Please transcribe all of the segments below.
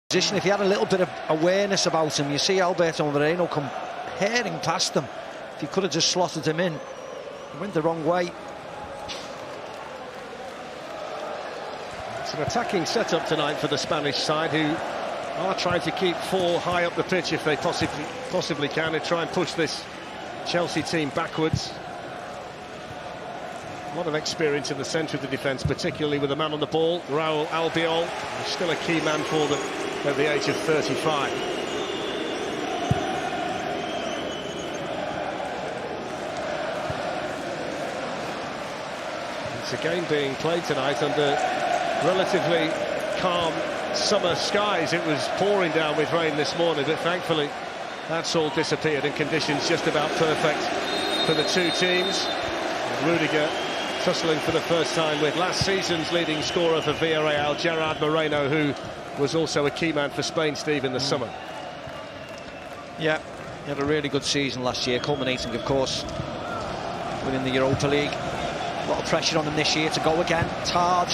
If he had a little bit of awareness about him, you see Alberto Moreno come tearing past him. If he could have just slotted him in, he went the wrong way. It's an attacking setup tonight for the Spanish side, who are trying to keep four high up the pitch if they possibly can, and try and push this Chelsea team backwards. A lot of experience in the centre of the defence, particularly with a man on the ball. Raul Albiol, still a key man for them at the age of 35. It's a game being played tonight under relatively calm summer skies. It was pouring down with rain this morning, but thankfully that's all disappeared and conditions just about perfect for the two teams. Rudiger tussling for the first time with last season's leading scorer for Villarreal, Gerard Moreno, who was also a key man for Spain, Steve, in the summer. Yeah, he had a really good season last year, culminating, of course, winning the Europa League. A lot of pressure on him this year to go again. It's hard.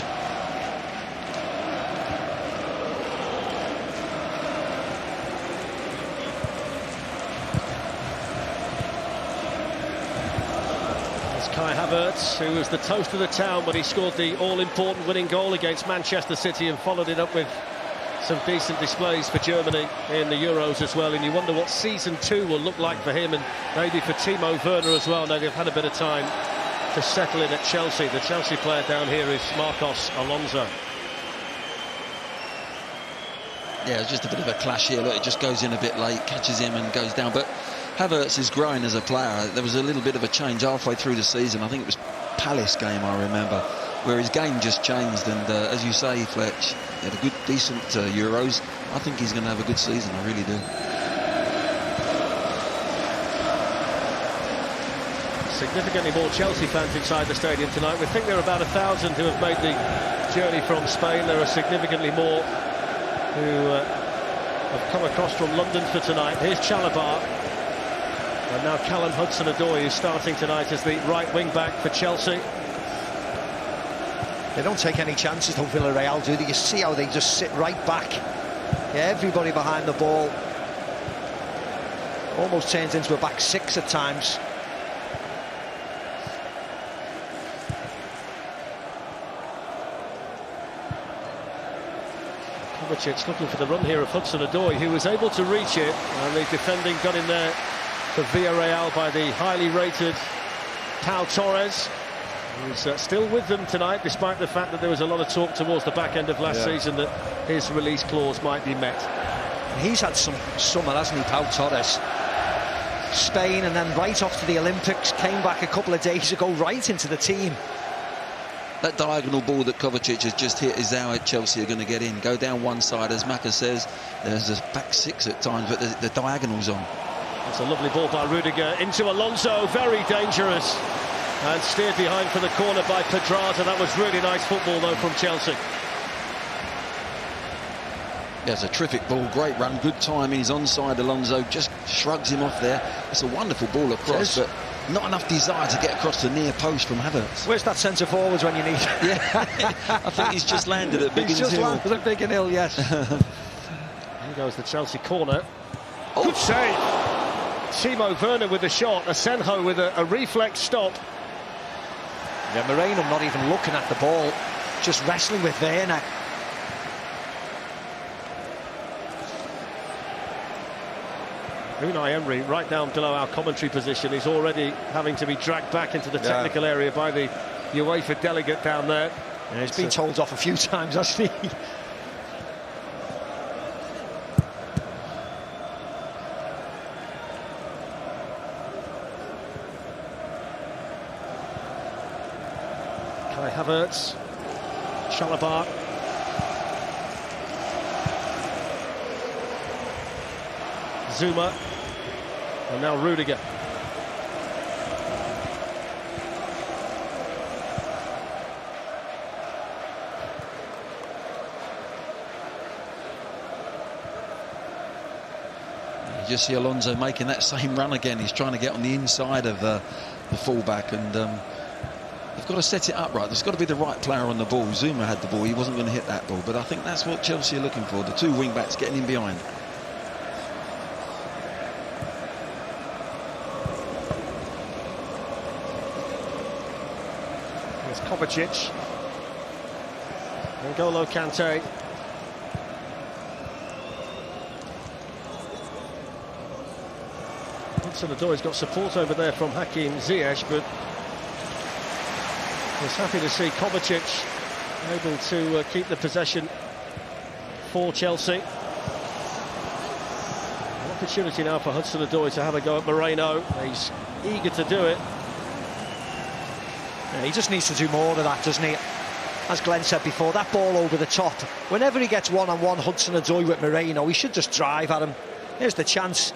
Kai Havertz, who was the toast of the town when he scored the all-important winning goal against Manchester City and followed it up with some decent displays for Germany in the Euros as well. And you wonder what season 2 will look like for him, and maybe for Timo Werner as well. Now they've had a bit of time to settle in at Chelsea. The Chelsea player down here is Marcos Alonso. Yeah, it's just a bit of a clash here. Look, it just goes in a bit late, catches him and goes down. But Havertz is growing as a player. There was a little bit of a change halfway through the season. I think it was Palace game, I remember, where his game just changed. And as you say, Fletch, he had a good, decent Euros. I think he's going to have a good season. I really do. Significantly more Chelsea fans inside the stadium tonight. We think there are about 1,000 who have made the journey from Spain. There are significantly more who have come across from London for tonight. Here's Chalobah. And now Callum Hudson-Odoi is starting tonight as the right wing-back for Chelsea. They don't take any chances, though, Villarreal do. You see how they just sit right back. Yeah, everybody behind the ball. Almost turns into a back six at times. Kovacic looking for the run here of Hudson-Odoi, who was able to reach it, and the defending got in there for Villarreal by the highly rated Pau Torres, who's still with them tonight, despite the fact that there was a lot of talk towards the back end of last season that his release clause might be met. He's had some summer, hasn't he, Pau Torres? Spain, and then right off to the Olympics, came back a couple of days ago, right into the team. That diagonal ball that Kovacic has just hit is how Chelsea are going to get in. Go down one side, as Maka says. There's a back six at times, but the diagonal's on. It's a lovely ball by Rudiger into Alonso, very dangerous, and steered behind for the corner by Pedraza. That was really nice football, though, from Chelsea. Yeah, it's a terrific ball, great run, good timing. He's onside. Alonso just shrugs him off there. It's a wonderful ball across, but not enough desire to get across the near post from Havertz. Where's that centre forwards when you need? Yeah, I think he's just landed at Biggin Hill. He's just landed at Biggin Hill, yes. Here goes the Chelsea corner. Oh. Good save. Timo Werner with the shot. Asenjo with a reflex stop. Yeah, Moreno not even looking at the ball, just wrestling with Werner. Unai Emery, right down below our commentary position, is already having to be dragged back into the technical area by the UEFA delegate down there. Yeah, he's been told off a few times, hasn't he? Kai Havertz, Chalobah. Zuma, and now Rudiger. You just see Alonso making that same run again. He's trying to get on the inside of the fullback, and They've got to set it up right. There's got to be the right player on the ball. Zuma had the ball. He wasn't going to hit that ball. But I think that's what Chelsea are looking for. The two wing-backs getting in behind. Here's Kovacic. N'Golo Kante. Hudson-Odoi's got support over there from Hakim Ziyech, but was happy to see Kovacic able to keep the possession for Chelsea. An opportunity now for Hudson-Odoi to have a go at Moreno. He's eager to do it. Yeah, he just needs to do more of that, doesn't he? As Glenn said before, that ball over the top, whenever he gets one-on-one Hudson-Odoi with Moreno, he should just drive at him. Here's the chance.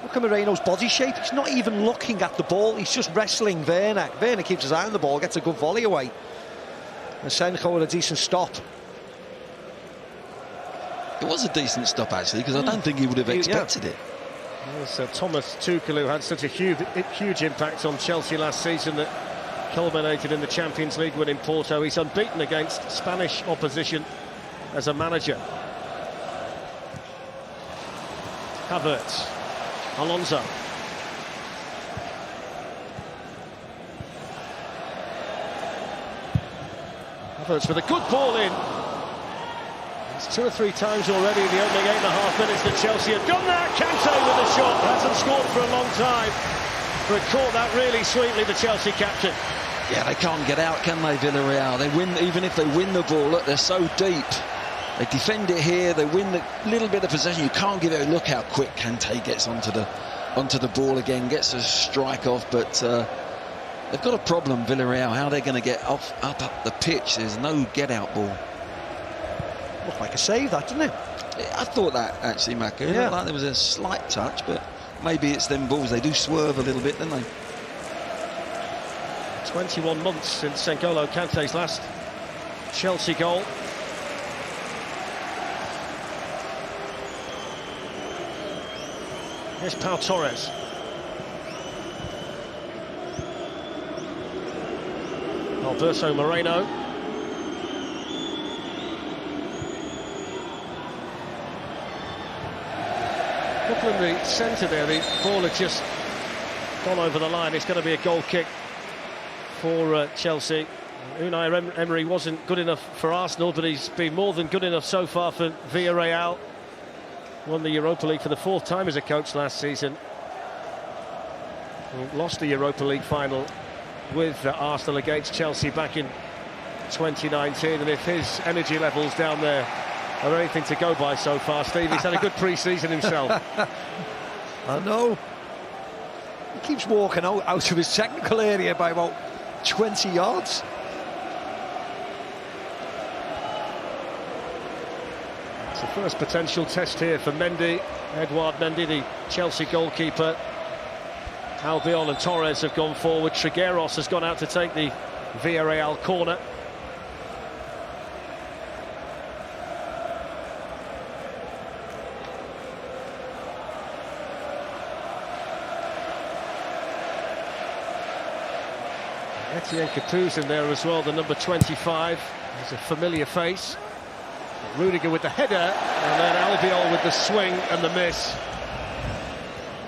Look at Moreno's body shape. He's not even looking at the ball. He's just wrestling Werner. Werner keeps his eye on the ball, gets a good volley away. And Senko with a decent stop. It was a decent stop, actually, because I don't think he would have expected it. There's Thomas Tuchel, who had such a huge impact on Chelsea last season that culminated in the Champions League win in Porto. He's unbeaten against Spanish opposition as a manager. Havertz. Alonso. Havertz with a good ball in. It's 2 or 3 times already in the opening 8.5 minutes that Chelsea have done that. Kante with a shot, hasn't scored for a long time, but caught that really sweetly, the Chelsea captain. Yeah, they can't get out, can they, Villarreal? They win, even if they win the ball. Look, they're so deep. They defend it here, they win the little bit of possession. You can't give it. Look how quick Kante gets onto the ball again, gets a strike off, but they've got a problem, Villarreal, how they're going to get up the pitch. There's no get-out ball. Looked like a save, that, didn't it? I thought that, actually, Maka. It looked like there was a slight touch, but maybe it's them balls. They do swerve a little bit, don't they? 21 months since N'Golo Kante's last Chelsea goal. Here's Pau Torres. Alberto Moreno. Couple in the centre there, the ball had just gone over the line. It's going to be a goal kick for Chelsea. Unai Emery wasn't good enough for Arsenal, but he's been more than good enough so far for Villarreal. Won the Europa League for the 4th time as a coach last season. Lost the Europa League final with Arsenal against Chelsea back in 2019. And if his energy levels down there are anything to go by so far, Steve, he's had a good pre-season himself. I know. He keeps walking out of his technical area by about 20 yards. It's the first potential test here for Mendy. Edouard Mendy, the Chelsea goalkeeper. Albiol and Torres have gone forward. Trigueros has gone out to take the Villarreal corner. Etienne Capoue in there as well, the number 25. He's a familiar face. Rudiger with the header, and then Albiol with the swing and the miss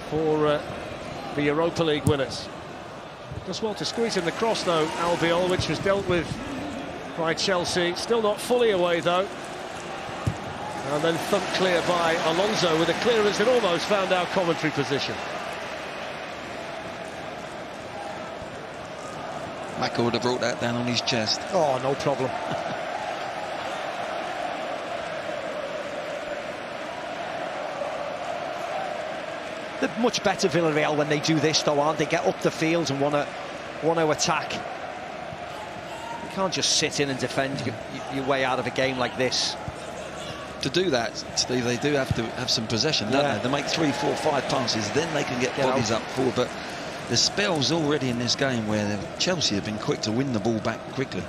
for the Europa League winners. Does well to squeeze in the cross though, Albiol, which was dealt with by Chelsea. Still not fully away though. And then thumped clear by Alonso with a clearance that almost found our commentary position. Maka would have brought that down on his chest. Oh, no problem. They're much better, Villarreal, when they do this, though, aren't they? Get up the field and want to attack. You can't just sit in and defend your way out of a game like this. To do that, Steve, they do have to have some possession, don't they? They make 3, 4, 5 passes, then they can get bodies up forward. But there's spells already in this game where Chelsea have been quick to win the ball back quickly.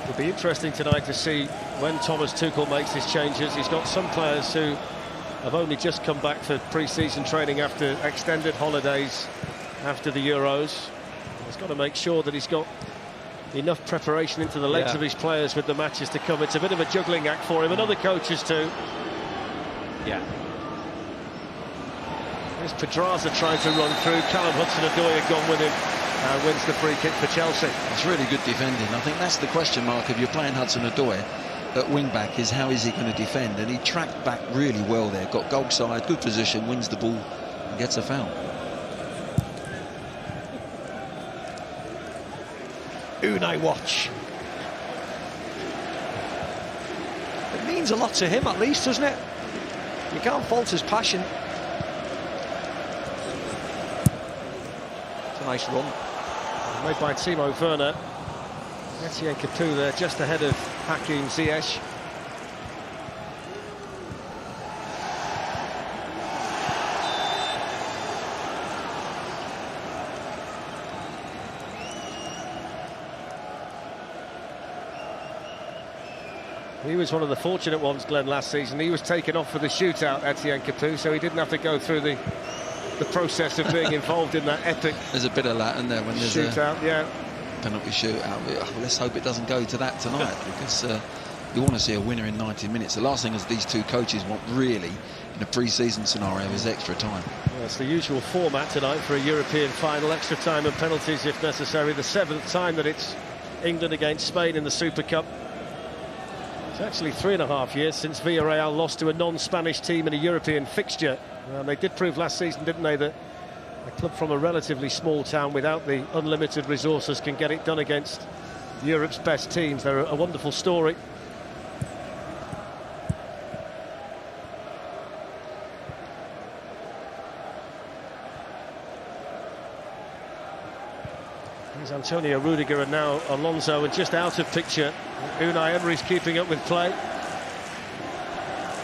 It'll be interesting tonight to see when Thomas Tuchel makes his changes. He's got some players who have only just come back for pre-season training after extended holidays after the Euros. He's got to make sure that he's got enough preparation into the legs of his players with the matches to come. It's a bit of a juggling act for him, and other coaches too. Yeah. There's Pedraza trying to run through. Callum Hudson-Odoi had gone with him and wins the free kick for Chelsea. It's really good defending. I think that's the question mark if you're playing Hudson-Odoi at wing-back, is how is he going to defend? And he tracked back really well there. Got goal side, good position, wins the ball and gets a foul. Unai watch. It means a lot to him, at least, doesn't it? You can't fault his passion. It's a nice run. Made by Timo Werner. Etienne Capoue there, just ahead of Hakim Ziyech. He was one of the fortunate ones, Glenn, last season. He was taken off for the shootout, Etienne Capoue, so he didn't have to go through the process of being involved in that epic. There's a bit of that in there when there's shootout, a penalty shootout. Let's hope it doesn't go to that tonight, because you want to see a winner in 90 minutes. The last thing is these two coaches want really in a pre-season scenario is extra time. Well, it's the usual format tonight for a European final. Extra time and penalties if necessary. The 7th time that it's England against Spain in the Supercup. It's actually 3.5 years since Villarreal lost to a non-Spanish team in a European fixture. And they did prove last season, didn't they, that a club from a relatively small town without the unlimited resources can get it done against Europe's best teams. They're a wonderful story. Here's Antonio Rudiger, and now Alonso, and just out of picture. Unai Emery's keeping up with play.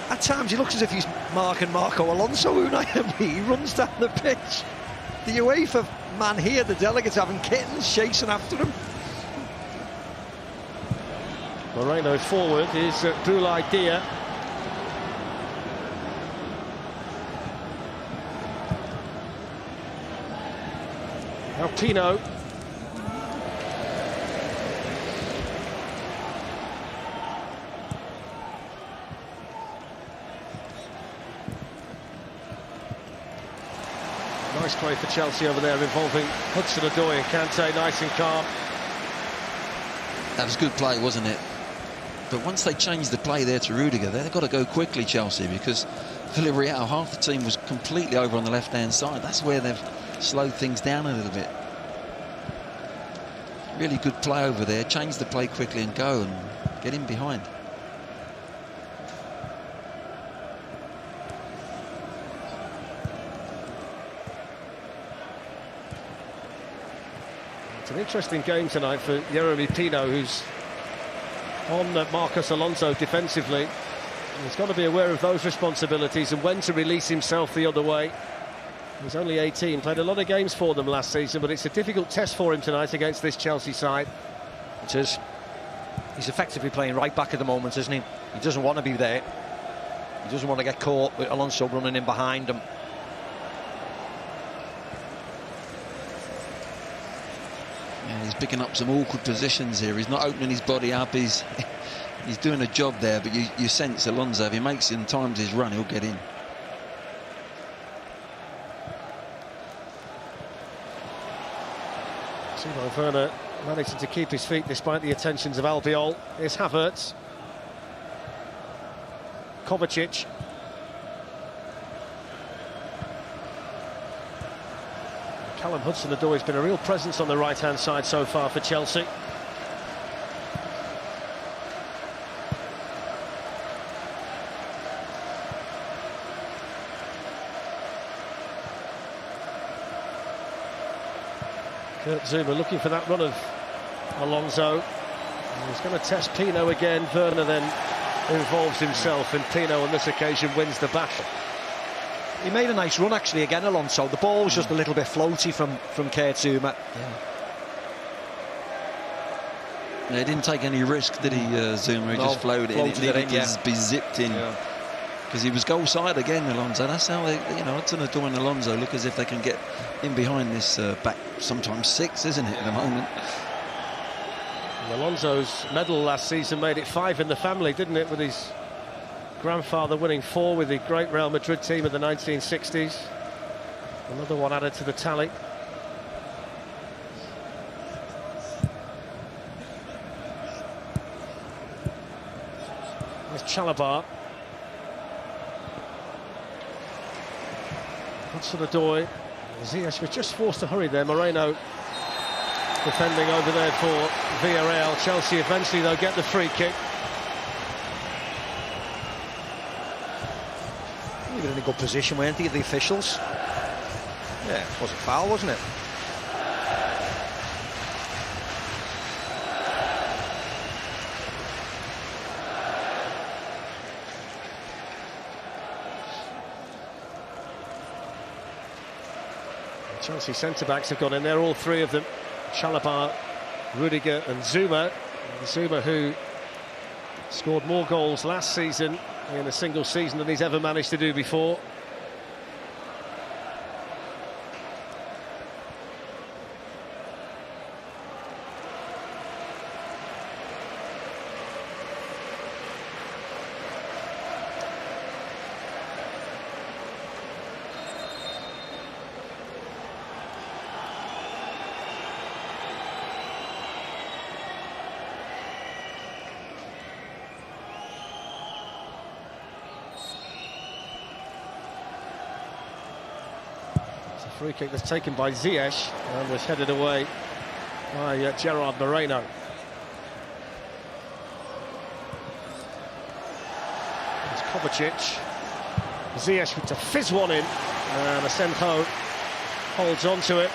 At times he looks as if he's marking Marco Alonso. Unai Emery, he runs down the pitch. The UEFA man here, the delegates having kittens chasing after him. Moreno forward is Boulaye Dia. Now Pino. Nice play for Chelsea over there, involving Hudson-Odoi and Kante, nice and calm. That was good play, wasn't it? But once they changed the play there to Rudiger, they've got to go quickly, Chelsea, because Villarreal, half the team was completely over on the left-hand side. That's where they've slowed things down a little bit. Really good play over there. Change the play quickly and go and get in behind. It's an interesting game tonight for Yeremy Pino, who's on Marcos Alonso defensively. He's got to be aware of those responsibilities and when to release himself the other way. He's only 18, played a lot of games for them last season, but it's a difficult test for him tonight against this Chelsea side. It is. He's effectively playing right back at the moment, isn't he? He doesn't want to be there. He doesn't want to get caught with Alonso running in behind him. Yeah, he's picking up some awkward positions here. He's not opening his body up. He's doing a job there, but you sense Alonso, if he makes it in times his run, he'll get in. Timo Werner managing to keep his feet despite the attentions of Albiol. Here's Havertz. Kovacic. Callum Hudson-Odoi has been a real presence on the right-hand side so far for Chelsea. Kurt Zouma looking for that run of Alonso. He's going to test Pino again. Werner then involves himself, and Pino on this occasion wins the battle. He made a nice run actually again, Alonso. The ball was just a little bit floaty from Kurt Zouma. Yeah, he didn't take any risk, did he, Zouma? He just floated it in. It needed to be zipped in. Yeah. because he was goal side again, Alonso. That's how they, you know, Hudson-Odoi and Alonso look as if they can get in behind this back, sometimes six, isn't it, at the moment? And Alonso's medal last season made it 5 in the family, didn't it, with his grandfather winning 4 with the great Real Madrid team of the 1960s. Another one added to the tally. There's Chalobah. Hudson-Odoi. Ziyech was just forced to hurry there. Moreno defending over there for Villarreal. Chelsea eventually, they'll get the free kick. They were in a good position, weren't they, the officials? Yeah, it was a foul, wasn't it? Chelsea centre-backs have gone in there, all 3 of them. Chalobah, Rudiger and Zuma. Zuma, who scored more goals last season in a single season than he's ever managed to do before. Free kick that's taken by Ziyech and was headed away by Gerard Moreno. There's Kovacic. Ziyech with to fizz one in, and Asenjo holds on to it.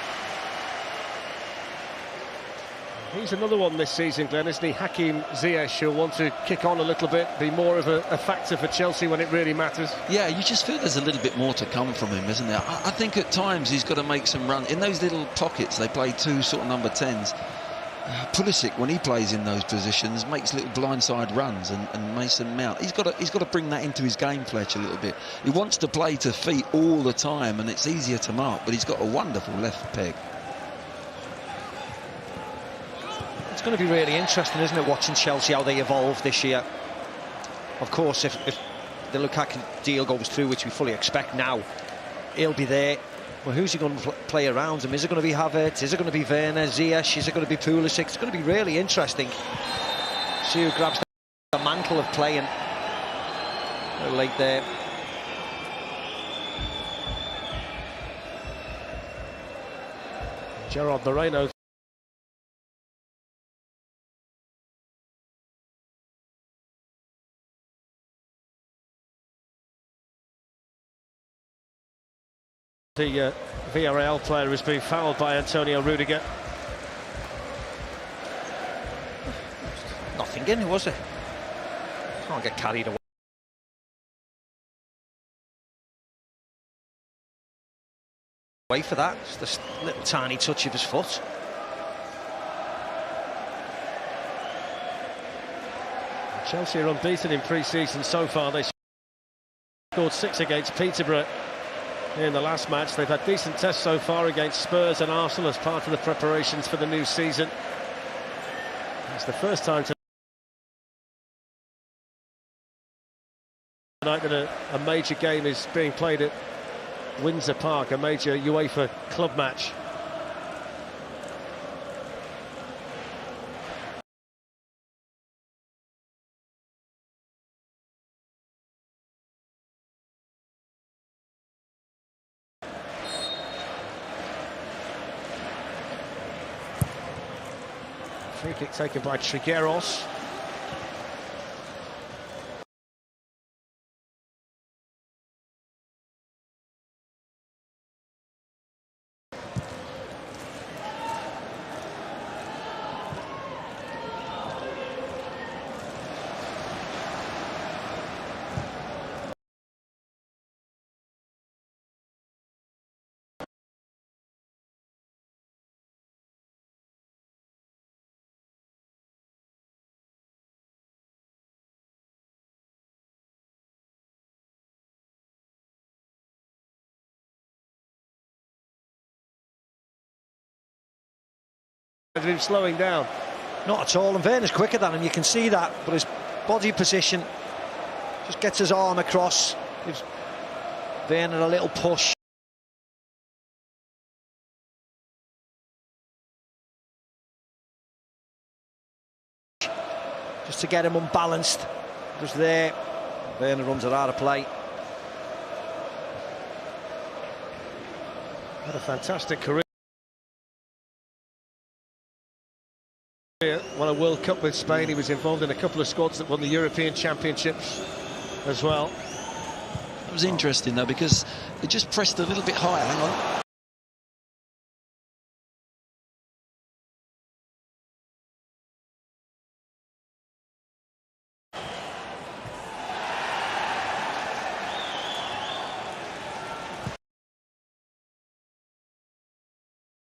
He's another one this season, Glenn, isn't he? Hakim Ziyech, who'll want to kick on a little bit, be more of a factor for Chelsea when it really matters. Yeah, you just feel there's a little bit more to come from him, isn't there? I think at times he's got to make some run. In those little pockets, they play 2 sort of number 10s. Pulisic, when he plays in those positions, makes little blindside runs, and Mason Mount. He's got to bring that into his game, Fletch, a little bit. He wants to play to feet all the time, and it's easier to mark, but he's got a wonderful left peg. It's going to be really interesting, isn't it, watching Chelsea, how they evolve this year. Of course, if the Lukaku deal goes through, which we fully expect now, he'll be there. Well, who's he going to play around him? Is it going to be Havertz? Is it going to be Werner, Ziyech? Is it going to be Pulisic? It's going to be really interesting. See who grabs the mantle of playing. A little late there. Gerard Moreno. The Villarreal player has been fouled by Antonio Rudiger. Nothing in, was it? Can't get carried away for that. It's this little tiny touch of his foot. Chelsea are unbeaten in pre-season so far. They scored 6 against Peterborough in the last match. They've had decent tests so far against Spurs and Arsenal as part of the preparations for the new season. It's the first time tonight that a major game is being played at Windsor Park, a major UEFA club match. Free kick taken by Trigueros. him slowing down. Not at all, and Werner's quicker than him, you can see that, but his body position just gets his arm across, gives Werner a little push. Just to get him unbalanced, just there, Werner runs it out of play. Had a fantastic career. Won a World Cup with Spain. He was involved in a couple of squads that won the European Championships as well. It was interesting though, because it just pressed a little bit higher. Hang on.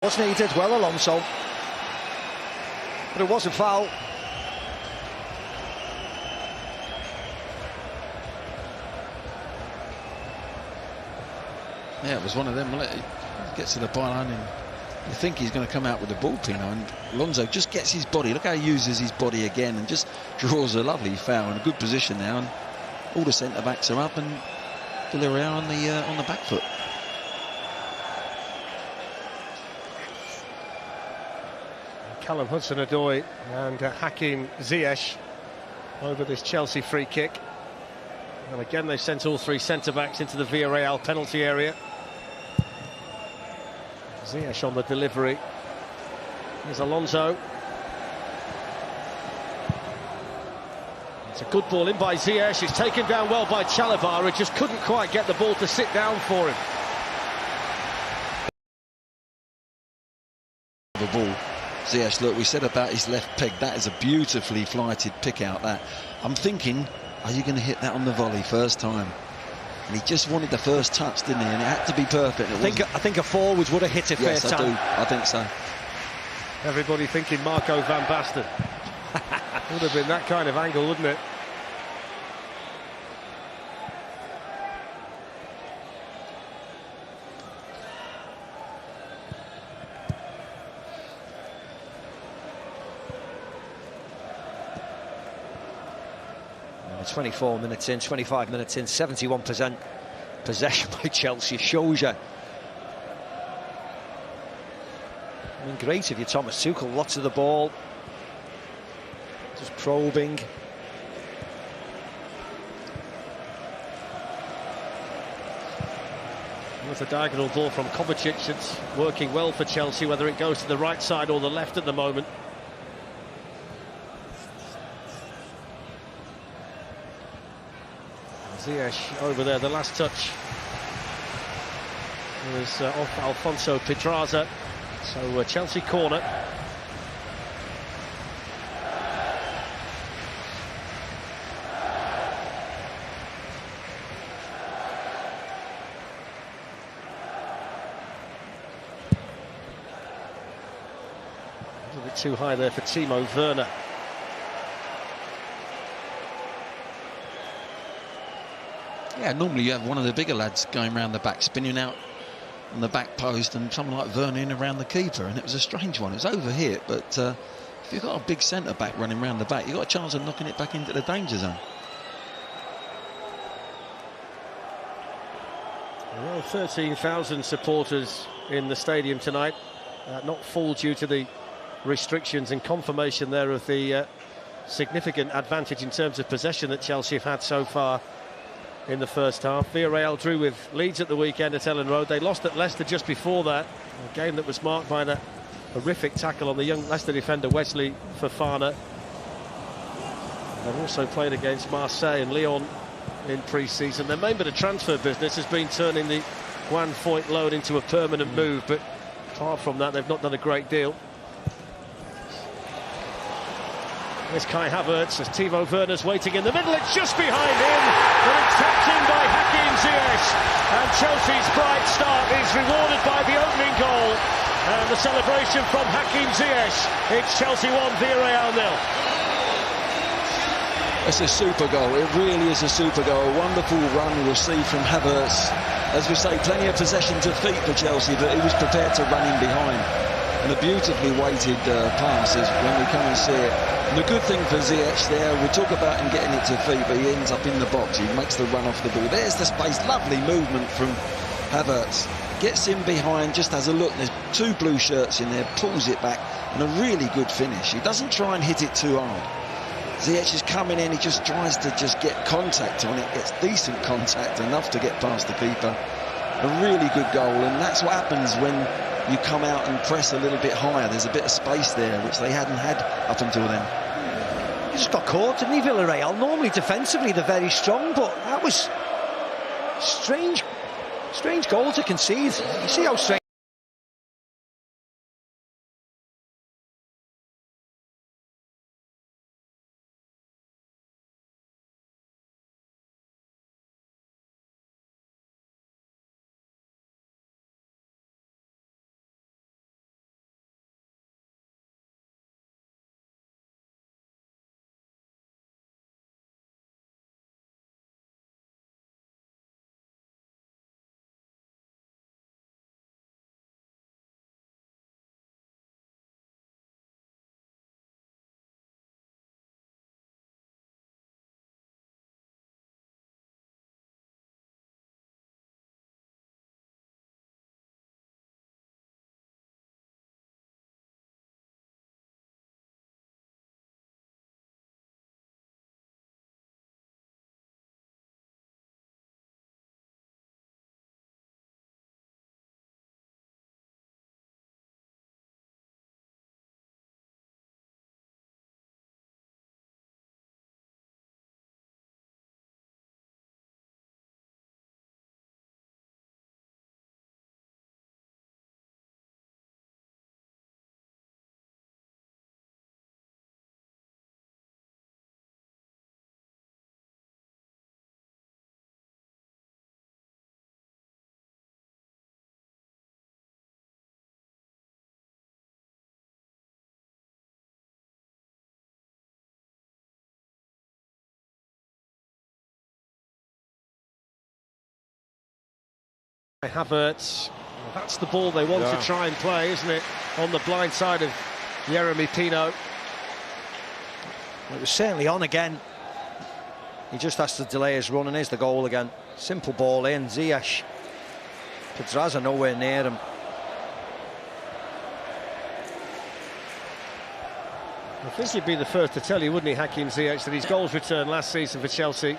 Wasn't he? He did well, Alonso. But it was a foul. Yeah, it was one of them. He gets to the byline and you think he's going to come out with the ball, Pino, and Alonso just gets his body. Look how he uses his body again and just draws a lovely foul in a good position now. And all the centre backs are up and Villarreal on the back foot. Callum Hudson-Odoi and Hakim Ziyech over this Chelsea free kick. And again, they sent all three centre-backs into the Villarreal penalty area. Ziyech on the delivery. Here's Alonso. It's a good ball in by Ziyech. It's taken down well by Chalabar, who just couldn't quite get the ball to sit down for him. The ball. Ziyech, look, we said about his left peg, that is a beautifully flighted pick out that. I'm thinking, are you going to hit that on the volley first time? And he just wanted the first touch, didn't he? And it had to be perfect. I think a forward would have hit it first time. Yes, I think so. Everybody thinking Marco van Basten. Would have been that kind of angle, wouldn't it? And 24 minutes in, 25 minutes in, 71% possession by Chelsea. Shows you. I mean, great if you're Thomas Tuchel. Lots of the ball. Just probing. With a diagonal ball from Kovacic, it's working well for Chelsea, whether it goes to the right side or the left at the moment. Ziyech over there, the last touch was off Alfonso Pedraza. So Chelsea corner. A little bit too high there for Timo Werner. Yeah, normally you have one of the bigger lads going around the back, spinning out on the back post, and someone like Werner in around the keeper, and it was a strange one. It was over hit, but if you've got a big centre back running around the back, you've got a chance of knocking it back into the danger zone. Well, 13,000 supporters in the stadium tonight, not full due to the restrictions, and confirmation there of the significant advantage in terms of possession that Chelsea have had so far in the first half. Villarreal drew with Leeds at the weekend at Ellen Road. They lost at Leicester just before that, a game that was marked by that horrific tackle on the young Leicester defender Wesley Fofana. They've also played against Marseille and Lyon in pre-season. Their main bit of transfer business has been turning the Juan Foyt loan into a permanent move, but apart from that, they've not done a great deal. There's Kai Havertz as Timo Werner's waiting in the middle. It's just behind him, but it's tapped in by Hakim Ziyech. And Chelsea's bright start is rewarded by the opening goal. And the celebration from Hakim Ziyech. It's Chelsea 1, Villarreal 0. It's a super goal. It really is a super goal. A wonderful run received from Havertz. As we say, plenty of possession to feet for Chelsea, but he was prepared to run in behind. and a beautifully weighted pass is when we come and see it. And the good thing for Ziyech there, we talk about him getting it to feet, but he ends up in the box. He makes the run off the ball. There's the space. Lovely movement from Havertz. Gets in behind, just has a look. There's two blue shirts in there, pulls it back, and a really good finish. He doesn't try and hit it too hard. Ziyech is coming in, he just tries to just get contact on it, gets decent contact, enough to get past the keeper. A really good goal, and that's what happens when you come out and press a little bit higher. There's a bit of space there, which they hadn't had up until then. He just got caught, didn't he, Villarreal? Normally defensively they're very strong, but that was strange goal to concede. You see how strange. Havertz, well, that's the ball they want to try and play, isn't it? On the blind side of Yeremy Pino. Well, it was certainly on again. He just has to delay his run, and here's the goal again. Simple ball in. Ziyech. Pedraza nowhere near him. I think he'd be the first to tell you, wouldn't he, Hakim Ziyech, that his goals return last season for Chelsea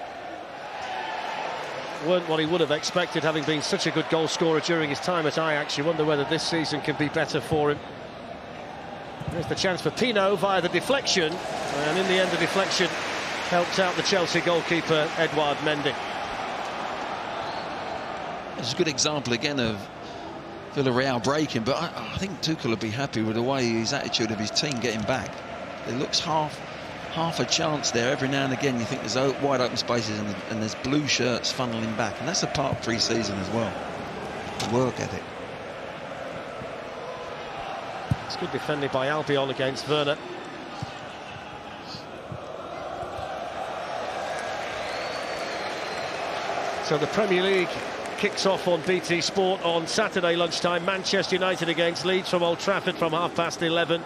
weren't what he would have expected, having been such a good goal scorer during his time at Ajax. You wonder whether this season can be better for him. There's the chance for Pino via the deflection, and in the end the deflection helped out the Chelsea goalkeeper Edouard Mendy. It's a good example again of Villarreal breaking, but I think Tuchel would be happy with the way his attitude of his team getting back. It looks half a chance there. Every now and again you think there's wide open spaces and there's blue shirts funneling back, and that's a part of pre-season as well. The work ethic. It's good defending by Albion against Werner. So the Premier League kicks off on BT Sport on Saturday lunchtime. Manchester United against Leeds from Old Trafford from 11:30.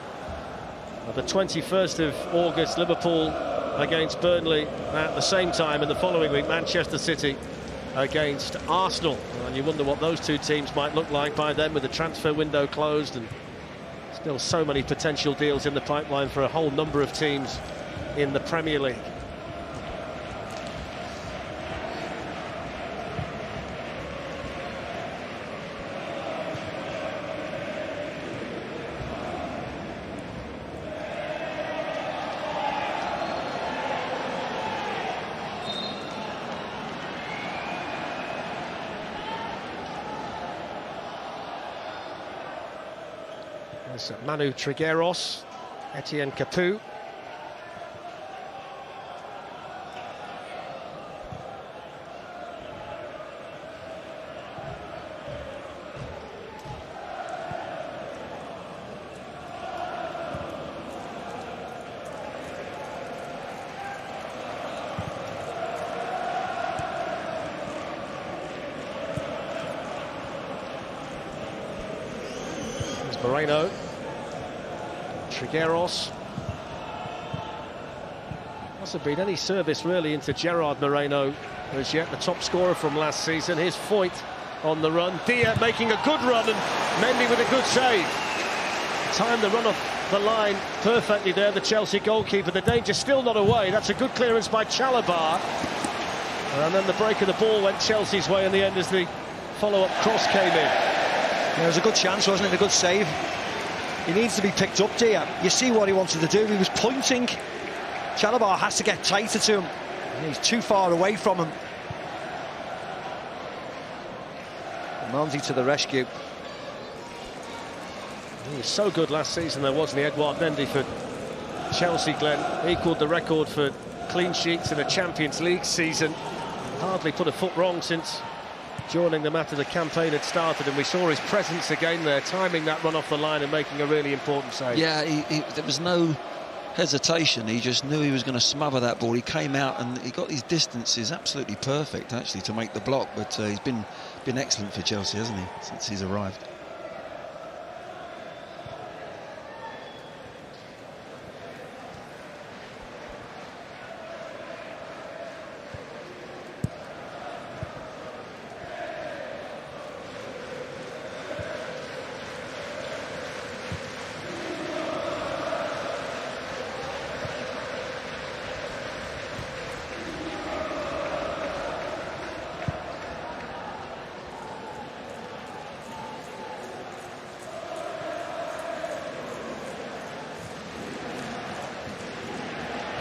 The 21st of August, Liverpool against Burnley at the same time. And the following week, Manchester City against Arsenal. And you wonder what those two teams might look like by then, with the transfer window closed and still so many potential deals in the pipeline for a whole number of teams in the Premier League. There's Manu Trigueros, Etienne Capoue. There's Moreno. Trigueros. Hasn't been any service really into Gerard Moreno as yet, the top scorer from last season. Here's Foyt on the run. Dia making a good run, and Mendy with a good save. Timed the run off the line perfectly there, the Chelsea goalkeeper. The danger still not away. That's a good clearance by Chalobah. And then the break of the ball went Chelsea's way in the end as the follow-up cross came in. There was a good chance, wasn't it? A good save. He needs to be picked up, Dia. You see what he wanted to do. He was pointing. Chalobah has to get tighter to him. He's too far away from him. Manzi to the rescue. He was so good last season, there wasn't he? Edouard Mendy for Chelsea, Glenn. Equalled the record for clean sheets in a Champions League season. Hardly put a foot wrong since joining them after the campaign had started, and we saw his presence again there, timing that run off the line and making a really important save. Yeah, there was no hesitation. He just knew he was going to smother that ball. He came out and he got his distances absolutely perfect, actually, to make the block. But he's been excellent for Chelsea, hasn't he, since he's arrived.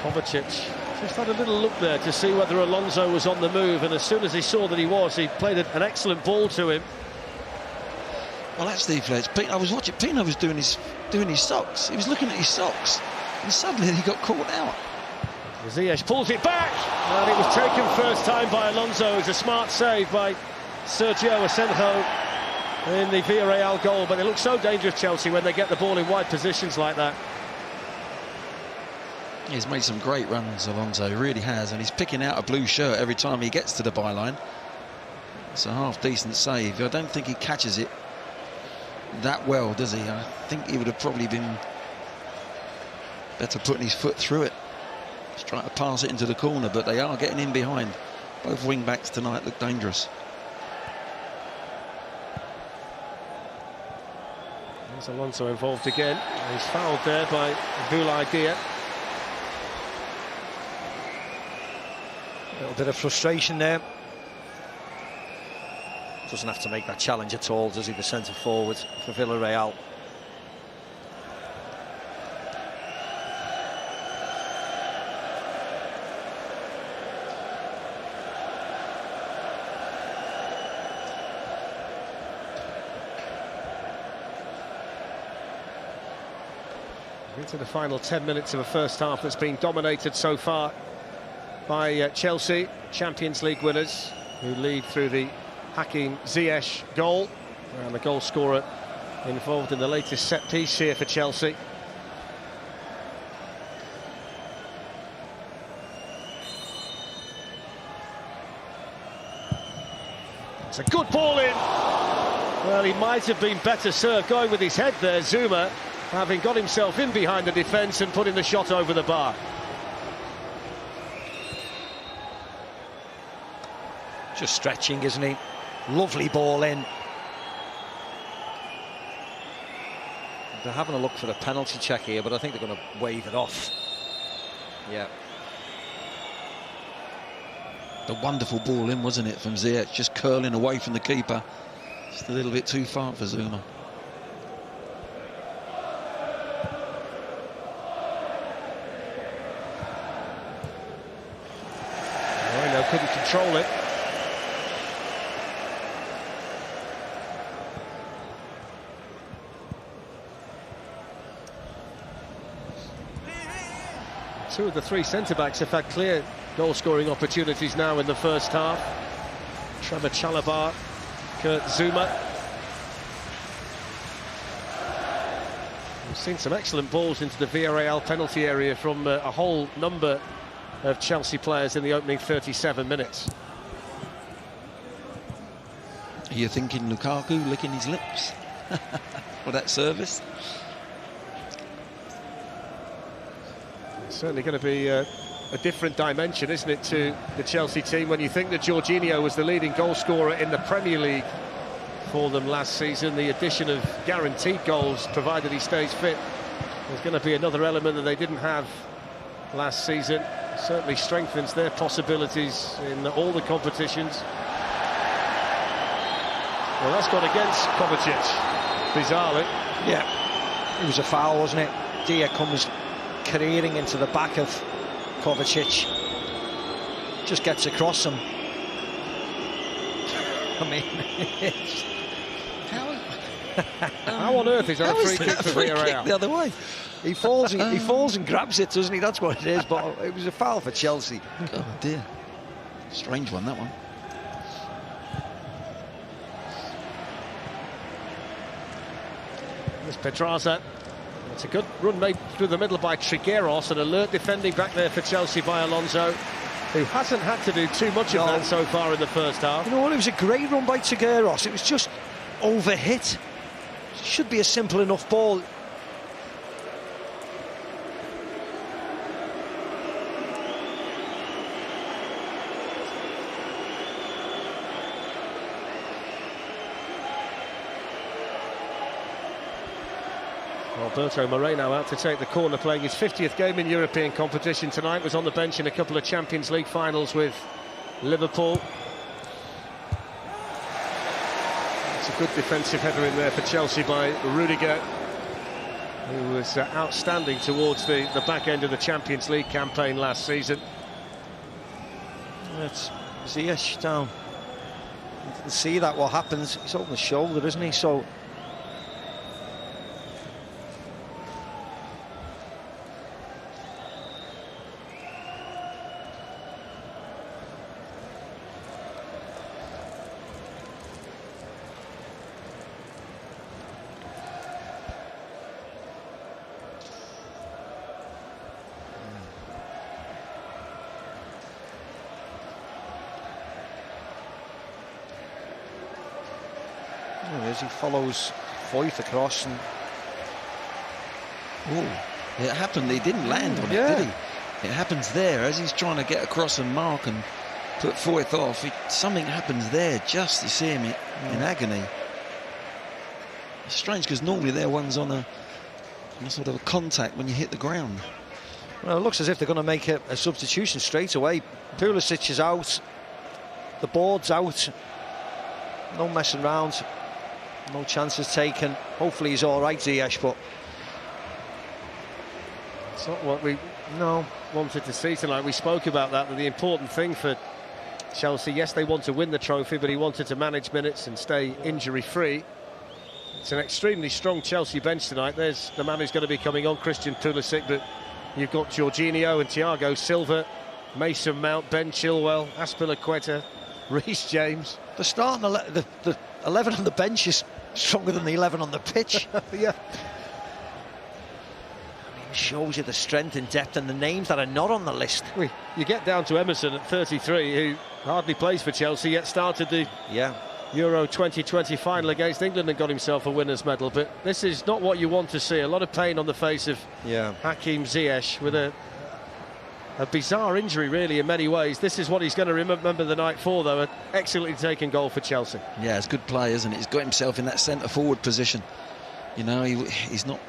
Kovacic just had a little look there to see whether Alonso was on the move, and as soon as he saw that he was, he played an excellent ball to him. Well, that's Steve Fletch. I was watching. Pino was doing his socks. He was looking at his socks, and suddenly he got caught out. Ziyech pulls it back, and it was taken first time by Alonso. It's a smart save by Sergio Asenjo in the Villarreal goal, but they look so dangerous, Chelsea, when they get the ball in wide positions like that. He's made some great runs, Alonso, he really has, and he's picking out a blue shirt every time he gets to the byline. It's a half-decent save. I don't think he catches it that well, does he? I think he would have probably been better putting his foot through it. He's trying to pass it into the corner, but they are getting in behind. Both wing-backs tonight look dangerous. There's Alonso involved again. He's fouled there by Boulaye Dia. A little bit of frustration there. Doesn't have to make that challenge at all, does he, the centre forward for Villarreal? Into the final 10 minutes of a first half that's been dominated so far by Chelsea, Champions League winners, who lead through the Hakim Ziyech goal, and the goal scorer involved in the latest set piece here for Chelsea. It's a good ball in. Well, he might have been better served going with his head there, Zuma, having got himself in behind the defence and putting the shot over the bar. Just stretching, isn't he? Lovely ball in. They're having a look for the penalty check here, but I think they're going to wave it off. Yeah. The wonderful ball in, wasn't it, from Ziyech, just curling away from the keeper. Just a little bit too far for Zuma. Moreno couldn't control it. Two of the three centre-backs have had clear goal-scoring opportunities now in the first half. Trevor Chalobah, Kurt Zuma. We've seen some excellent balls into the Villarreal penalty area from a whole number of Chelsea players in the opening 37 minutes. Are you thinking Lukaku licking his lips for that service? Certainly going to be a different dimension, isn't it, to the Chelsea team when you think that Jorginho was the leading goal scorer in the Premier League for them last season. The addition of guaranteed goals, provided he stays fit, is going to be another element that they didn't have last season. Certainly strengthens their possibilities in all the competitions. Well, that's gone against Kovacic, bizarrely. Yeah, it was a foul, wasn't it? Dia comes careering into the back of Kovacic, just gets across him. I mean, how on earth is that a free kick for Villarreal? The other way. He falls and grabs it, doesn't he? That's what it is. But it was a foul for Chelsea. Oh dear, strange one, that one. There's Pedraza. It's a good run made through the middle by Trigueros, and alert defending back there for Chelsea by Alonso, who hasn't had to do too much of that so far in the first half. You know what? It was a great run by Trigueros. It was just overhit. Should be a simple enough ball. Alberto Moreno out to take the corner, playing his 50th game in European competition tonight. Was on the bench in a couple of Champions League finals with Liverpool. It's a good defensive header in there for Chelsea by Rudiger, who was outstanding towards the back end of the Champions League campaign last season. It's Ziyech down. You can see that what happens. He's over the shoulder, isn't he? So he follows Foyth across and it happened. He didn't land on it, did he? It happens there as he's trying to get across and mark and put Foyth off. Something happens there just to see him in agony. It's strange because normally their one's on a sort of a contact when you hit the ground. Well, it looks as if they're going to make a substitution straight away. Pulisic is out, the board's out, no messing around. No chances taken. Hopefully he's all right, Ziyech, but it's not what we wanted to see tonight. We spoke about that the important thing for Chelsea, yes, they want to win the trophy, but he wanted to manage minutes and stay injury-free. It's an extremely strong Chelsea bench tonight. There's the man who's going to be coming on, Christian Pulisic, but you've got Jorginho and Thiago Silva, Mason Mount, Ben Chilwell, Azpilicueta, Reece James. The starting the 11 on the bench is stronger than the 11 on the pitch. Yeah. I mean, it shows you the strength and depth and the names that are not on the list. You get down to Emerson at 33, who hardly plays for Chelsea, yet started the Euro 2020 final against England and got himself a winner's medal. But this is not what you want to see. A lot of pain on the face of Hakim Ziyech with a bizarre injury, really, in many ways. This is what he's going to remember the night for, though. An excellently taken goal for Chelsea. Yeah, it's good play, isn't it? He's got himself in that centre-forward position. You know, he's not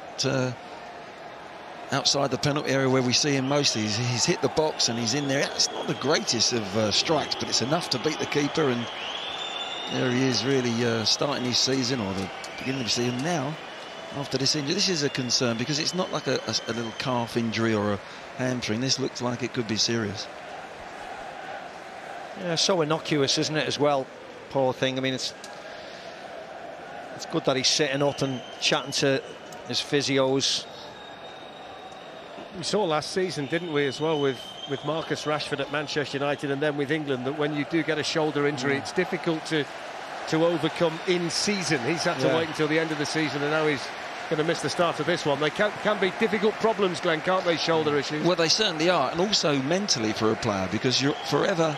outside the penalty area where we see him mostly. He's hit the box and he's in there. It's not the greatest of strikes, but it's enough to beat the keeper. And there he is, really starting his season, or the beginning of the season now, after this injury. This is a concern because it's not like a little calf injury or a hamstring. This looks like it could be serious. Yeah, so innocuous, isn't it, as well? Poor thing. I mean, it's good that he's sitting up and chatting to his physios. We saw last season, didn't we, as well, with Marcus Rashford at Manchester United and then with England, that when you do get a shoulder injury, it's difficult to overcome in season. He's had to wait until the end of the season, and now he's going to miss the start of this one. They can be difficult problems, Glenn, can't they, shoulder issues? Well, they certainly are, and also mentally for a player, because you're forever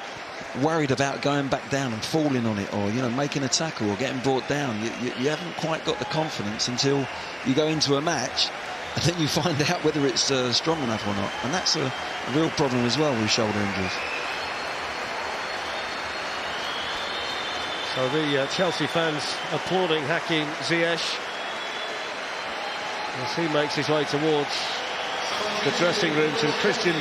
worried about going back down and falling on it, or, you know, making a tackle or getting brought down. You haven't quite got the confidence until you go into a match and then you find out whether it's strong enough or not, and that's a real problem as well with shoulder injuries. So the Chelsea fans applauding Hakim Ziyech as he makes his way towards the dressing rooms, and Christian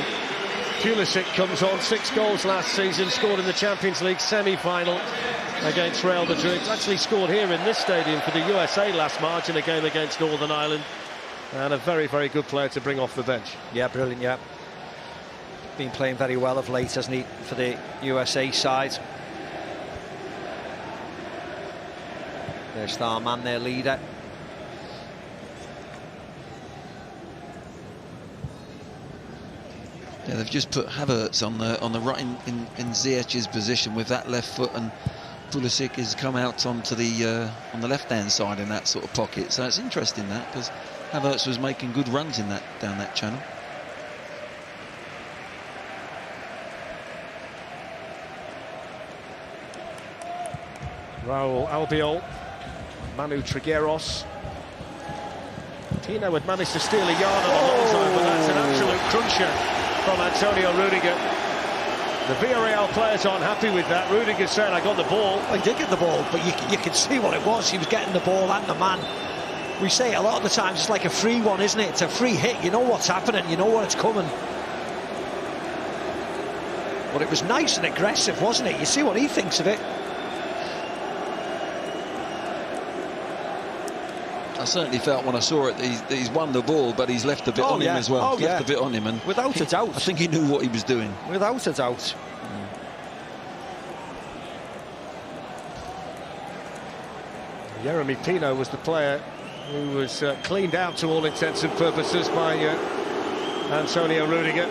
Pulisic comes on. 6 goals last season, scored in the Champions League semi-final against Real Madrid. Actually scored here in this stadium for the USA last March in a game against Northern Ireland, and a very, very good player to bring off the bench. Yeah, brilliant, yeah. Been playing very well of late, hasn't he, for the USA side. Their star man, their leader. Yeah, they've just put Havertz on the right in Ziyech's position with that left foot, and Pulisic has come out onto the on the left-hand side in that sort of pocket. So it's interesting that, because Havertz was making good runs in that down that channel. Raul Albiol, Manu Trigueros. Tino had managed to steal a yard on the long side, but that's an absolute cruncher from Antonio Rudiger. The Villarreal players aren't happy with that. Rudiger saying, I got the ball. Well, he did get the ball, but you can see what it was. He was getting the ball and the man. We say it a lot of the times, it's like a free one, isn't it? It's a free hit. You know what's happening. You know what's coming. But it was nice and aggressive, wasn't it? You see what he thinks of it. I certainly felt when I saw it that he's won the ball, but he's left a bit on him as well. Oh, left a bit on him, and without a doubt. I think he knew what he was doing. Without a doubt. Yeremy Pino was the player who was cleaned out to all intents and purposes by Antonio Rudiger.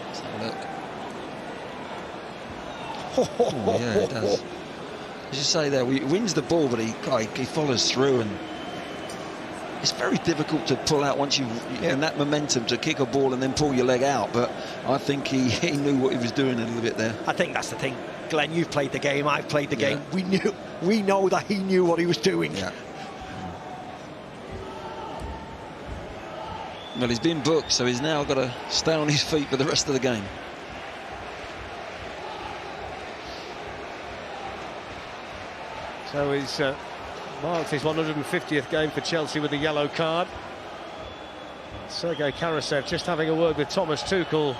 Let's have a look. Oh, yeah, it does. As you say there, he wins the ball, but he follows through, and it's very difficult to pull out once you in that momentum to kick a ball and then pull your leg out. But I think he knew what he was doing a little bit there. I think that's the thing, Glenn. You've played the game, I've played the game. We know that he knew what he was doing. Yeah. Well, he's been booked, so he's now got to stay on his feet for the rest of the game. So he's marked his 150th game for Chelsea with a yellow card. Sergei Karasev just having a word with Thomas Tuchel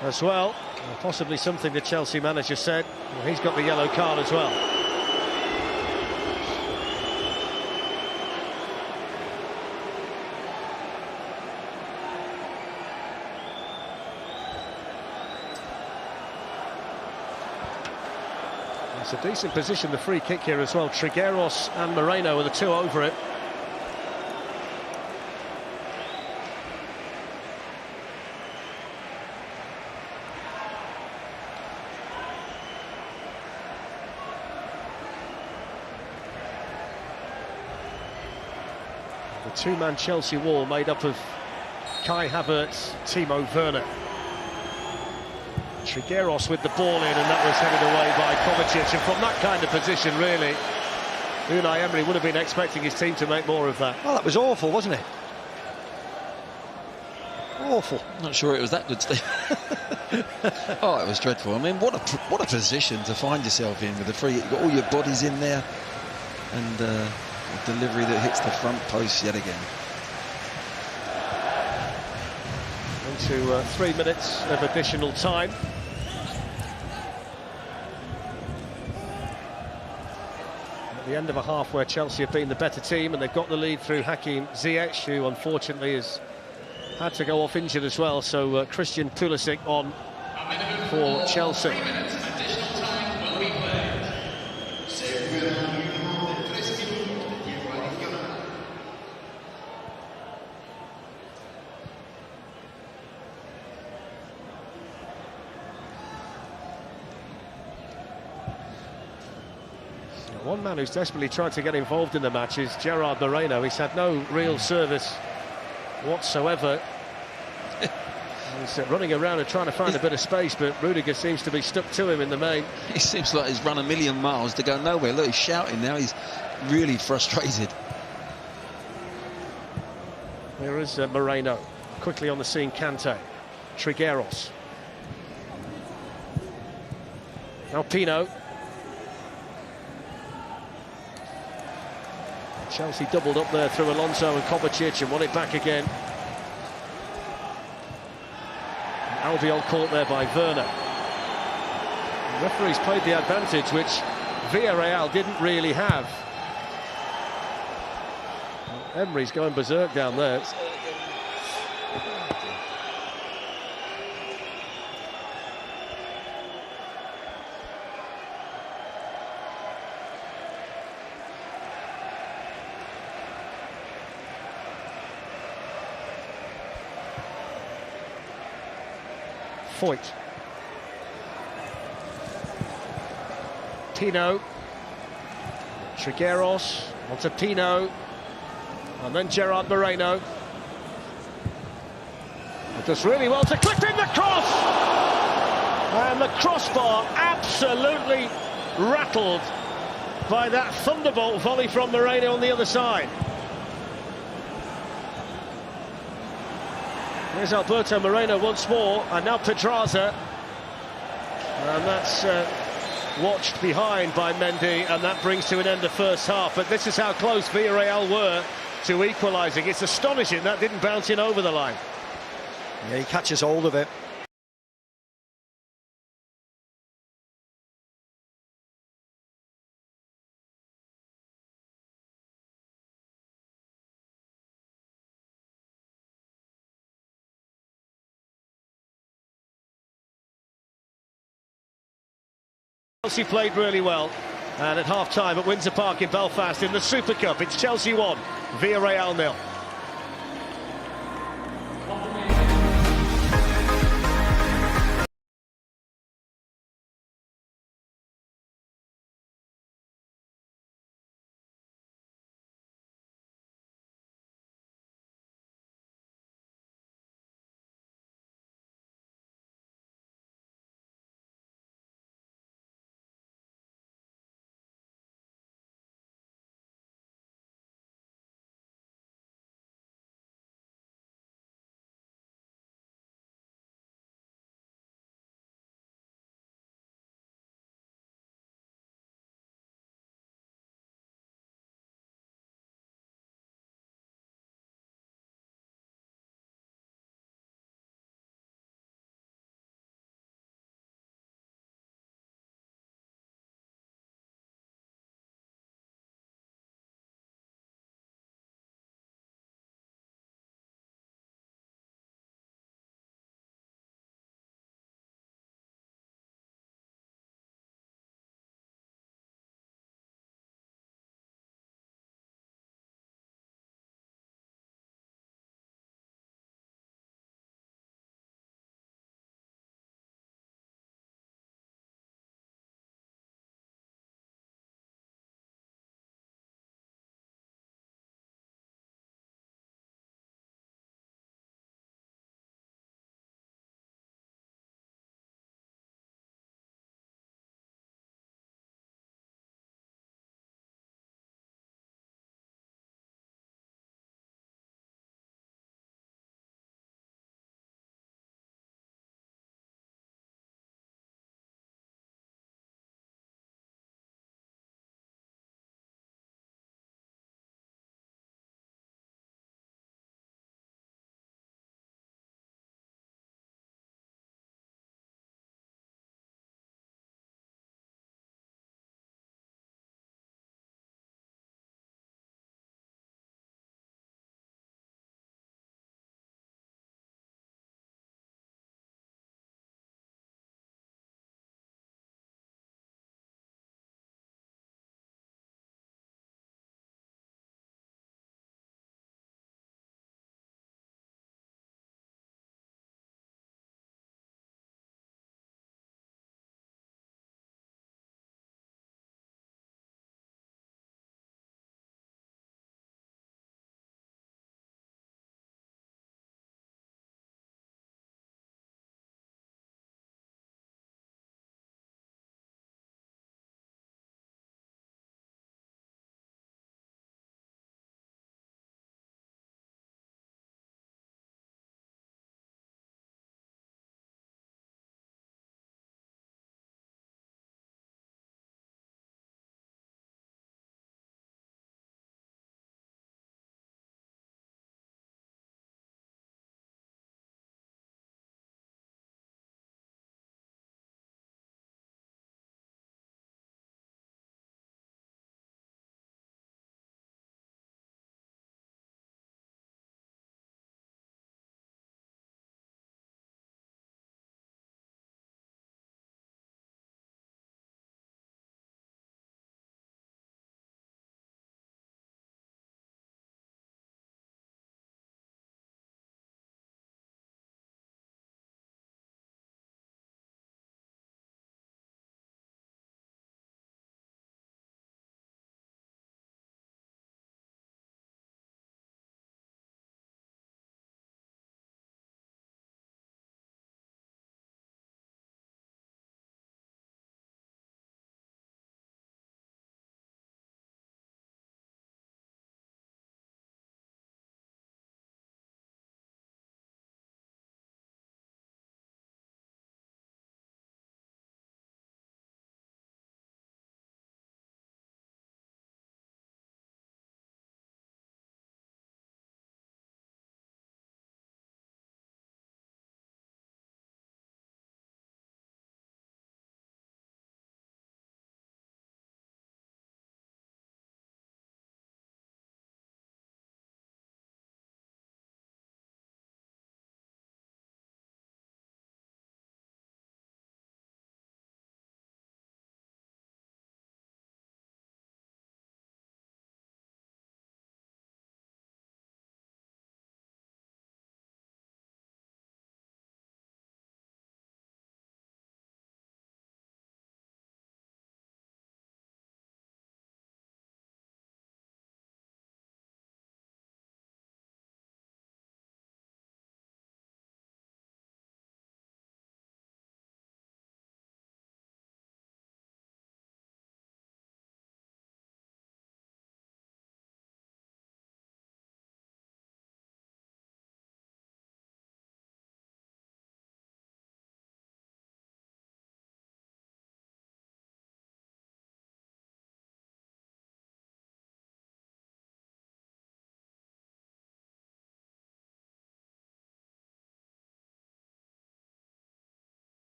as well. Possibly something the Chelsea manager said. Well, he's got the yellow card as well. It's a decent position, the free kick here as well. Trigueros and Moreno are the two over it. The two-man Chelsea wall made up of Kai Havertz, Timo Werner. Trigueros with the ball in, and that was headed away by Kovacic, and from that kind of position, really, Unai Emery would have been expecting his team to make more of that. Well, that was awful, wasn't it? Awful. Not sure it was that good, Steve. Oh, it was dreadful. I mean, what a position to find yourself in with the free. You've got all your bodies in there, and a delivery that hits the front post yet again. Into 3 minutes of additional time. At the end of a half where Chelsea have been the better team, and they've got the lead through Hakim Ziyech, who unfortunately has had to go off injured as well. So Christian Pulisic on for Chelsea. One man who's desperately tried to get involved in the match is Gerard Moreno. He's had no real service whatsoever. He's running around and trying to find a bit of space, but Rudiger seems to be stuck to him in the main. He seems like he's run a million miles to go nowhere. Look, he's shouting now. He's really frustrated. Here is Moreno. Quickly on the scene, Kante. Trigueros. Now Pino. Chelsea doubled up there through Alonso and Kovacic and won it back again. Albiol caught there by Werner. The referees played the advantage, which Villarreal didn't really have. Emery's going berserk down there. Foyt. Pino. Trigueros onto Pino. And then Gerard Moreno. It does really well to clip in the cross! And the crossbar absolutely rattled by that thunderbolt volley from Moreno on the other side. Here's Alberto Moreno once more, and now Pedraza. And that's watched behind by Mendy, and that brings to an end the first half. But this is how close Villarreal were to equalising. It's astonishing that didn't bounce in over the line. Yeah, he catches hold of it. Chelsea played really well, and at half-time at Windsor Park in Belfast in the Supercup, it's Chelsea 1, Villarreal 0.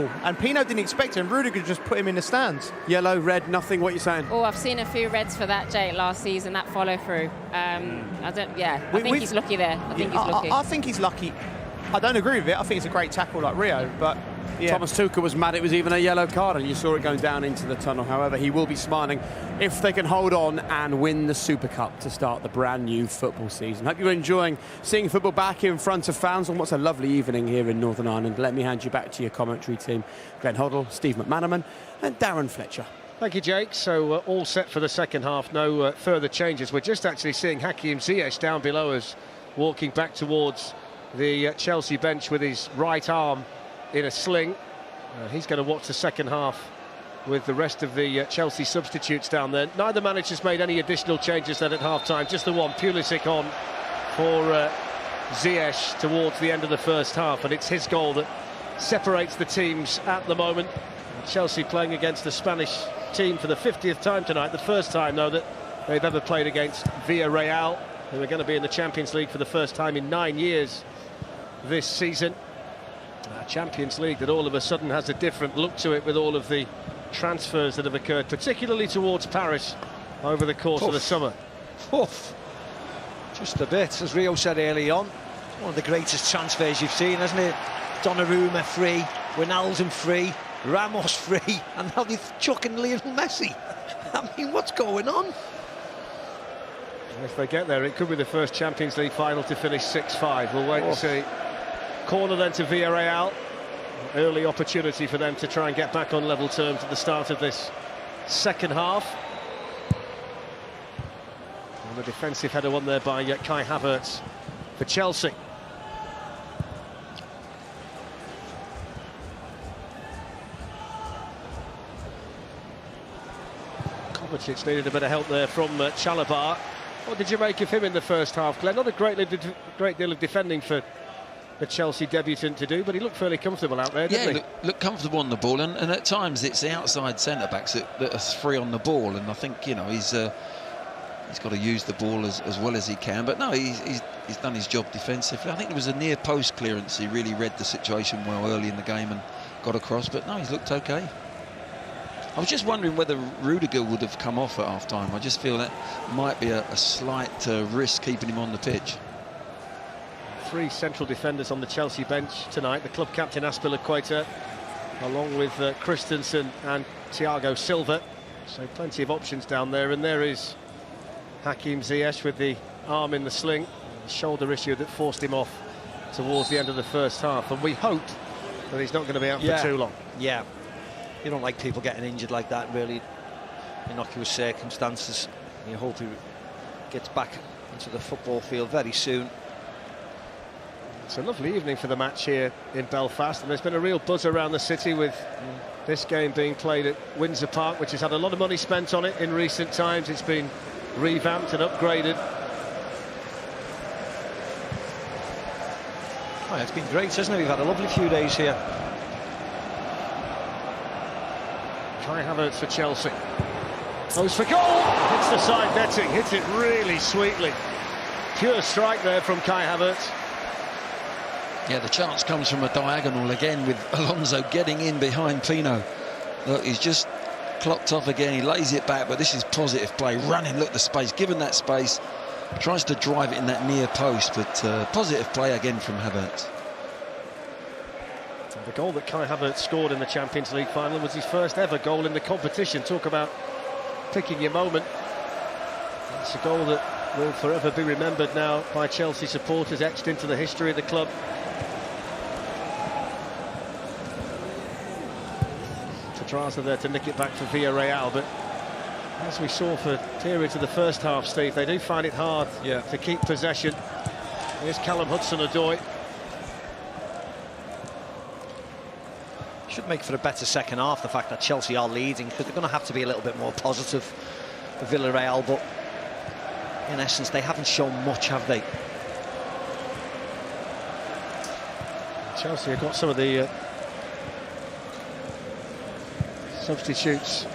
And Pino didn't expect it, and Rudiger just put him in the stands. Yellow, red, nothing. What are you saying? Oh, I've seen a few reds for that, Jake, last season, that follow-through. I think he's lucky there. I think he's lucky. I think he's lucky. I don't agree with it. I think it's a great tackle like Rio, but yeah. Thomas Tuchel was mad it was even a yellow card, and you saw it going down into the tunnel. However, he will be smiling if they can hold on and win the Super Cup to start the brand new football season. Hope you're enjoying seeing football back in front of fans on what's a lovely evening here in Northern Ireland. Let me hand you back to your commentary team, Glenn Hoddle, Steve McManaman and Darren Fletcher. Thank you, Jake. So all set for the second half, no further changes. We're just actually seeing Hakim Ziyech down below us, walking back towards the Chelsea bench with his right arm in a sling. He's going to watch the second half with the rest of the Chelsea substitutes down there. Neither manager's made any additional changes then at half-time, just the one, Pulisic on for Ziyech towards the end of the first half, and it's his goal that separates the teams at the moment. Chelsea playing against the Spanish team for the 50th time tonight, the first time, though, that they've ever played against Villarreal, who are going to be in the Champions League for the first time in 9 years this season. A Champions League that all of a sudden has a different look to it with all of the transfers that have occurred, particularly towards Paris over the course of the summer. Just a bit, as Rio said early on, one of the greatest transfers you've seen, hasn't it? Donnarumma free, Wijnaldum free, Ramos free, and now they're chucking Lionel Messi. I mean, what's going on? If they get there, it could be the first Champions League final to finish 6-5. We'll wait and see. Corner then to Villarreal. Early opportunity for them to try and get back on level terms at the start of this second half. And the defensive header won there by Kai Havertz for Chelsea. Kovacic needed a bit of help there from Chalobah. What did you make of him in the first half, Glenn? Not a great deal of defending for the Chelsea debutant to do, but he looked fairly comfortable out there, didn't he? Looked comfortable on the ball, and at times it's the outside centre-backs that are free on the ball, and I think, you know, he's got to use the ball as well as he can, but no, he's done his job defensively. I think it was a near post clearance. He really read the situation well early in the game and got across, but no, he's looked okay. I was just wondering whether Rudiger would have come off at half-time. I just feel that might be a slight risk keeping him on the pitch. Three central defenders on the Chelsea bench tonight. The club captain Azpilicueta, along with Christensen and Thiago Silva. So plenty of options down there. And there is Hakim Ziyech with the arm in the sling. The shoulder issue that forced him off towards the end of the first half. And we hoped that he's not going to be out for too long. Yeah. You don't like people getting injured like that, really, innocuous circumstances. You hope he gets back into the football field very soon. It's a lovely evening for the match here in Belfast, and there's been a real buzz around the city with this game being played at Windsor Park, which has had a lot of money spent on it in recent times. It's been revamped and upgraded. Oh, it's been great, hasn't it? We've had a lovely few days here. Kai Havertz for Chelsea. Goes for goal! Hits the side netting, hits it really sweetly. Pure strike there from Kai Havertz. Yeah, the chance comes from a diagonal again with Alonso getting in behind Pino. Look, he's just clocked off again. He lays it back, but this is positive play. Running, look, the space, given that space, tries to drive it in that near post, but positive play again from Havertz. The goal that Kai Havertz scored in the Champions League final was his first ever goal in the competition. Talk about picking your moment. It's a goal that will forever be remembered now by Chelsea supporters, etched into the history of the club. Pedraza there to nick it back for Villarreal, but as we saw for periods of the first half, Steve, they do find it hard to keep possession. Here's Callum Hudson-Odoi. Should make for a better second half, the fact that Chelsea are leading, because they're going to have to be a little bit more positive for Villarreal, but in essence they haven't shown much, have they? Chelsea have got some of the substitutes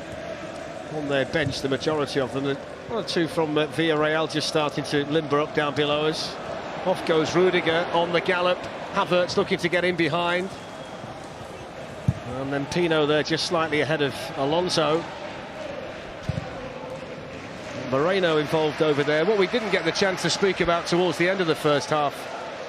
on their bench, the majority of them. One or two from Villarreal just starting to limber up down below us. Off goes Rudiger on the gallop. Havertz looking to get in behind. And then Pino there just slightly ahead of Alonso. Moreno involved over there. What we didn't get the chance to speak about towards the end of the first half,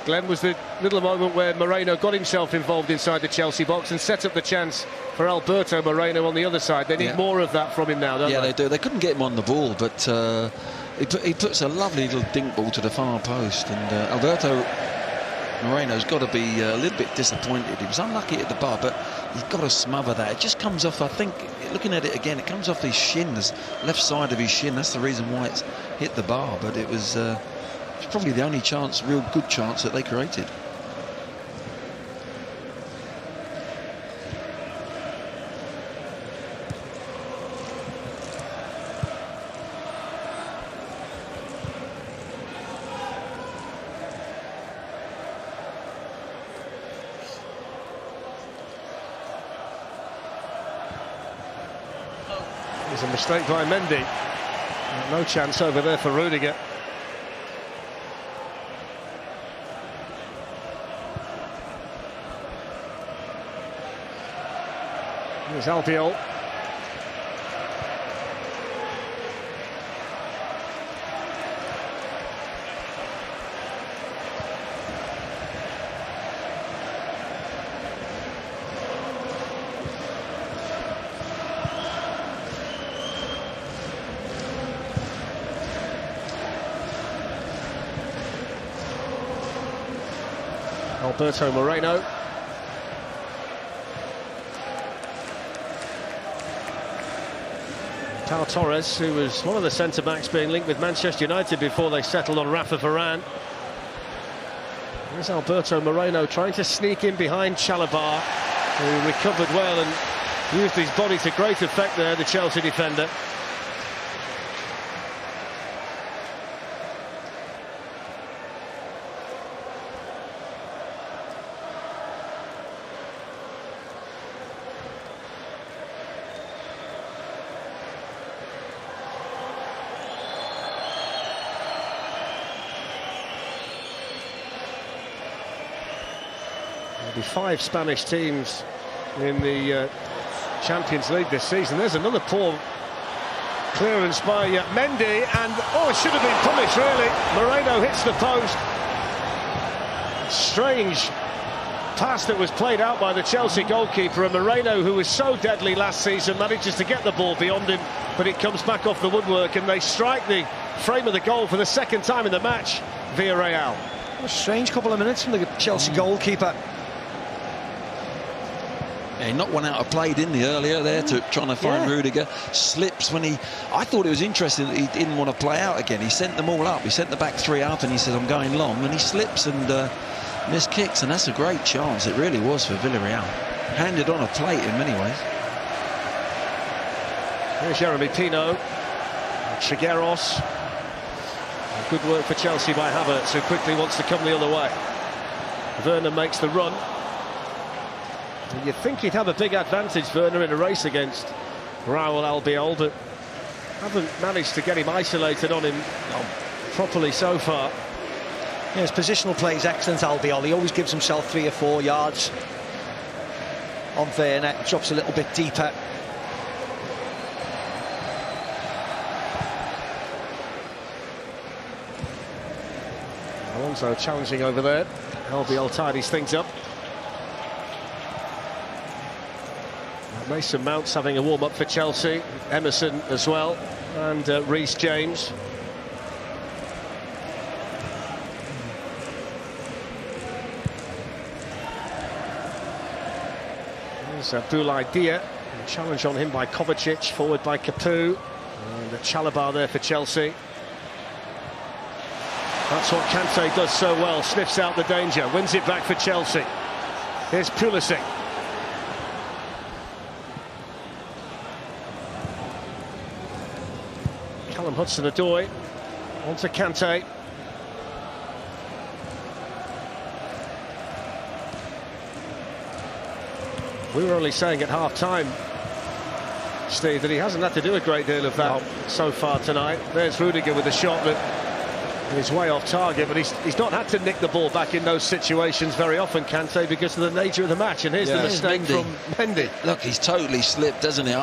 Glenn, was the little moment where Moreno got himself involved inside the Chelsea box and set up the chance for Alberto Moreno on the other side. They need more of that from him now, don't they? Yeah, they do. They couldn't get him on the ball, but he puts a lovely little dink ball to the far post, and Alberto Moreno's got to be a little bit disappointed. He was unlucky at the bar, but he's got to smother that. It just comes off, I think, looking at it again, it comes off his shin, the left side of his shin. That's the reason why it's hit the bar, but it was probably the only chance, real good chance that they created. There's a mistake by Mendy. No chance over there for Rudiger. Here's Albiol. Alberto Moreno. Pau Torres, who was one of the centre-backs being linked with Manchester United before they settled on Rafa Varane. There's Alberto Moreno trying to sneak in behind Chalobah, who recovered well and used his body to great effect there, the Chelsea defender. There'll be 5 Spanish teams in the Champions League this season. There's another poor clearance by Mendy, and it should have been punished really. Moreno hits the post. Strange pass that was played out by the Chelsea goalkeeper, and Moreno, who was so deadly last season, manages to get the ball beyond him, but it comes back off the woodwork, and they strike the frame of the goal for the second time in the match. Villarreal. A strange couple of minutes from the Chelsea goalkeeper. Yeah, he knocked one out of play, didn't he, earlier there, trying to find Rudiger. Slips when I thought it was interesting that he didn't want to play out again. He sent them all up. He sent the back 3 up and he said, I'm going long. And he slips and missed kicks. And that's a great chance. It really was for Villarreal. Handed on a plate in many ways. Here's Jeremy Pino. Trigueros. Good work for Chelsea by Havertz, who quickly wants to come the other way. Werner makes the run. You'd think he'd have a big advantage, Werner, in a race against Raul Albiol, but haven't managed to get him isolated on him properly so far. Yeah, his positional play is excellent, Albiol. He always gives himself 3 or 4 yards on Werner, drops a little bit deeper. Alonso challenging over there. Albiol tidies things up. Mason Mount's having a warm-up for Chelsea. Emerson as well, and Reece James. There's Boulaye Dia. Challenge on him by Kovacic, forward by Capoue. And Chalobah there for Chelsea. That's what Kante does so well, sniffs out the danger, wins it back for Chelsea. Here's Pulisic. Callum Hudson-Odoi onto Kante. We were only saying at half-time, Steve, that he hasn't had to do a great deal of that so far tonight. There's Rudiger with a shot that He's way off target, but he's not had to nick the ball back in those situations very often, Kante, because of the nature of the match. And here's the mistake from Mendy. Look, he's totally slipped, doesn't he?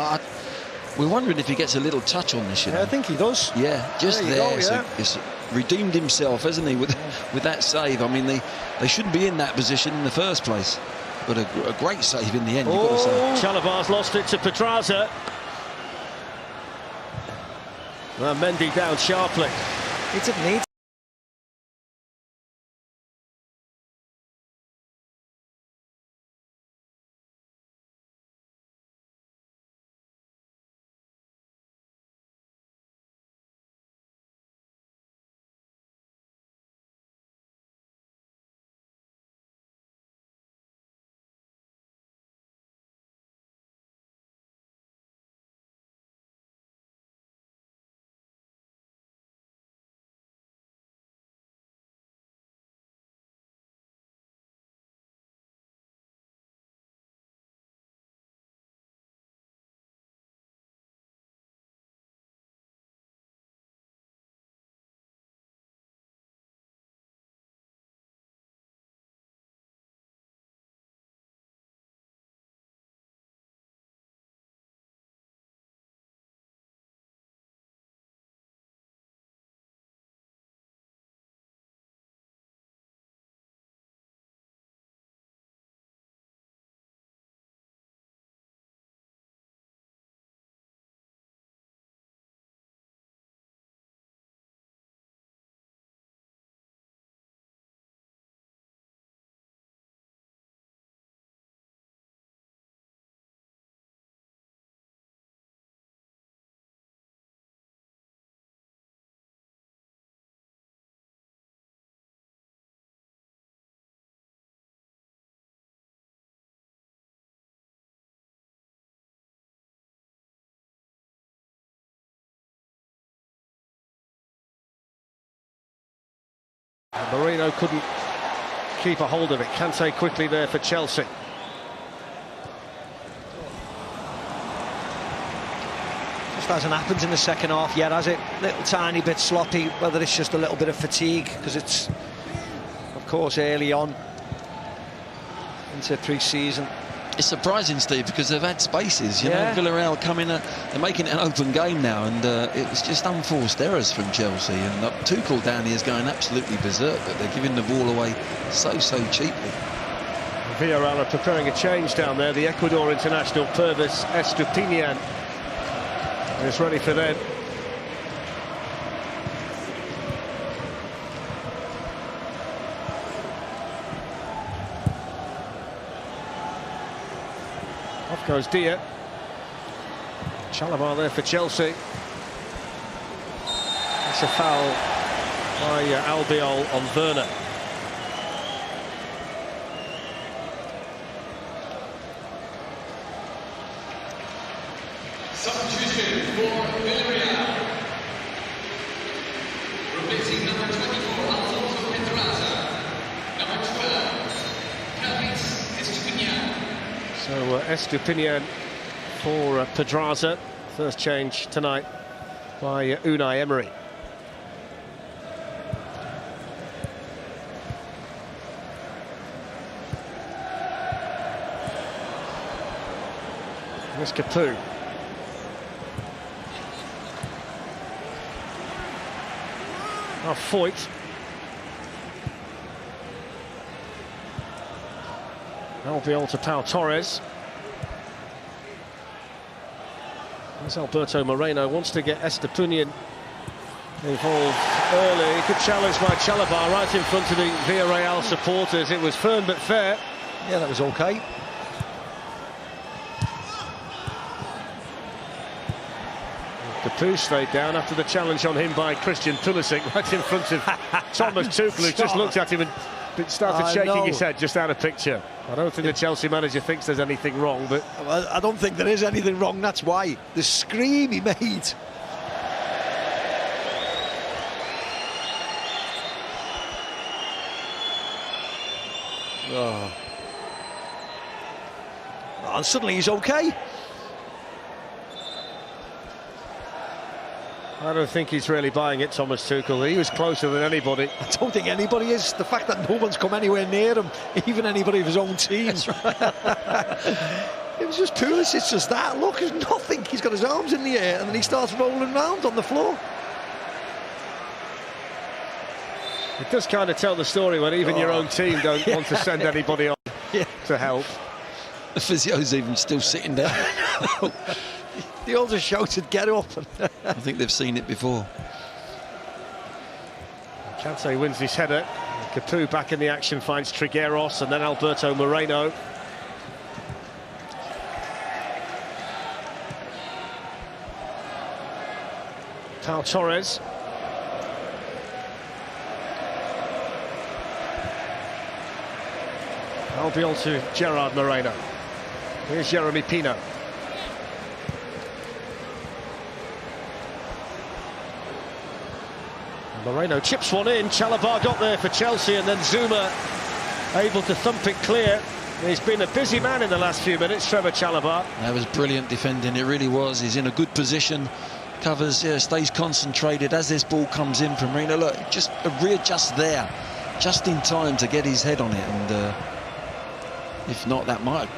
We're wondering if he gets a little touch on this, you know. I think he does. Yeah, just there. So he's redeemed himself, hasn't he, with that save? I mean, they shouldn't be in that position in the first place. But a great save in the end, you've got to say. Chalabar's lost it to Pedraza. Well, Mendy down sharply. He didn't need Marino couldn't keep a hold of it. Kante quickly there for Chelsea. Just hasn't happened in the second half yet, has it? Little tiny bit sloppy, whether it's just a little bit of fatigue, because it's, of course, early on into pre-season. It's surprising, Steve, because they've had spaces. You know, Villarreal come in, they're making it an open game now, and it was just unforced errors from Chelsea. And Tuchel down here is going absolutely berserk, but they're giving the ball away so cheaply. Villarreal are preparing a change down there. The Ecuador international Pervis Estupinian is ready for them. Off goes Dia. Chalabar there for Chelsea. It's a foul by Albiol on Werner. Substitution for Villarreal. Replacing number 24, Alfonso Pedraza. Number 12, Carlos Estupinian. So Estupinian for Pedraza. First change tonight by Unai Emery. Here's Capu. Oh, Foyt. Albiol to Pau Torres. As Alberto Moreno wants to get Estupinian involved early. He could challenge by Chalabar right in front of the Villarreal supporters. It was firm but fair. Yeah, that was okay. Capu stayed down after the challenge on him by Christian Pulisic right in front of Thomas Tuchel, who just looked at him and started shaking his head just out of picture. I don't think the Chelsea manager thinks there's anything wrong, but I don't think there is anything wrong, that's why. The scream he made. Oh. And suddenly he's okay. I don't think he's really buying it, Thomas Tuchel. He was closer than anybody. I don't think anybody is. The fact that no one's come anywhere near him, even anybody of his own team. It was just Pulisic. It's just that. Look, there's nothing. He's got his arms in the air and then he starts rolling around on the floor. It does kind of tell the story when even your own team don't want to send anybody on to help. The physio's even still sitting there. They all just shouted, "Get up!" I think they've seen it before. Kante wins his header. Capu back in the action, finds Trigueros and then Alberto Moreno. Pau Torres. Albiol to Gerard Moreno. Here's Jeremy Pino. Moreno chips one in. Chalobah got there for Chelsea, and then Zuma able to thump it clear. He's been a busy man in the last few minutes, Trevor Chalobah. That was brilliant defending, it really was. He's in a good position, covers, stays concentrated as this ball comes in from Moreno. Look, just readjust there, just in time to get his head on it, and if not, that might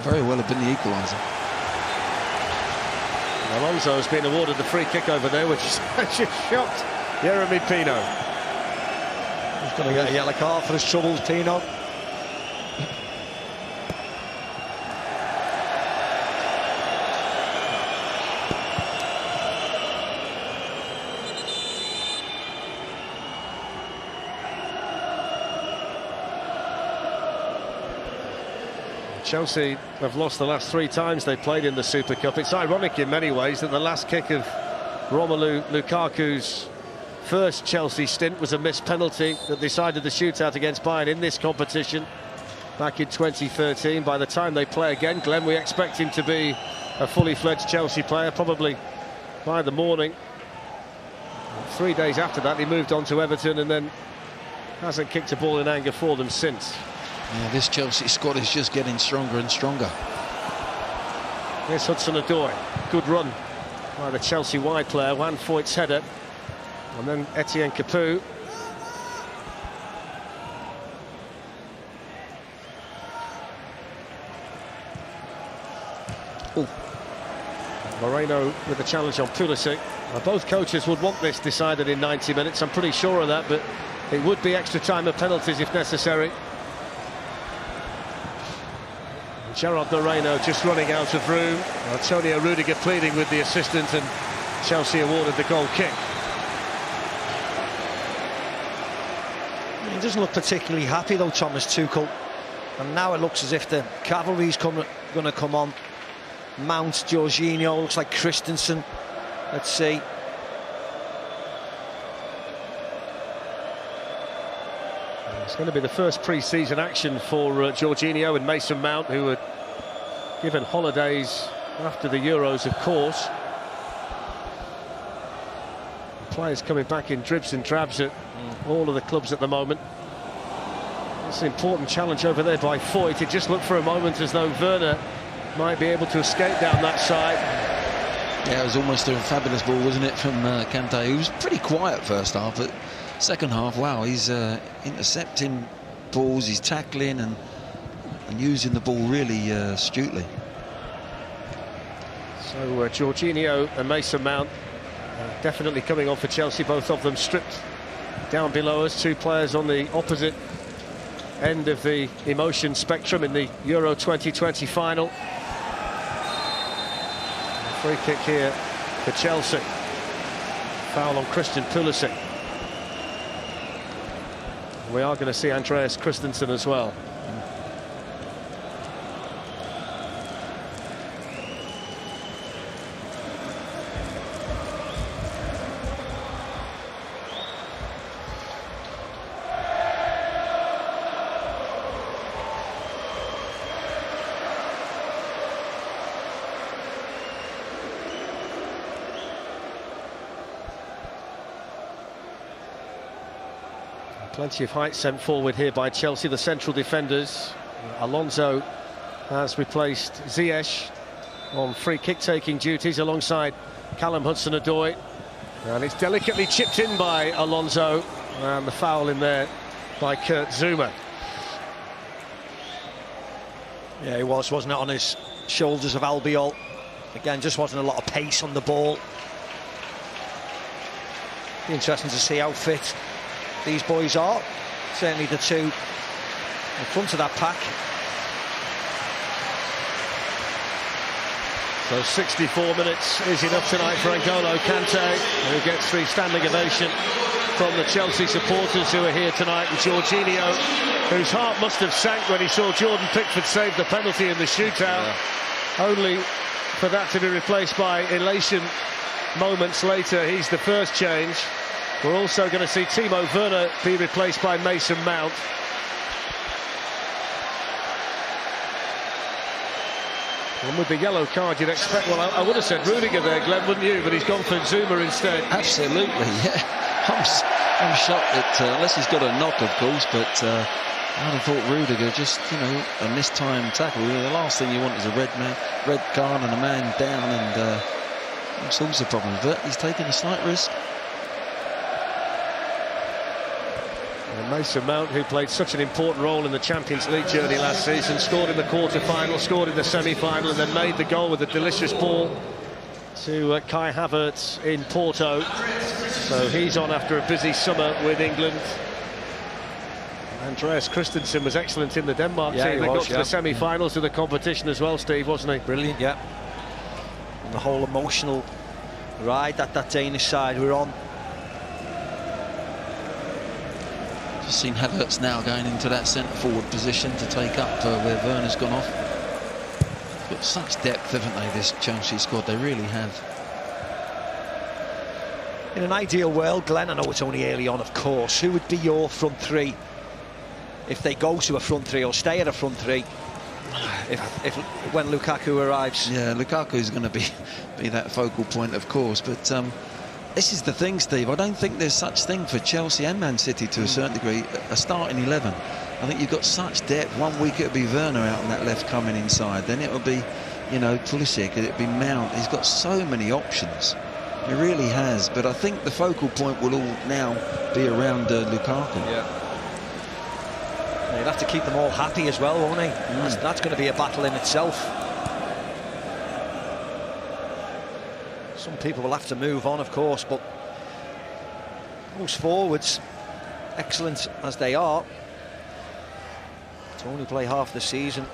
very well have been the equaliser. Alonso's been awarded the free kick over there, which just shocked Jeremy Pino. He's going to get a yellow card for his troubles, Pino. Chelsea have lost the last 3 times they played in the Super Cup. It's ironic in many ways that the last kick of Romelu Lukaku's first Chelsea stint was a missed penalty that decided the shootout against Bayern in this competition back in 2013. By the time they play again, Glenn, we expect him to be a fully fledged Chelsea player, probably by the morning. 3 days after that, he moved on to Everton and then hasn't kicked a ball in anger for them since. Yeah, this Chelsea squad is just getting stronger and stronger. Here's Hudson-Odoi. Good run by the Chelsea wide player, Juan Foyt's header. And then Etienne Capoue. Moreno with the challenge on Pulisic. Both coaches would want this decided in 90 minutes, I'm pretty sure of that, but it would be extra time of penalties if necessary. Gerard Moreno just running out of room. Antonio Rudiger pleading with the assistant, and Chelsea awarded the goal kick. He doesn't look particularly happy though, Thomas Tuchel. And now it looks as if the cavalry's going to come on. Mount, Jorginho, looks like Christensen. Let's see. It's going to be the first pre-season action for Jorginho and Mason Mount, who were given holidays after the Euros, of course. Players coming back in dribs and drabs at all of the clubs at the moment. It's an important challenge over there by Foyt. It just looked for a moment as though Werner might be able to escape down that side. Yeah, it was almost a fabulous ball, wasn't it, from Kante, who was pretty quiet first half, but second half, wow, he's intercepting balls, he's tackling and using the ball really astutely. So Jorginho and Mason Mount definitely coming on for Chelsea, both of them stripped down below us. 2 players on the opposite end of the emotion spectrum in the Euro 2020 final. Free kick here for Chelsea. Foul on Christian Pulisic. We are going to see Andreas Christensen as well. Plenty of height sent forward here by Chelsea, the central defenders. Alonso has replaced Ziyech on free kick taking duties alongside Callum Hudson-Odoi. And it's delicately chipped in by Alonso, and the foul in there by Kurt Zouma. Yeah, he wasn't it, on his shoulders of Albiol. Again, just wasn't a lot of pace on the ball. Be interesting to see how fit these boys are. Certainly the two in front of that pack. So 64 minutes is enough tonight for N'Golo Kante, who gets the standing ovation from the Chelsea supporters who are here tonight, and Jorginho, whose heart must have sank when he saw Jordan Pickford save the penalty in the shootout, only for that to be replaced by elation moments later. He's the first change. We're also going to see Timo Werner be replaced by Mason Mount. And with the yellow card, you'd expect, well, I would have said Rudiger there, Glenn, wouldn't you? But he's gone for Zouma instead. Absolutely, yeah. I'm shocked that, unless he's got a knock, of course, but I'd have thought Rudiger just, you know, a mistimed tackle. The last thing you want is a red card and a man down, and all sorts of problems. But he's taking a slight risk. And Mason Mount, who played such an important role in the Champions League journey last season, scored in the quarter-final, scored in the semi-final, and then made the goal with a delicious ball to Kai Havertz in Porto. So he's on after a busy summer with England. Andreas Christensen was excellent in the Denmark team. They got to the semi-finals of the competition as well, Steve, wasn't he? Brilliant, yeah. And the whole emotional ride that Danish side were on. Just seen Havertz now going into that centre-forward position to take up where Werner's gone off. They've got such depth, haven't they, this Chelsea squad? They really have. In an ideal world, Glenn, I know it's only early on, of course, who would be your front three if they go to a front three or stay at a front three when Lukaku arrives? Yeah, Lukaku's going to be that focal point, of course, but this is the thing, Steve. I don't think there's such thing for Chelsea and Man City to a certain degree, a starting 11. I think you've got such depth. 1 week it'll be Werner out on that left coming inside, then it'll be, you know, Pulisic, it'll be Mount. He's got so many options. He really has, but I think the focal point will all now be around Lukaku. Yeah. He'll have to keep them all happy as well, won't he? That's going to be a battle in itself. Some people will have to move on, of course, but most forwards, excellent as they are, to only play half the season.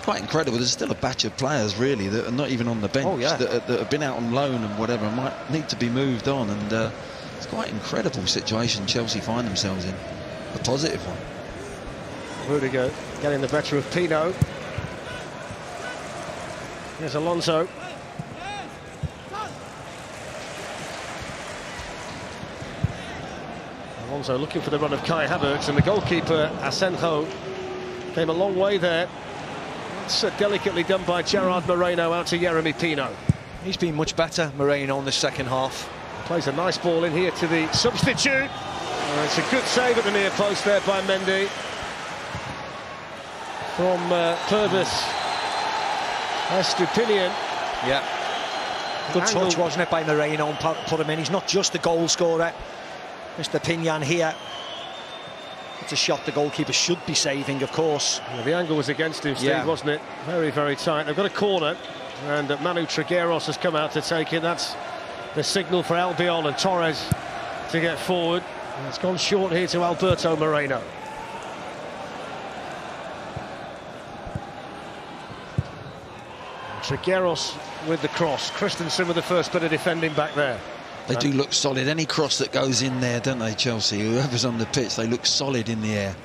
Quite incredible. There's still a batch of players really that are not even on the bench, that have been out on loan and whatever, might need to be moved on, and it's quite an incredible situation Chelsea find themselves in, a positive one. Rudiger getting the better of Pino. Here's Alonso. Alonso looking for the run of Kai Havertz, and the goalkeeper Asenjo came a long way there. It's delicately done by Gerard Moreno out to Yeremy Pino. He's been much better, Moreno, in the second half. Plays a nice ball in here to the substitute. It's a good save at the near post there by Mendy. From Purvis Estupinian. Yeah. Good touch, wasn't it, by Moreno, and put him in. He's not just a goal scorer. Mr. Pinyan here. It's a shot the goalkeeper should be saving, of course. Yeah, the angle was against him, Steve, wasn't it? Very, very tight. They've got a corner, and Manu Trigueros has come out to take it. That's the signal for Albiol and Torres to get forward. And it's gone short here to Alberto Moreno. Trigueros with the cross. Christensen with the first bit of defending back there. They do look solid. Any cross that goes in there, don't they, Chelsea? Whoever's on the pitch, they look solid in the air.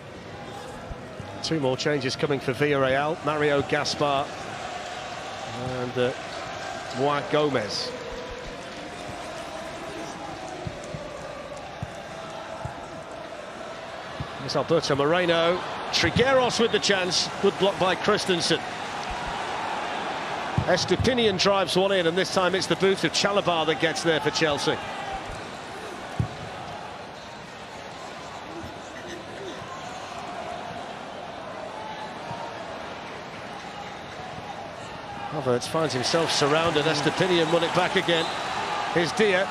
Two more changes coming for Villarreal. Mario Gaspar and Moa Gomez. Here's Alberto Moreno. Trigueros with the chance. Good block by Christensen. Estupinian drives one in, and this time it's the boot of Chalobah that gets there for Chelsea. Havertz finds himself surrounded. Estepinian won it back again. Here's Dia.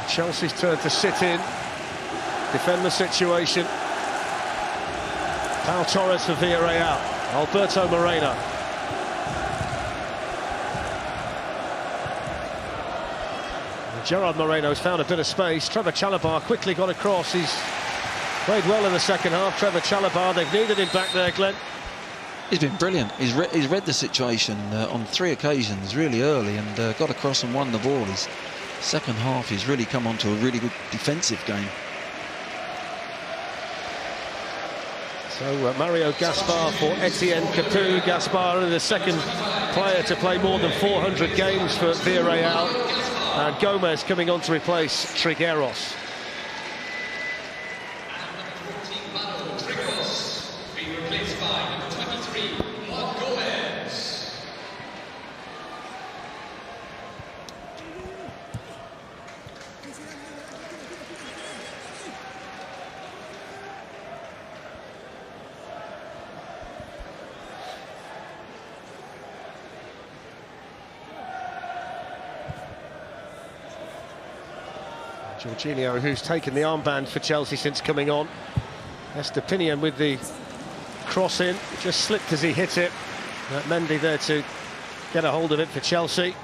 Chelsea's turn to sit in, defend the situation. Pau Torres for Villarreal. Alberto Moreno. Gerard Moreno's found a bit of space. Trevor Chalobah quickly got across. He's played well in the second half. Trevor Chalobah, they've needed him back there, Glenn. He's been brilliant. He's read the situation on 3 occasions really early and got across and won the ball. His second half, he's really come onto a really good defensive game. So Mario Gaspar for Etienne Capoue. Gaspar only the second player to play more than 400 games for Villarreal. And Gomez coming on to replace Trigueros. Jorginho, who's taken the armband for Chelsea since coming on. Estepinian with the cross in, just slipped as he hit it. Mendy there to get a hold of it for Chelsea.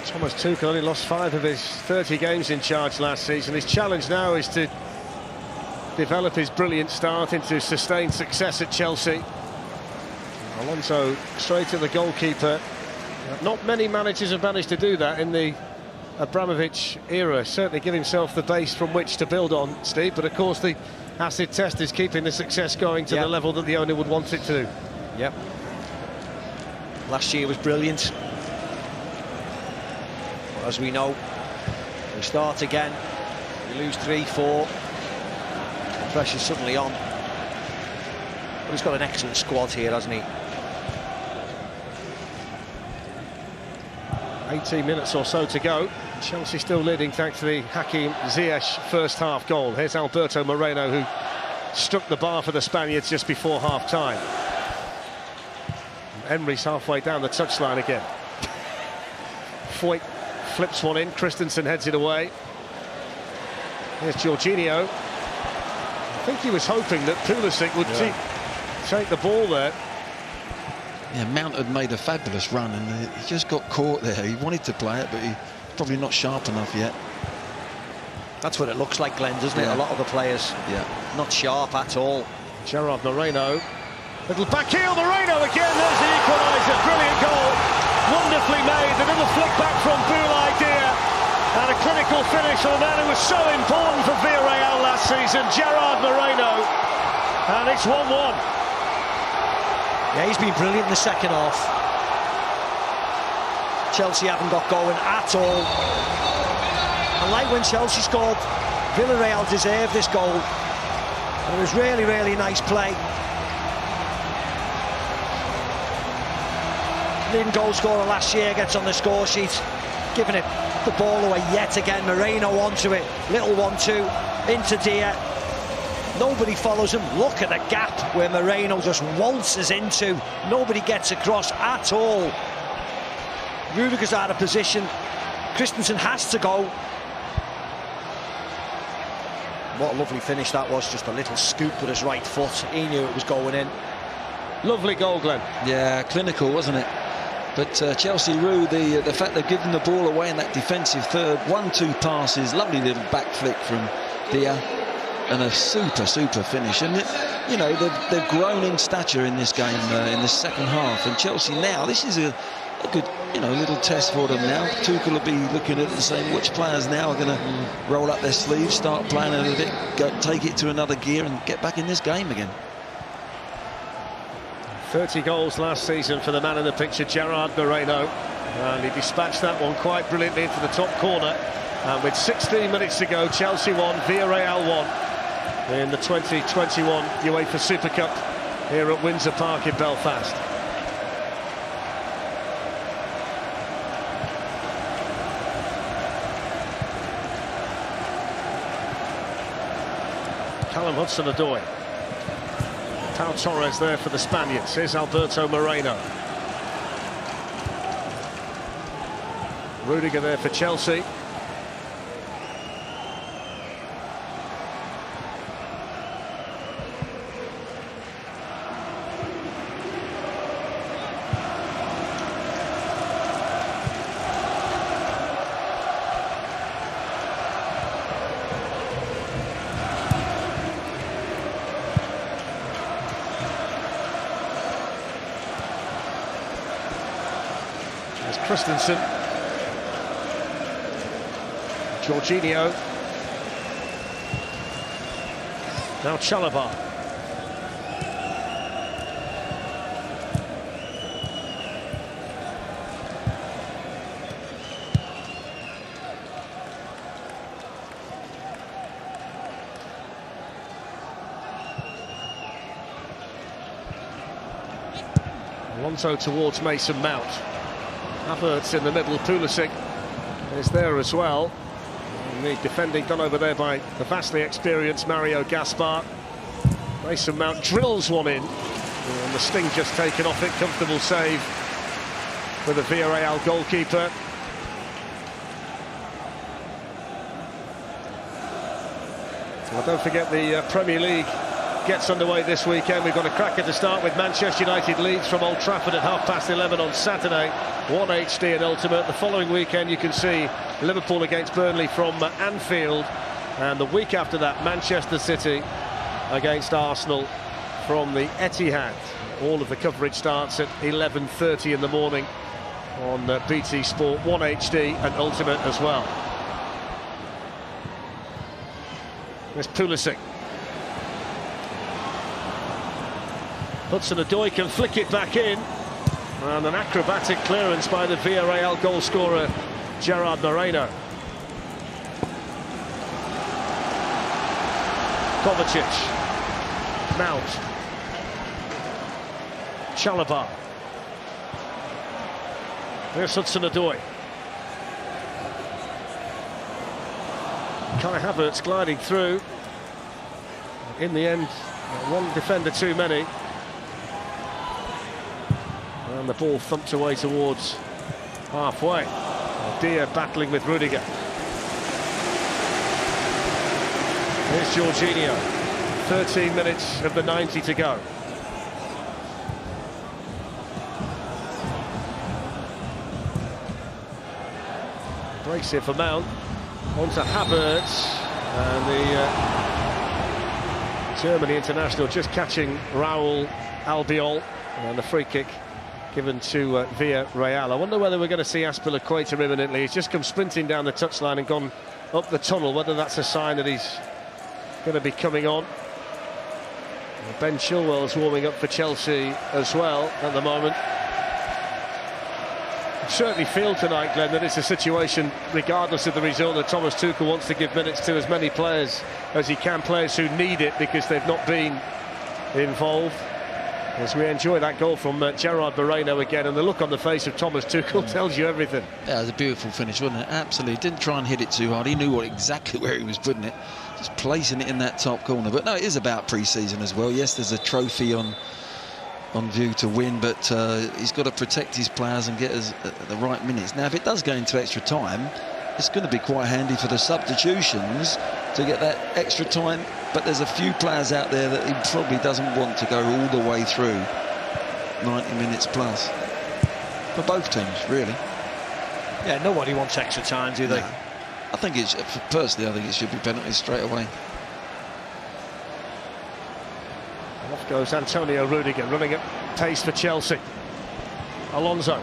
Thomas Tuchel only lost 5 of his 30 games in charge last season. His challenge now is to develop his brilliant start into sustained success at Chelsea. Alonso straight at the goalkeeper. Not many managers have managed to do that in the Abramovich era. Certainly give himself the base from which to build on, Steve. But of course the acid test is keeping the success going to the level that the owner would want it to. Yep. Last year was brilliant. As we know, we start again, we lose 3-4, the pressure's suddenly on. But he's got an excellent squad here, hasn't he? 18 minutes or so to go. Chelsea still leading thanks to the Hakim Ziyech first half goal. Here's Alberto Moreno, who struck the bar for the Spaniards just before half-time. Emery's halfway down the touchline again. Foyt flips one in, Christensen heads it away. Here's Jorginho. I think he was hoping that Pulisic would take the ball there. Yeah, Mount had made a fabulous run and he just got caught there. He wanted to play it, but he's probably not sharp enough yet. That's what it looks like, Glenn, doesn't it? A lot of the players not sharp at all. Gerard Moreno. Little back heel, Moreno again. There's the equaliser. Brilliant goal. Wonderfully made, the little flick back from Boulaye Dia, and a clinical finish for the man who was so important for Villarreal last season, Gerard Moreno, and it's 1-1. Yeah, he's been brilliant in the second half. Chelsea haven't got going at all. And like when Chelsea scored, Villarreal deserved this goal. And it was really, really nice play. Leading goal scorer last year gets on the score sheet, giving it the ball away yet again. Moreno onto it, little 1-2 into Dia. Nobody follows him. Look at the gap where Moreno just waltzes into. Nobody gets across at all. Rudiger's out of position. Christensen has to go. What a lovely finish that was. Just a little scoop with his right foot. He knew it was going in. Lovely goal, Glenn. Yeah, clinical, wasn't it? But Chelsea rue the fact they've given the ball away in that defensive third. 1-2 passes, lovely little back flick from Dia, and a super finish. And you know, they've grown in stature in this game in the second half. And Chelsea now, this is a good, little test for them now. Tuchel will be looking at it and saying which players now are going to roll up their sleeves, start playing a little bit, take it to another gear and get back in this game again. 30 goals last season for the man in the picture, Gerard Moreno, and he dispatched that one quite brilliantly into the top corner. And with 16 minutes to go, Chelsea won, Villarreal won in the 2021 UEFA Supercup here at Windsor Park in Belfast. Callum Hudson-Odoi. Pau Torres there for the Spaniards. Here's Alberto Moreno. Rudiger there for Chelsea. Christensen, Jorginho, now Chalobah. Alonso towards Mason Mount. Havertz in the middle, Pulisic is there as well. And the defending done over there by the vastly experienced Mario Gaspar. Mason Mount drills one in, and the sting just taken off it. Comfortable save for the Villarreal goalkeeper. Well, don't forget the Premier League gets underway this weekend. We've got a cracker to start with Manchester United Leeds from Old Trafford at 11:30 on Saturday. 1 HD and Ultimate. The following weekend you can see Liverpool against Burnley from Anfield, and the week after that Manchester City against Arsenal from the Etihad. All of the coverage starts at 11:30 in the morning on BT Sport 1 HD and Ultimate as well. There's Pulisic. Hudson-Odoi can flick it back in, and an acrobatic clearance by the Villarreal goal scorer Gerard Moreno. Kovacic, Mount, Chalobah. There's Hudson-Odoi. Kai Havertz gliding through. In the end, one defender too many. And the ball thumped away towards halfway. Dia battling with Rudiger. Here's Jorginho. 13 minutes of the 90 to go. Breaks here for Mount. On to Havertz. And the Germany international just catching Raul Albiol. And the free kick given to Villarreal. I wonder whether we're going to see Azpilicueta imminently. He's just come sprinting down the touchline and gone up the tunnel, whether that's a sign that he's going to be coming on. Ben Chilwell's warming up for Chelsea as well at the moment. I certainly feel tonight, Glenn, that it's a situation, regardless of the result, that Thomas Tuchel wants to give minutes to as many players as he can, players who need it because they've not been involved. As we enjoy that goal from Gerard Moreno again, and the look on the face of Thomas Tuchel tells you everything. Yeah, it was a beautiful finish, wasn't it? Absolutely. Didn't try and hit it too hard. He knew exactly where he was putting it, just placing it in that top corner. But no, it is about pre-season as well. Yes, there's a trophy on view to win, but he's got to protect his players and get us the right minutes. Now, if it does go into extra time, it's going to be quite handy for the substitutions to get that extra time. But there's a few players out there that he probably doesn't want to go all the way through 90 minutes plus. For both teams, really. Yeah, nobody wants extra time, do they? No. I think it's, personally, I think it should be penalties straight away. Off goes Antonio Rudiger, running at pace for Chelsea. Alonso.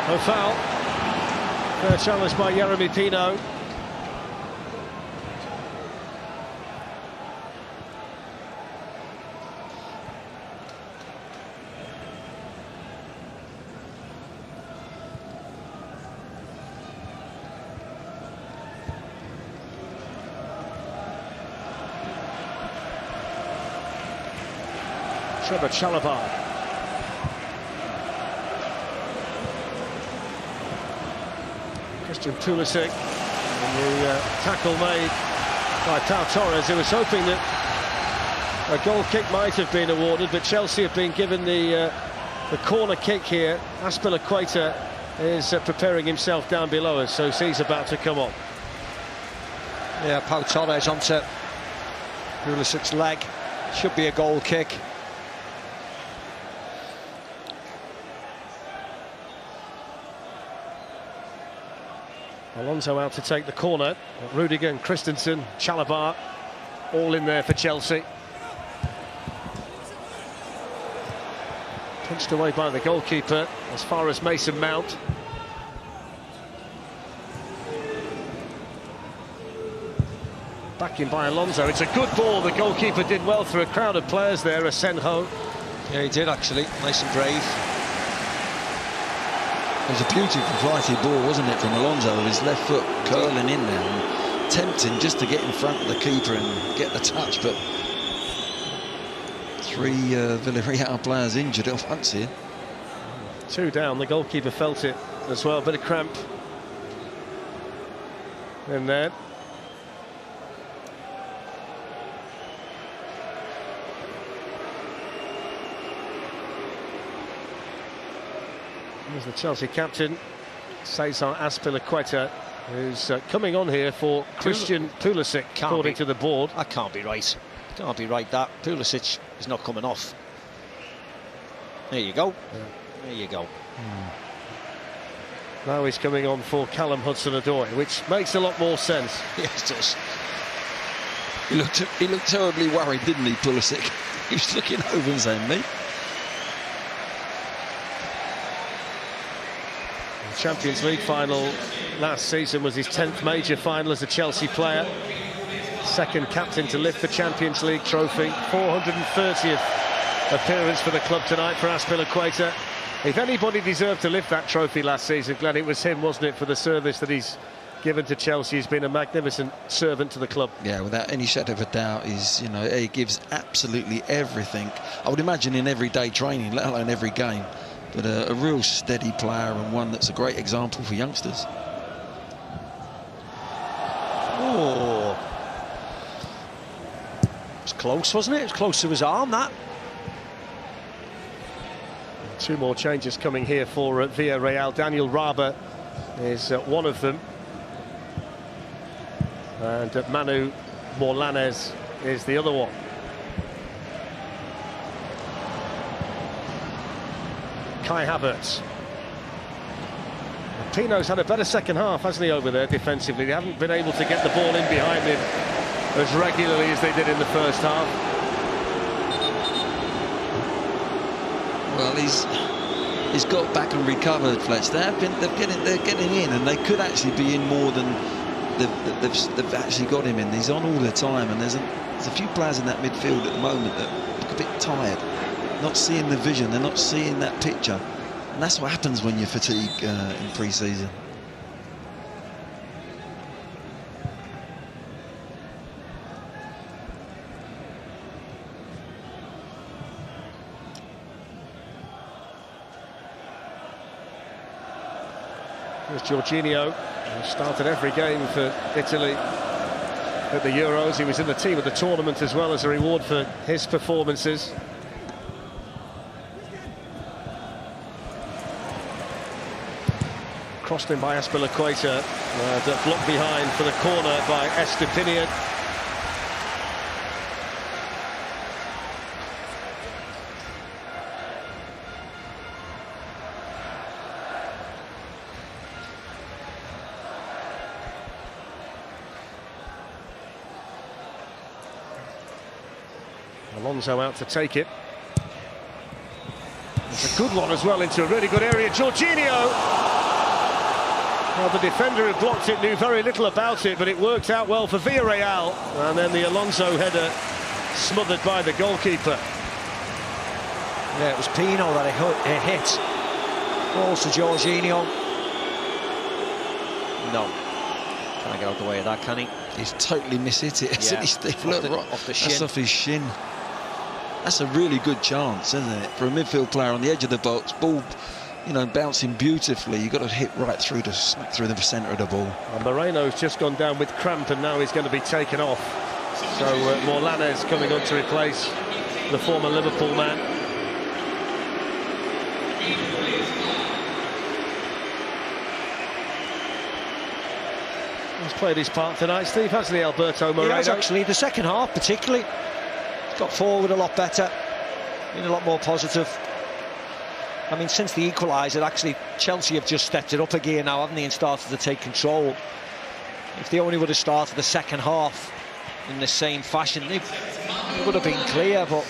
No foul. Fair challenge by Yeremy Pino. Trevor Chalobah. Christian Pulisic. And the tackle made by Pau Torres, who was hoping that a goal kick might have been awarded, but Chelsea have been given the corner kick here. Azpilicueta is preparing himself down below us, so he's about to come on. Yeah, Pau Torres onto Pulisic's leg. Should be a goal kick. Alonso out to take the corner. Rudiger and Christensen, Chalobah, all in there for Chelsea. Punched away by the goalkeeper as far as Mason Mount. Back in by Alonso. It's a good ball. The goalkeeper did well through a crowd of players there, Asenjo. Yeah, he did actually. Nice and brave. It was a beautiful flighty ball, wasn't it, from Alonso, with his left foot curling in there and tempting just to get in front of the keeper and get the touch, but three Villarreal players injured at once here. 2 down, the goalkeeper felt it as well, bit of cramp in there. There's the Chelsea captain, Cesar Azpilicueta, who's coming on here for Christian Pulisic, according to the board. That can't be right. Can't be right, that. Pulisic is not coming off. There you go. Yeah. There you go. Now he's coming on for Callum Hudson-Odoi, which makes a lot more sense. Yes, it does. He looked terribly worried, didn't he, Pulisic? He was looking over and saying, me? Champions League final last season was his 10th major final as a Chelsea player. Second captain to lift the Champions League trophy. 430th appearance for the club tonight for Azpilicueta. If anybody deserved to lift that trophy last season, Glenn, it was him, wasn't it, for the service that he's given to Chelsea. He's been a magnificent servant to the club. Yeah, without any shadow of a doubt. He gives absolutely everything. I would imagine in everyday training, let alone every game. But a real steady player and one that's a great example for youngsters. Oh, it was close, wasn't it? It was close to his arm, that. 2 more changes coming here for Villarreal. Daniel Raba is one of them, and Manu Morlanes is the other one. Kai Havertz. Pino's had a better second half, hasn't he, over there defensively? They haven't been able to get the ball in behind him as regularly as they did in the first half. Well, he's got back and recovered, Fletch. They're getting in, and they could actually be in more than they've actually got him in. He's on all the time, and there's a few players in that midfield at the moment that look a bit tired. Not seeing the vision, they're not seeing that picture, and that's what happens when you fatigue in pre-season. Here's Jorginho, who started every game for Italy at the Euros. He was in the team of the tournament as well as a reward for his performances. Crossed in by Azpilicueta, blocked behind for the corner by Estepinian. Alonso out to take it. It's a good one as well into a really good area. Jorginho. Well, the defender who blocked it knew very little about it, but it worked out well for Villarreal. And then the Alonso header smothered by the goalkeeper. Yeah, it was Pino that it hit. Balls to Jorginho. No. Can't get out the way of that, can he? He's totally mishit it, isn't he, Steve? Look, off the shin. That's off his shin. That's a really good chance, isn't it? For a midfield player on the edge of the box, ball, you know, bouncing beautifully. You've got to hit right through to smack through the centre of the ball. And Moreno's just gone down with cramp, and now he's going to be taken off. So Morlanes coming on to replace the former Liverpool man. He's played his part tonight, Steve, hasn't he, Alberto Moreno? He has, actually. The second half, particularly. He's got forward a lot better. Been a lot more positive. I mean, since the equaliser, actually, Chelsea have just stepped it up a gear now, haven't they, and started to take control. If they only would have started the second half in the same fashion, they would have been clear, but...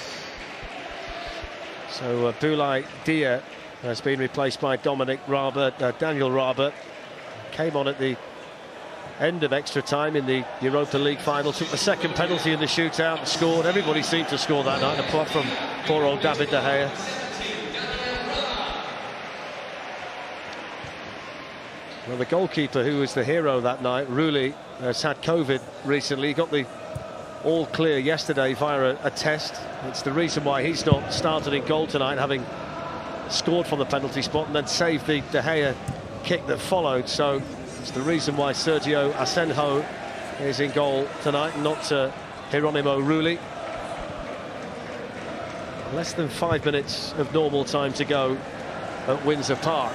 So Boulaye Dia has been replaced by Daniel Raber. Came on at the end of extra time in the Europa League final, took the second penalty in the shootout and scored. Everybody seemed to score that night, apart from poor old David De Gea. Well, the goalkeeper who was the hero that night, Rulli, has had COVID recently. He got the all clear yesterday via a test. It's the reason why he's not started in goal tonight, having scored from the penalty spot and then saved the De Gea kick that followed. So it's the reason why Sergio Asenjo is in goal tonight, not Hieronymo Rulli. Less than 5 minutes of normal time to go at Windsor Park.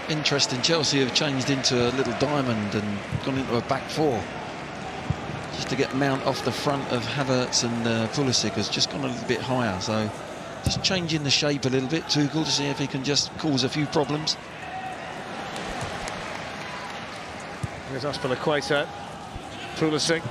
Interesting. Chelsea have changed into a little diamond and gone into a back four just to get Mount off the front of Havertz, and Pulisic has just gone a little bit higher, so just changing the shape a little bit. Tuchel to see if he can just cause a few problems. Here's Azpilicueta, Pulisic.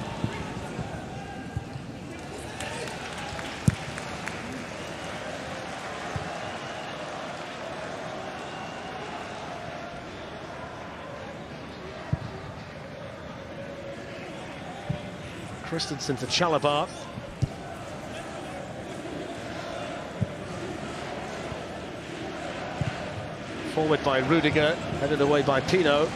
Christensen to Chalobah. Forward by Rudiger, headed away by Pino.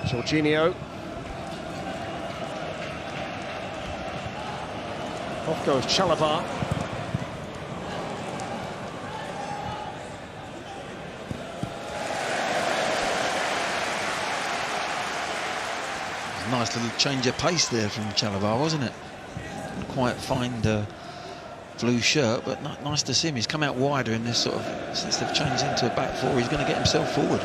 Jorginho. Off goes Chalobah. Nice little change of pace there from Chalobah, wasn't it? Didn't quite find a blue shirt, but nice to see him. He's come out wider in this sort of, since they've changed into a back four, he's going to get himself forward.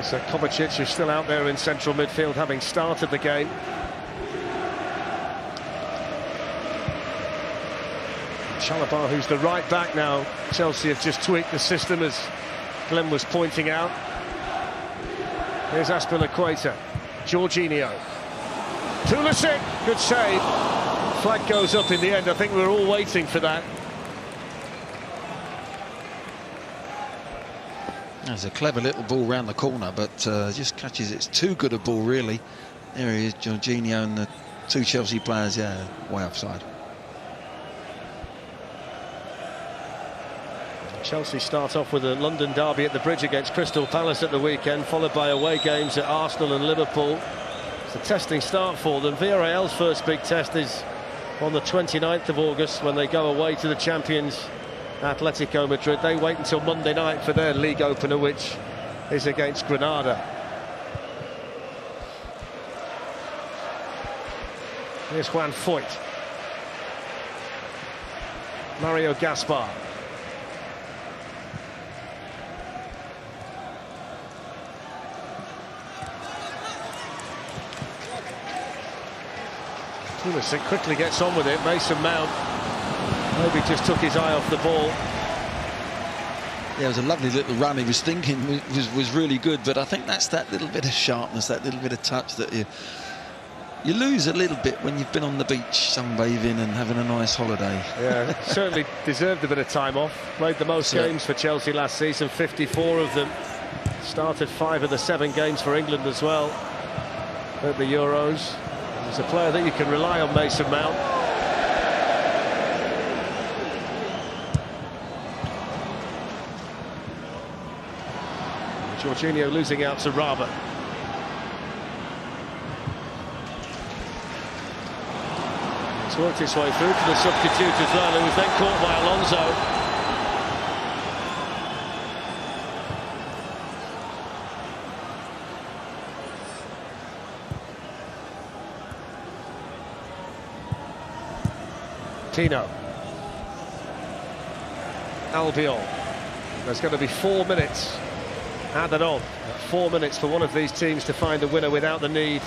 So Kovacic is still out there in central midfield, having started the game. Chalobah, who's the right back now. Chelsea have just tweaked the system, as Glenn was pointing out. Here's Azpilicueta, Jorginho, Pulisic, good save. Flag goes up in the end. I think we're all waiting for that. There's a clever little ball round the corner, but just catches it. It's too good a ball, really. There he is, Jorginho, and the two Chelsea players, yeah, way offside. Chelsea start off with a London derby at the Bridge against Crystal Palace at the weekend, followed by away games at Arsenal and Liverpool. It's a testing start for them. Villarreal's first big test is on the 29th of August, when they go away to the champions Atletico Madrid. They wait until Monday night for their league opener, which is against Granada. Here's Juan Foyt. Mario Gaspar. Pulisic quickly gets on with it. Mason Mount maybe just took his eye off the ball. Yeah, it was a lovely little run. He was thinking was really good, but I think that's that little bit of sharpness, that little bit of touch that you lose a little bit when you've been on the beach sunbathing and having a nice holiday. Yeah, certainly deserved a bit of time off. Played the most games for Chelsea last season, 54 of them. Started 5 of the 7 games for England as well at the Euros. He's a player that you can rely on, Mason Mount. Jorginho losing out to Raba. He's worked his way through to the substitute as well, who was then caught by Alonso. Tino. Albiol. There's going to be 4 minutes added on. 4 minutes for one of these teams to find a winner without the need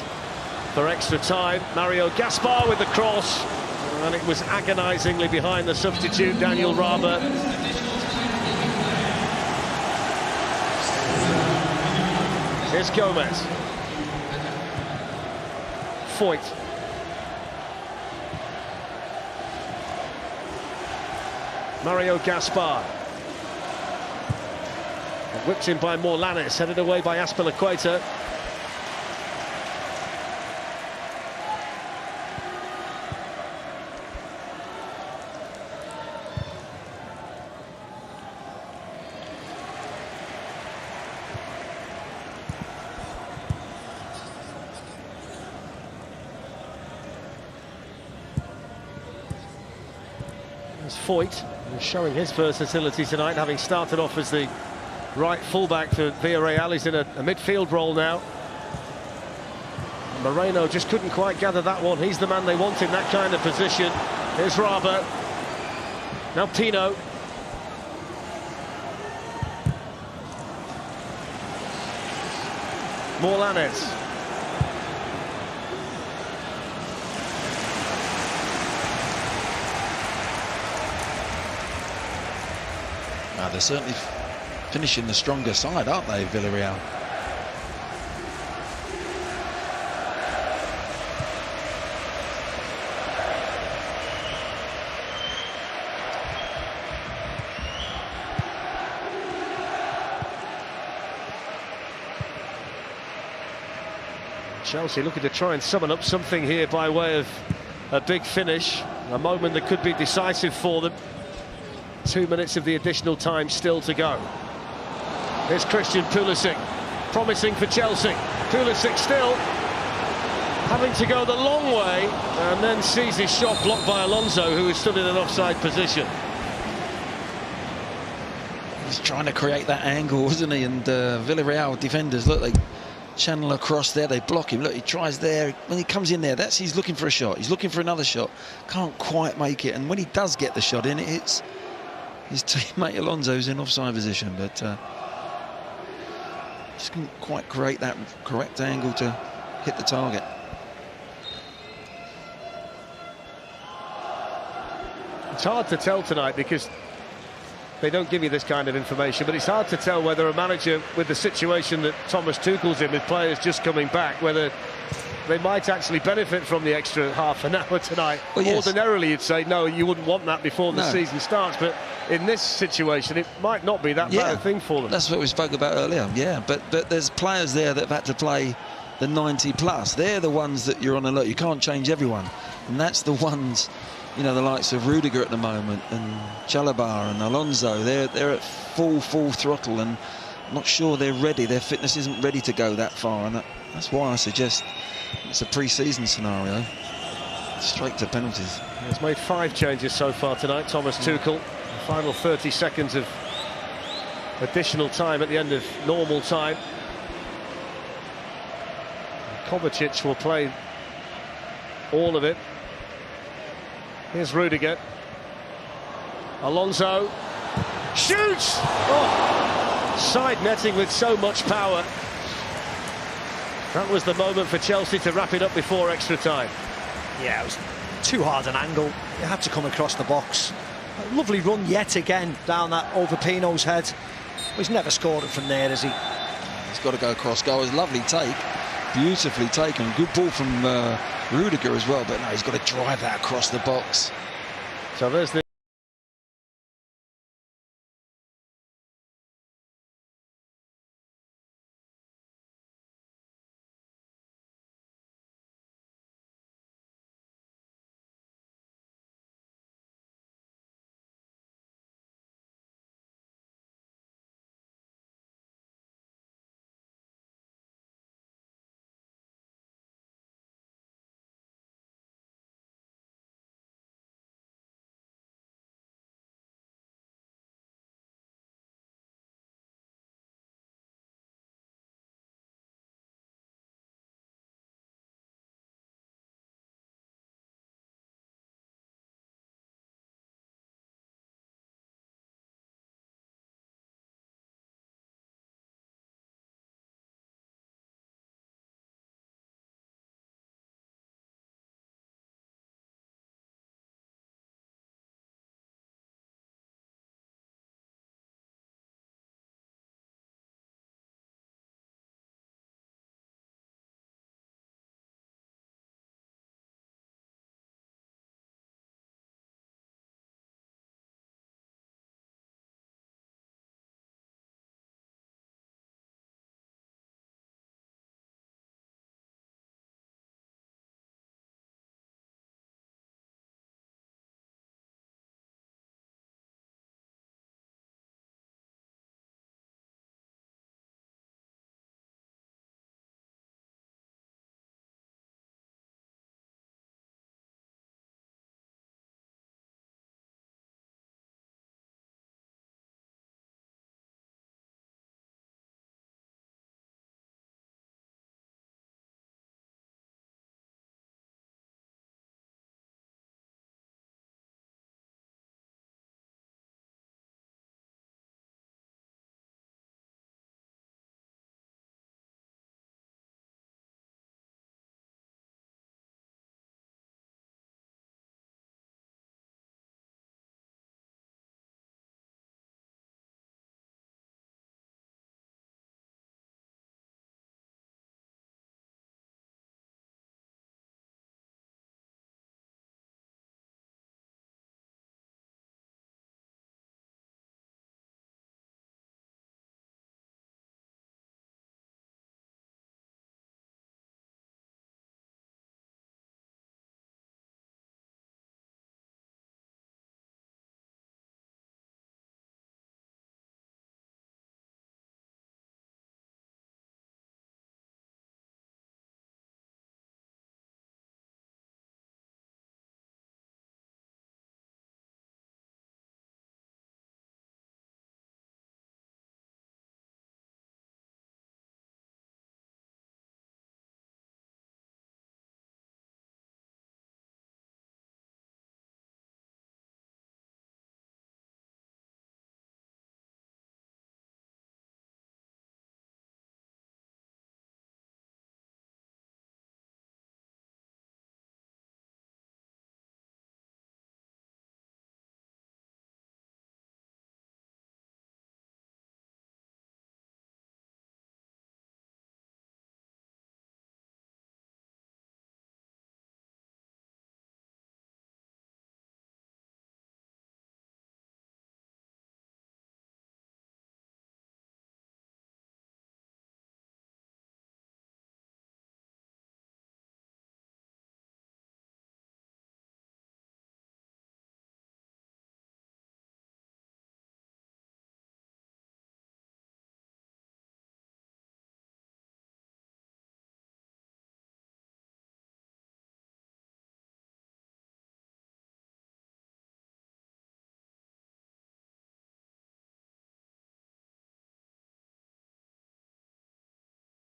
for extra time. Mario Gaspar with the cross, and it was agonisingly behind the substitute, Daniel Raba. Here's Gomez. Foyt. Mario Gaspar. Whipped in by Morlanes, headed away by Azpilicueta. There's Foyt, who's showing his versatility tonight, having started off as the right fullback for Villarreal. He's in a midfield role now. Moreno just couldn't quite gather that one. He's the man they want in that kind of position. Here's Raba. Now Pino. Morlanes. They're certainly finishing the stronger side, aren't they, Villarreal? Chelsea looking to try and summon up something here by way of a big finish, a moment that could be decisive for them. 2 minutes of the additional time still to go. Here's Christian Pulisic, promising for Chelsea. Pulisic still having to go the long way, and then sees his shot blocked by Alonso, who is stood in an offside position. He's trying to create that angle, wasn't he? And Villarreal defenders, look, they channel across there, they block him. Look, he tries there. When he comes in there, he's looking for a shot. He's looking for another shot. Can't quite make it. And when he does get the shot in, it hits his teammate Alonso, who's in offside position, but just couldn't quite create that correct angle to hit the target. It's hard to tell tonight because they don't give you this kind of information, but it's hard to tell whether a manager, with the situation that Thomas Tuchel's in, with players just coming back, whether they might actually benefit from the extra half an hour tonight. Well, yes. Ordinarily you'd say no, you wouldn't want that before the season starts, but in this situation it might not be that bad a thing for them. That's what we spoke about earlier. Yeah, but there's players there that have had to play the 90 plus. They're the ones that you're on alert. You can't change everyone, and that's the ones, you know, the likes of Rudiger at the moment and Chalabar and Alonso. They're at full throttle, and I'm not sure they're ready. Their fitness isn't ready to go that far, and that's why I suggest it's a pre-season scenario. Straight to penalties. He's made 5 changes so far tonight, Thomas Tuchel. The final 30 seconds of additional time at the end of normal time. Kovacic will play all of it. Here's Rudiger. Alonso shoots! Oh, side netting with so much power. That was the moment for Chelsea to wrap it up before extra time. Yeah, it was too hard an angle. It had to come across the box. A lovely run yet again down that over Pino's head. He's never scored it from there, has he? He's got to go across goal. It's a lovely take, beautifully taken. Good ball from Rudiger as well, but no, he's got to drive that across the box. So there's the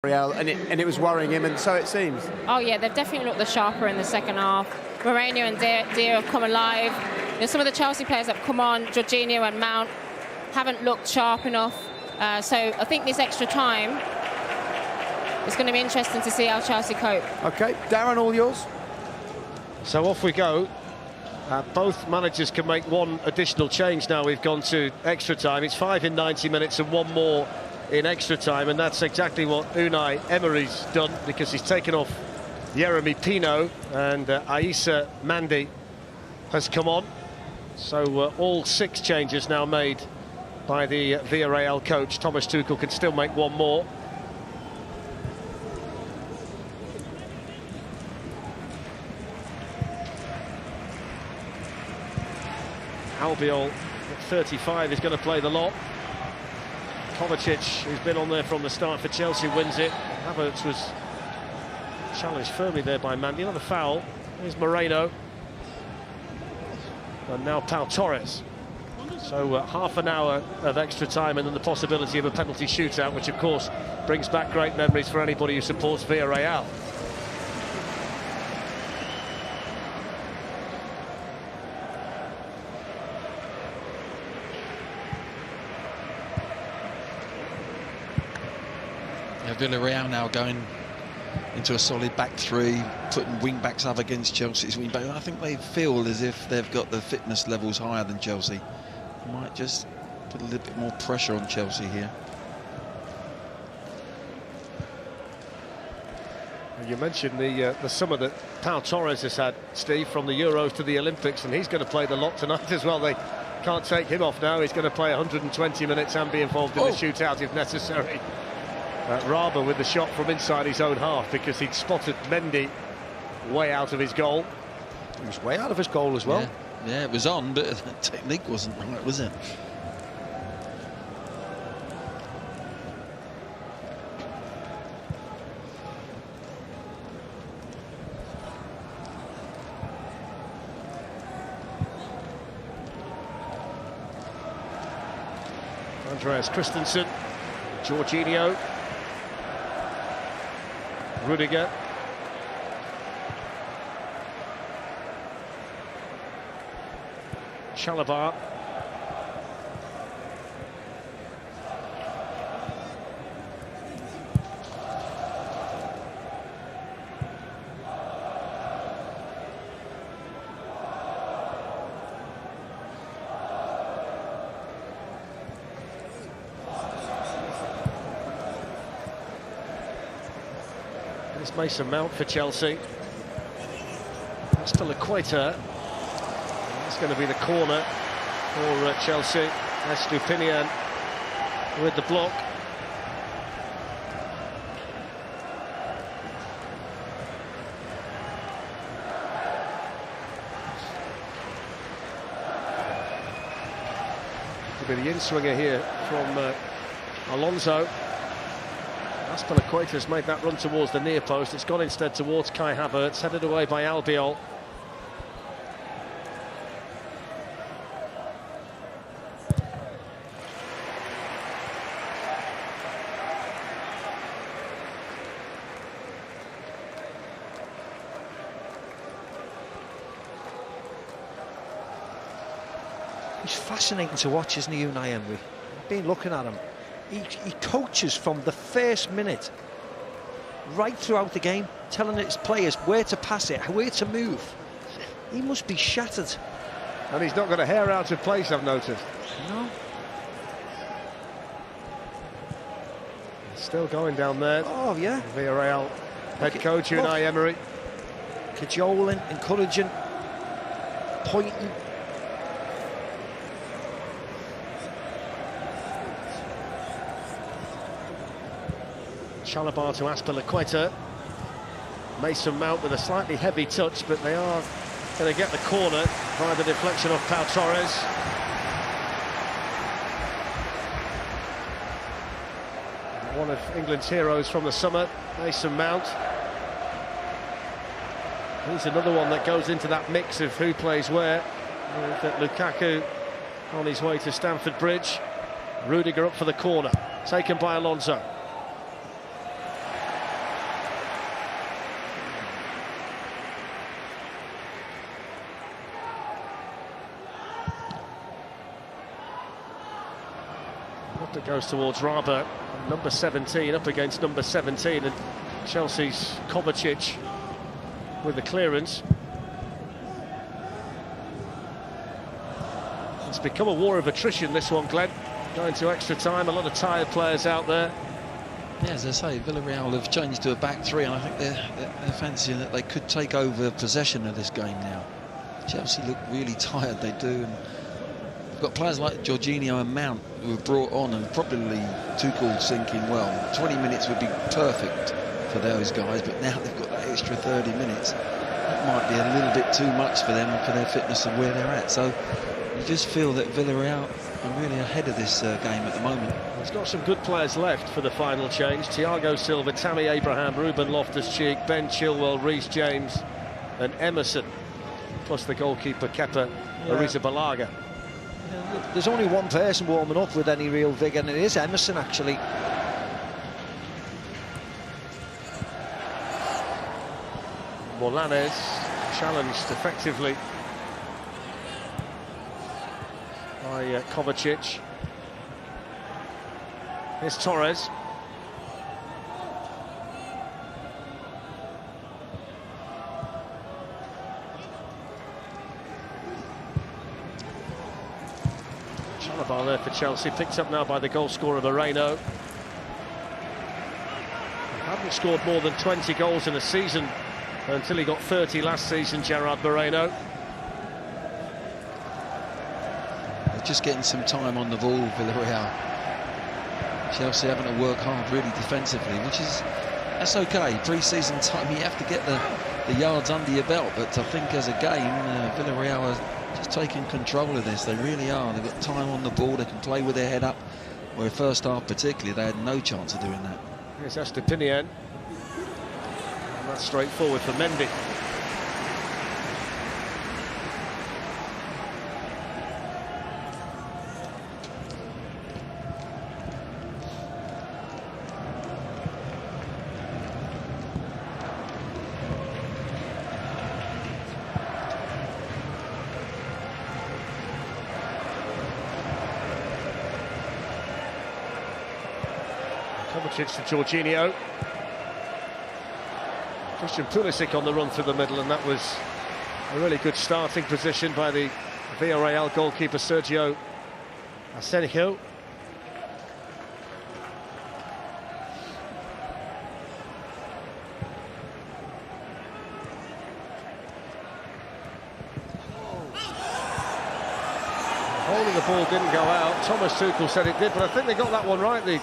Villarreal, and it was worrying him, and so it seems. Oh yeah, they've definitely looked the sharper in the second half. Moreno and Dier have come alive. You know, some of the Chelsea players that have come on, Jorginho and Mount, haven't looked sharp enough. So I think this extra time, it's going to be interesting to see how Chelsea cope. Okay, Darren, all yours. So off we go. Both managers can make one additional change now. We've gone to extra time. It's 5 in 90 minutes and one more in extra time, and that's exactly what Unai Emery's done, because he's taken off Yeremy Pino and Aissa Mandi has come on. So all 6 changes now made by the Villarreal coach. Thomas Tuchel can still make one more. Albiol at 35 is going to play the lot. Kovacic, who's been on there from the start for Chelsea, wins it. Havertz was challenged firmly there by Mandy. Another foul. Here's Moreno. And now Pau Torres. So half an hour of extra time and then the possibility of a penalty shootout, which of course brings back great memories for anybody who supports Villarreal. Villarreal now going into a solid back three, putting wing-backs up against Chelsea's wing-back. I think they feel as if they've got the fitness levels higher than Chelsea. Might just put a little bit more pressure on Chelsea here. You mentioned the summer that Pau Torres has had, Steve, from the Euros to the Olympics, and he's going to play the lot tonight as well. They can't take him off now. He's going to play 120 minutes and be involved in the shootout if necessary. Raba with the shot from inside his own half, because he'd spotted Mendy way out of his goal. He was way out of his goal as well. Yeah, it was on, but the technique wasn't right, was it? Andreas Christensen, Jorginho, Rudiger. Chalobah. There's Mason Mount for Chelsea. Azpilicueta. It's going to be the corner for Chelsea. Estupinian with the block. Could be the in-swinger here from Alonso. Azpilicueta's made that run towards the near post. It's gone instead towards Kai Havertz, headed away by Albiol. He's fascinating to watch, isn't he, Unai Emery? I've been looking at him. He coaches from the first minute right throughout the game, telling his players where to pass it, where to move. He must be shattered. And he's not got a hair out of place, I've noticed. No. Still going down there. Oh, yeah. Villarreal head coach Unai Emery. Cajoling, encouraging, pointing. Chalobah to Azpilicueta. Mason Mount with a slightly heavy touch, but they are going to get the corner via the deflection of Pau Torres. One of England's heroes from the summer, Mason Mount. He's another one that goes into that mix of who plays where. Lukaku on his way to Stamford Bridge. Rudiger up for the corner, taken by Alonso. That goes towards Raba, number 17 up against number 17, and Chelsea's Kovacic with the clearance. become a war of attrition, this one, Glenn. Going to extra time, a lot of tired players out there. Yeah, as I say, Villarreal have changed to a back three, and I think they're fancying that they could take over possession of this game now. Chelsea look really tired, they do. And we've got players like Jorginho and Mount who were brought on, and probably Tuchel's thinking, well, 20 minutes would be perfect for those guys, but now they've got that extra 30 minutes. That might be a little bit too much for them and for their fitness and where they're at. So you just feel that Villarreal are really ahead of this game at the moment. He's got some good players left for the final change. Thiago Silva, Tammy Abraham, Ruben Loftus-Cheek, Ben Chilwell, Reece James and Emerson, plus the goalkeeper Kepa Arrizabalaga. Yeah, there's only one person warming up with any real vigour, and it is Emerson, actually. Morlanes challenged effectively by Kovacic. Here's Torres. Chalobah there for Chelsea, picked up now by the goal scorer Moreno. Hadn't scored more than 20 goals in a season until he got 30 last season, Gerard Moreno. They're just getting some time on the ball, Villarreal. Chelsea having to work hard really defensively, that's okay. Pre-season time, you have to get the yards under your belt, but I think as a game, Villarreal are just taking control of this. They really are. They've got time on the ball, they can play with their head up, where first half particularly they had no chance of doing that. Here's Estepinian. And that's straightforward for Mendy. Kovacic to Jorginho. Christian Pulisic on the run through the middle, and that was a really good starting position by the Villarreal goalkeeper Sergio Asenjo. Holding the ball didn't go out. Thomas Tuchel said it did, but I think they got that one right, the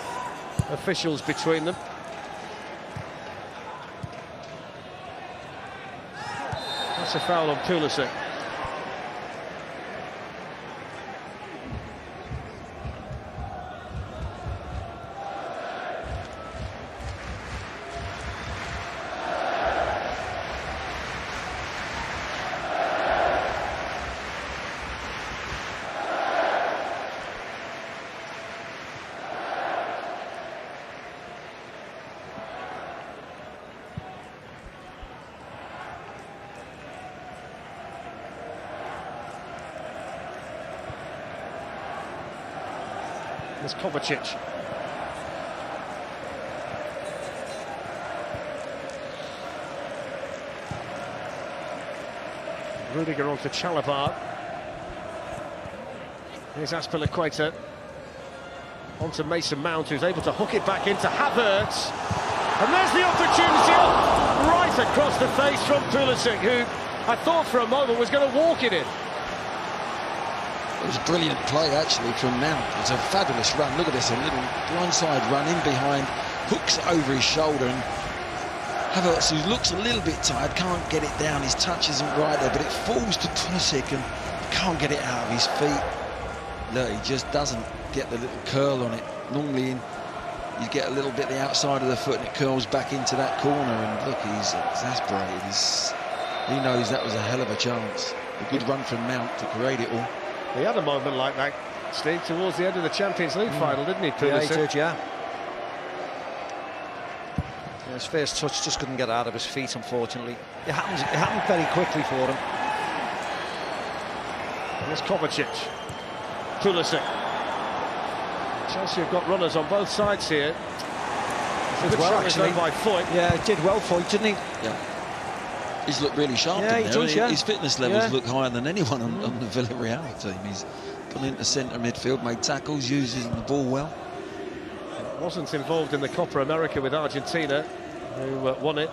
officials between them. That's a foul on Pulisic. There's Kovacic. Rudiger on to Chalobah. Here's Azpilicueta. On to Mason Mount, who's able to hook it back into Havertz. And there's the opportunity right across the face from Pulisic, who I thought for a moment was going to walk it in. It was a brilliant play, actually, from Mount. It's a fabulous run. Look at this, a little blindside run in behind, hooks it over his shoulder, and Havertz, who looks a little bit tired, can't get it down. His touch isn't right there, but it falls to Pulisic and can't get it out of his feet. Look, he just doesn't get the little curl on it. Normally, you get a little bit the outside of the foot and it curls back into that corner, and look, he's exasperated. He knows that was a hell of a chance. A good run from Mount to create it all. He had a moment like that, Steve, towards the end of the Champions League final, didn't he, Pulisic? Yeah, he did, yeah. His first touch just couldn't get out of his feet, unfortunately. It happened very quickly for him. Here's Kovacic. Pulisic. Chelsea have got runners on both sides here. Good well, shot actually. by Foyt. Yeah, it did well, Foyt, didn't he? Yeah. He's looked really sharp in there. He does, yeah. His fitness levels look higher than anyone on the Villarreal team. He's gone into centre midfield, made tackles, uses the ball well. Wasn't involved in the Copa America with Argentina, who won it.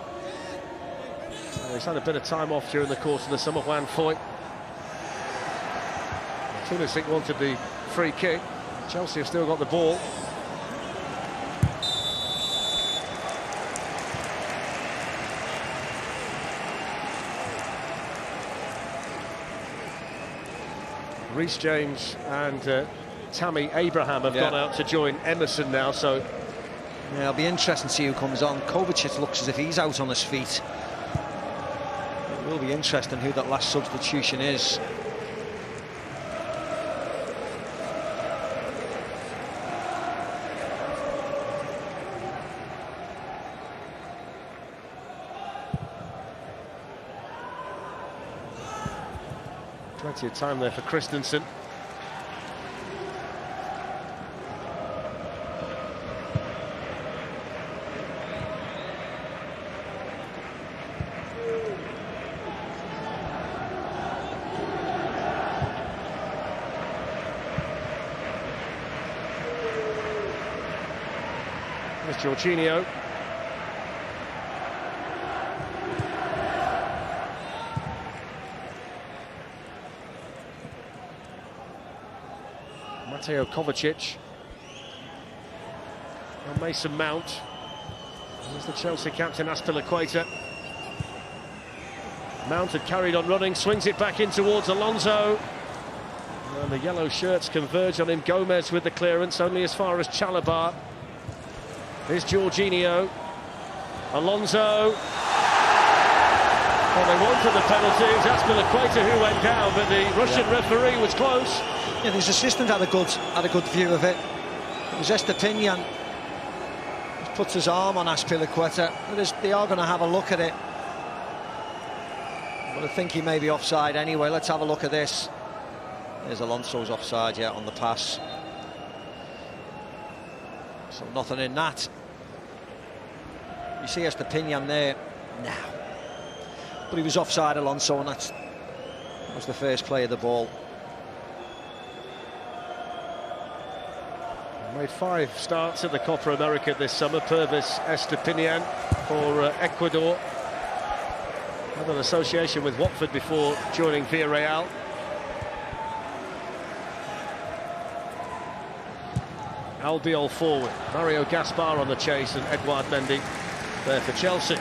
He's had a bit of time off during the course of the summer. Juan Foyt. Pulisic wanted the free kick. Chelsea have still got the ball. Reece James and Tammy Abraham have gone out to join Emerson now, so yeah, it'll be interesting to see who comes on. Kovacic looks as if he's out on his feet. It will be interesting who that last substitution is. plenty of time there for Christensen. There's Jorginho. Mateo Kovacic. And Mason Mount. There's the Chelsea captain, Azpilicueta. Mount had carried on running, swings it back in towards Alonso. And the yellow shirts converge on him. Gomez with the clearance, only as far as Chalobah. Here's Jorginho. Alonso. Well, they wanted the penalty. It was Azpilicueta who went down, but the Russian referee was close. Yeah, his assistant had a good view of it. It was Estepinian. He puts his arm on Azpilicueta. They are going to have a look at it. But I think he may be offside anyway. Let's have a look at this. There's Alonso's offside, yeah, on the pass. So nothing in that. You see Estepinian there now. But he was offside, Alonso, and that was the first play of the ball. Made 5 starts at the Copa America this summer. Pervis Estepinian for Ecuador. Had an association with Watford before joining Villarreal. Albiol forward. Mario Gaspar on the chase and Edouard Mendy there for Chelsea.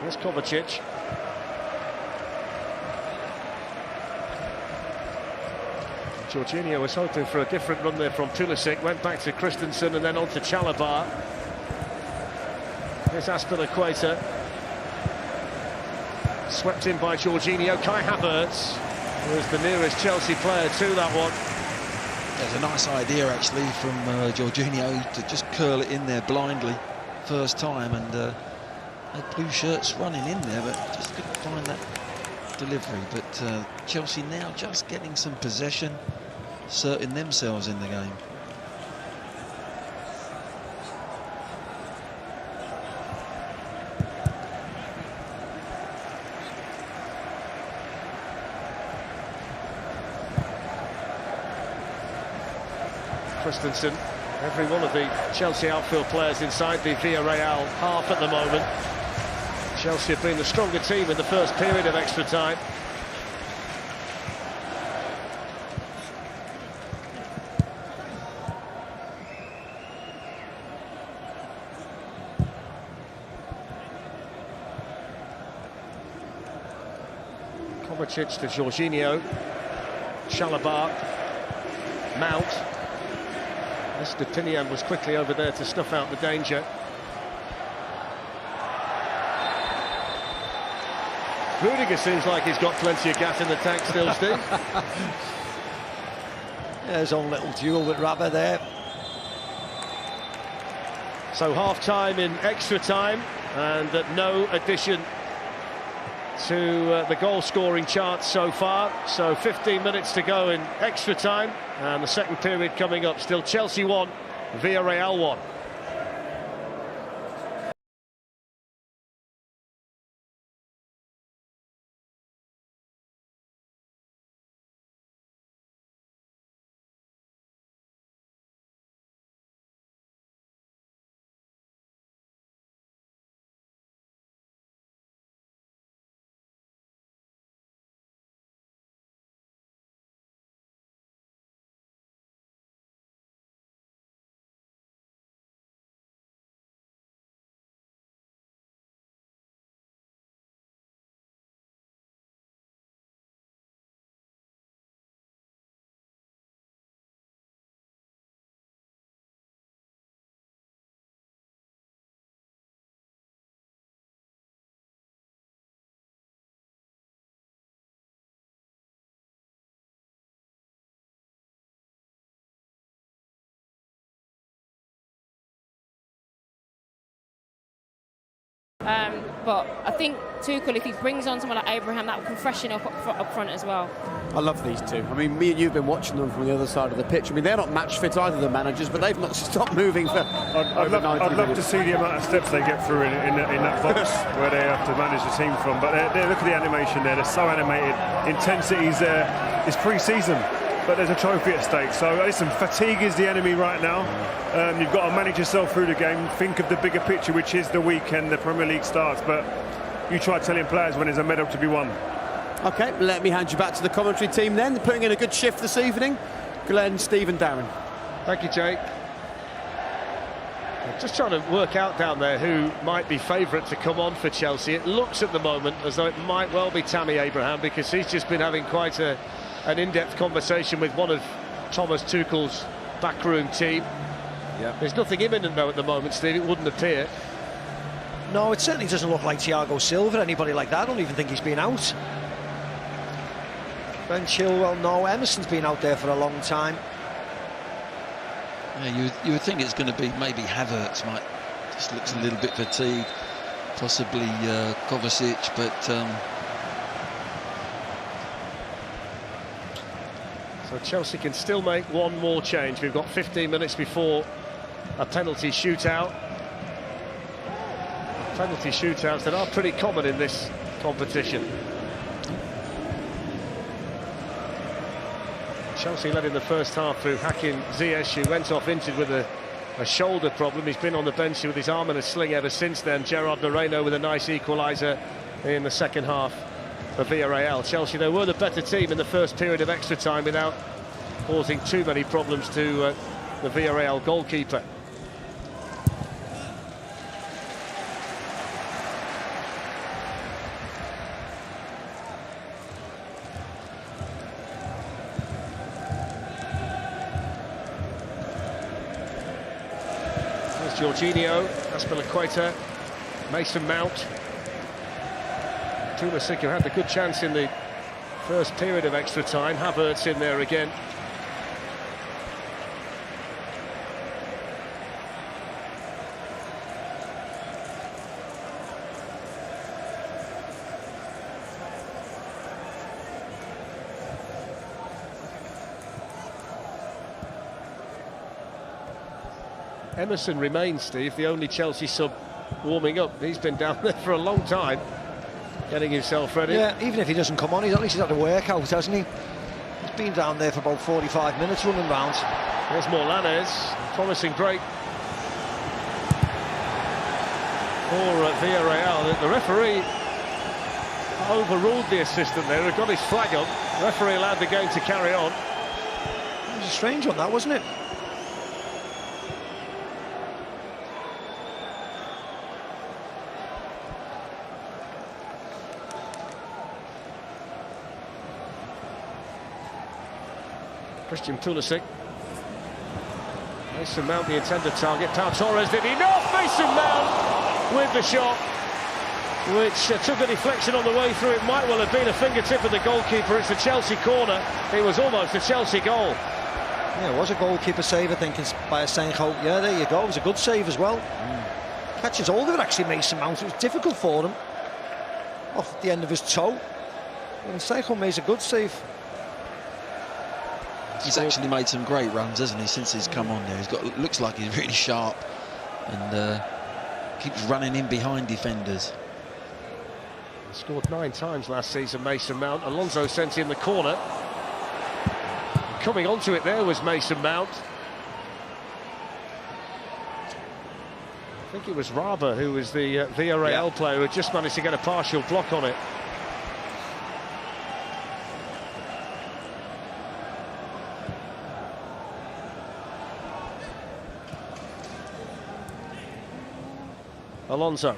Here's Kovacic. Jorginho was hoping for a different run there from Pulisic. Went back to Christensen and then on to Chalobah. Here's Azpilicueta. Swept in by Jorginho. Kai Havertz was the nearest Chelsea player to that one. There's a nice idea actually from Jorginho to just curl it in there blindly first time, and blue shirts running in there, but just couldn't find that delivery. But Chelsea now just getting some possession, asserting themselves in the game. Christensen, every one of the Chelsea outfield players inside the Villarreal half at the moment. Chelsea have been the stronger team in the first period of extra time. Kovacic to Jorginho. Chalobah. Mount. Estepinian was quickly over there to snuff out the danger. Rudiger seems like he's got plenty of gas in the tank still, Steve. There's his own little duel with Rabba there. So half-time in extra time, and no addition to the goal-scoring chart so far. So 15 minutes to go in extra time, and the second period coming up. Still Chelsea 1, Villarreal 1. But I think Tuchel, if he brings on someone like Abraham, that can freshen up front as well. I love these two. I mean, me and you've been watching them from the other side of the pitch. I mean, they're not match fit either, the managers, but they've not stopped moving for I'd love to see the amount of steps they get through in that box where they have to manage the team from. But look at the animation there. They're so animated. Intensity's there. It's pre-season, but there's a trophy at stake. So listen, fatigue is the enemy right now. You've got to manage yourself through the game. Think of the bigger picture, which is the weekend the Premier League starts. But you try telling players when there's a medal to be won. OK, let me hand you back to the commentary team then. They're putting in a good shift this evening. Glenn, Steve and Darren. Thank you, Jake. Just trying to work out down there who might be favourite to come on for Chelsea. It looks at the moment as though it might well be Tammy Abraham, because he's just been having quite an in-depth conversation with one of Thomas Tuchel's backroom team. Yeah. There's nothing imminent though at the moment, Steve, it wouldn't appear. No, it certainly doesn't look like Thiago Silva, anybody like that. I don't even think he's been out. Ben Chilwell, no. Emerson's been out there for a long time. Yeah, you would think it's going to be maybe Havertz, just looks a little bit fatigued, possibly Kovacic, but so Chelsea can still make one more change. We've got 15 minutes before a penalty shootout. Penalty shootouts that are pretty common in this competition. Chelsea led in the first half through Hakim Ziyech, who went off injured with a shoulder problem. He's been on the bench with his arm in a sling ever since then. Gerard Moreno with a nice equaliser in the second half for Villarreal. Chelsea, they were the better team in the first period of extra time without causing too many problems to the Villarreal goalkeeper. Jorginho, Azpilicueta, Mason Mount. Pulisic, who had a good chance in the first period of extra time. Havertz in there again. Emerson remains, Steve, the only Chelsea sub warming up. He's been down there for a long time, getting himself ready. Yeah, even if he doesn't come on, at least he's had a workout, hasn't he? He's been down there for about 45 minutes running rounds. There's Morlanes, promising break for Villarreal. The referee overruled the assistant there, who got his flag up. The referee allowed the game to carry on. It was a strange one, that, wasn't it? Christian Pulisic. Mason Mount, the intended target. Pau Torres did enough. Mason Mount with the shot, which took a deflection on the way through. It might well have been a fingertip of the goalkeeper. It's a Chelsea corner. It was almost a Chelsea goal. Yeah, it was a goalkeeper save, I think, by Asenjo. Yeah, there you go. It was a good save as well. Catches hold of it, actually, Mason Mount. It was difficult for him. Off the end of his toe. And Asenjo made a good save. He's actually made some great runs, hasn't he, since he's come on there. He's got, looks like he's really sharp and keeps running in behind defenders. He scored 9 times last season, Mason Mount. Alonso sent in the corner. Coming onto it there was Mason Mount. I think it was Raba who was the Villarreal player who had just managed to get a partial block on it. Alonso,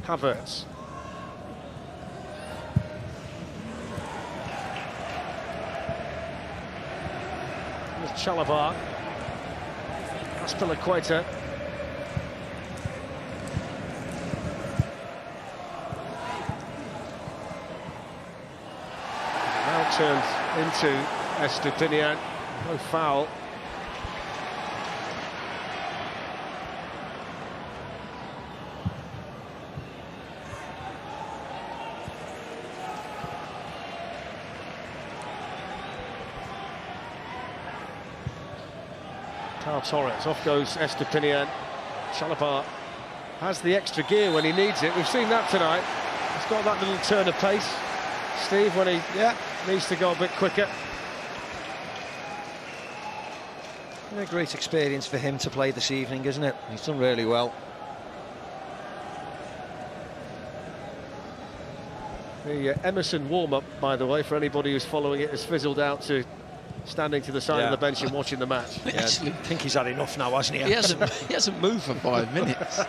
Havertz. There's Chalobah. Aspilicueta. Now turned into Estupinian. No foul. Torres, off goes Estupinian. Chalobah has the extra gear when he needs it. We've seen that tonight. He's got that little turn of pace, Steve, when he needs to go a bit quicker. A great experience for him to play this evening, isn't it? He's done really well. The Emerson warm-up, by the way, for anybody who's following it, has fizzled out to standing to the side of the bench and watching the match. Yeah, actually, I think he's had enough now, hasn't he? He hasn't moved for 5 minutes.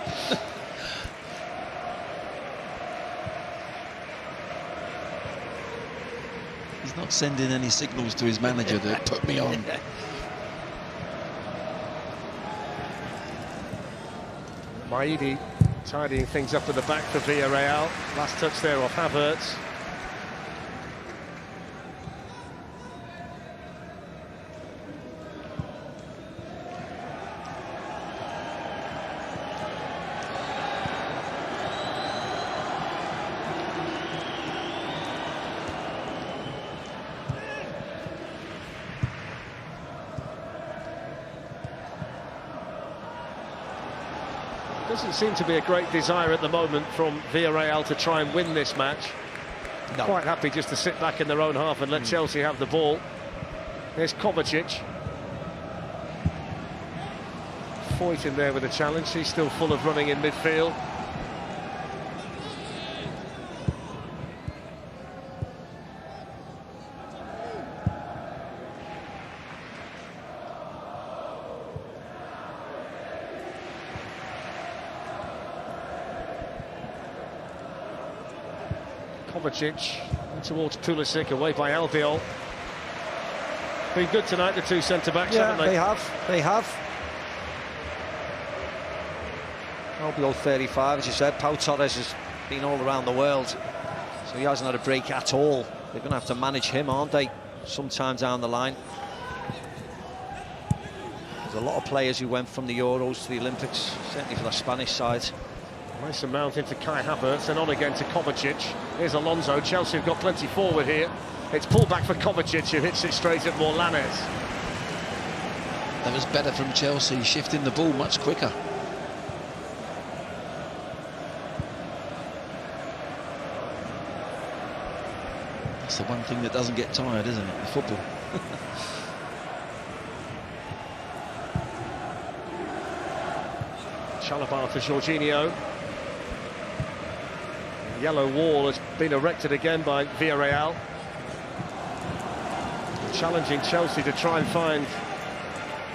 He's not sending any signals to his manager to put me on. Maidi tidying things up at the back for Villarreal. Last touch there off Havertz. Doesn't seem to be a great desire at the moment from Villarreal to try and win this match. No. Quite happy just to sit back in their own half and let Chelsea have the ball. There's Kovacic. Foyt in there with a challenge. He's still full of running in midfield. Kovacic towards Pulisic, away by Albiol. Been good tonight, the two centre-backs, haven't they? They have. Albiol 35, as you said. Pau Torres has been all around the world, so he hasn't had a break at all. They're going to have to manage him, aren't they, sometime down the line. There's a lot of players who went from the Euros to the Olympics, certainly for the Spanish side. Mason Mount into Kai Havertz and on again to Kovacic. Here's Alonso. Chelsea have got plenty forward here. It's pulled back for Kovacic, who hits it straight at Morlanes. That was better from Chelsea, shifting the ball much quicker. That's the one thing that doesn't get tired, isn't it? The football. Chalobah to Jorginho. The yellow wall has been erected again by Villarreal. Challenging Chelsea to try and find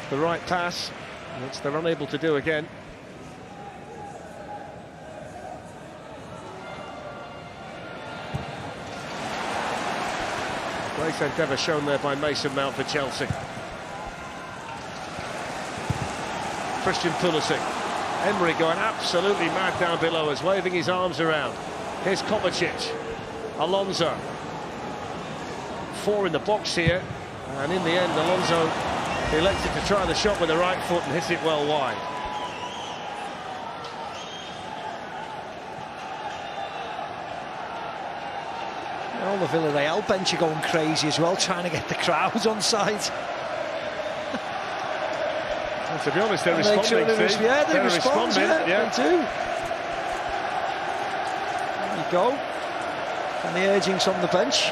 the right pass, which they're unable to do again. Great endeavour shown there by Mason Mount for Chelsea. Christian Pulisic. Emery going absolutely mad down below us, waving his arms around. Here's Kovacic. Alonso. 4 in the box here, And in the end, Alonso elected to try the shot with the right foot and hit it well wide. All the Villarreal bench are going crazy as well, trying to get the crowds on side. Well, to be honest, they're responding. Yeah, they're responding. Yeah, they do. There you go. And the urgings on the bench.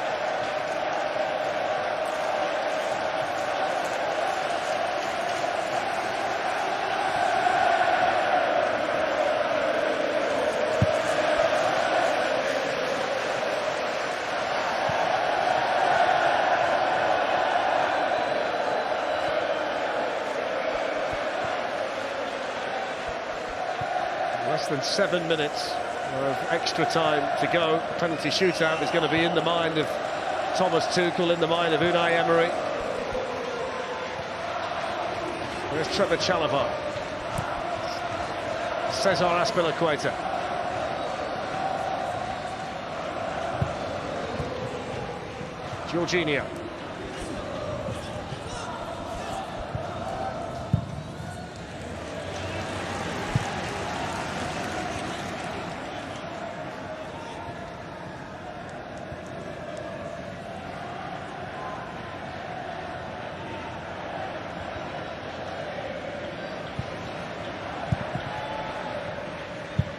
Less than 7 minutes of extra time to go. The penalty shootout is going to be in the mind of Thomas Tuchel, in the mind of Unai Emery. There's Trevor Chalobah. Cesar Azpilicueta. Jorginho.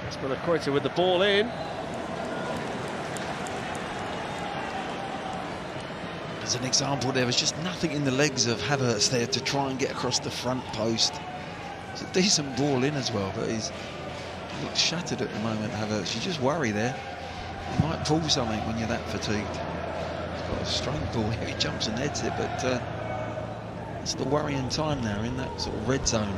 Azpilicueta with the ball in. As an example, there was just nothing in the legs of Havertz there to try and get across the front post. It's a decent ball in as well, but he looks shattered at the moment, Havertz. You just worry there. You might pull something when you're that fatigued. He's got a strong ball here, he jumps and heads it, but it's the worrying time now in that sort of red zone.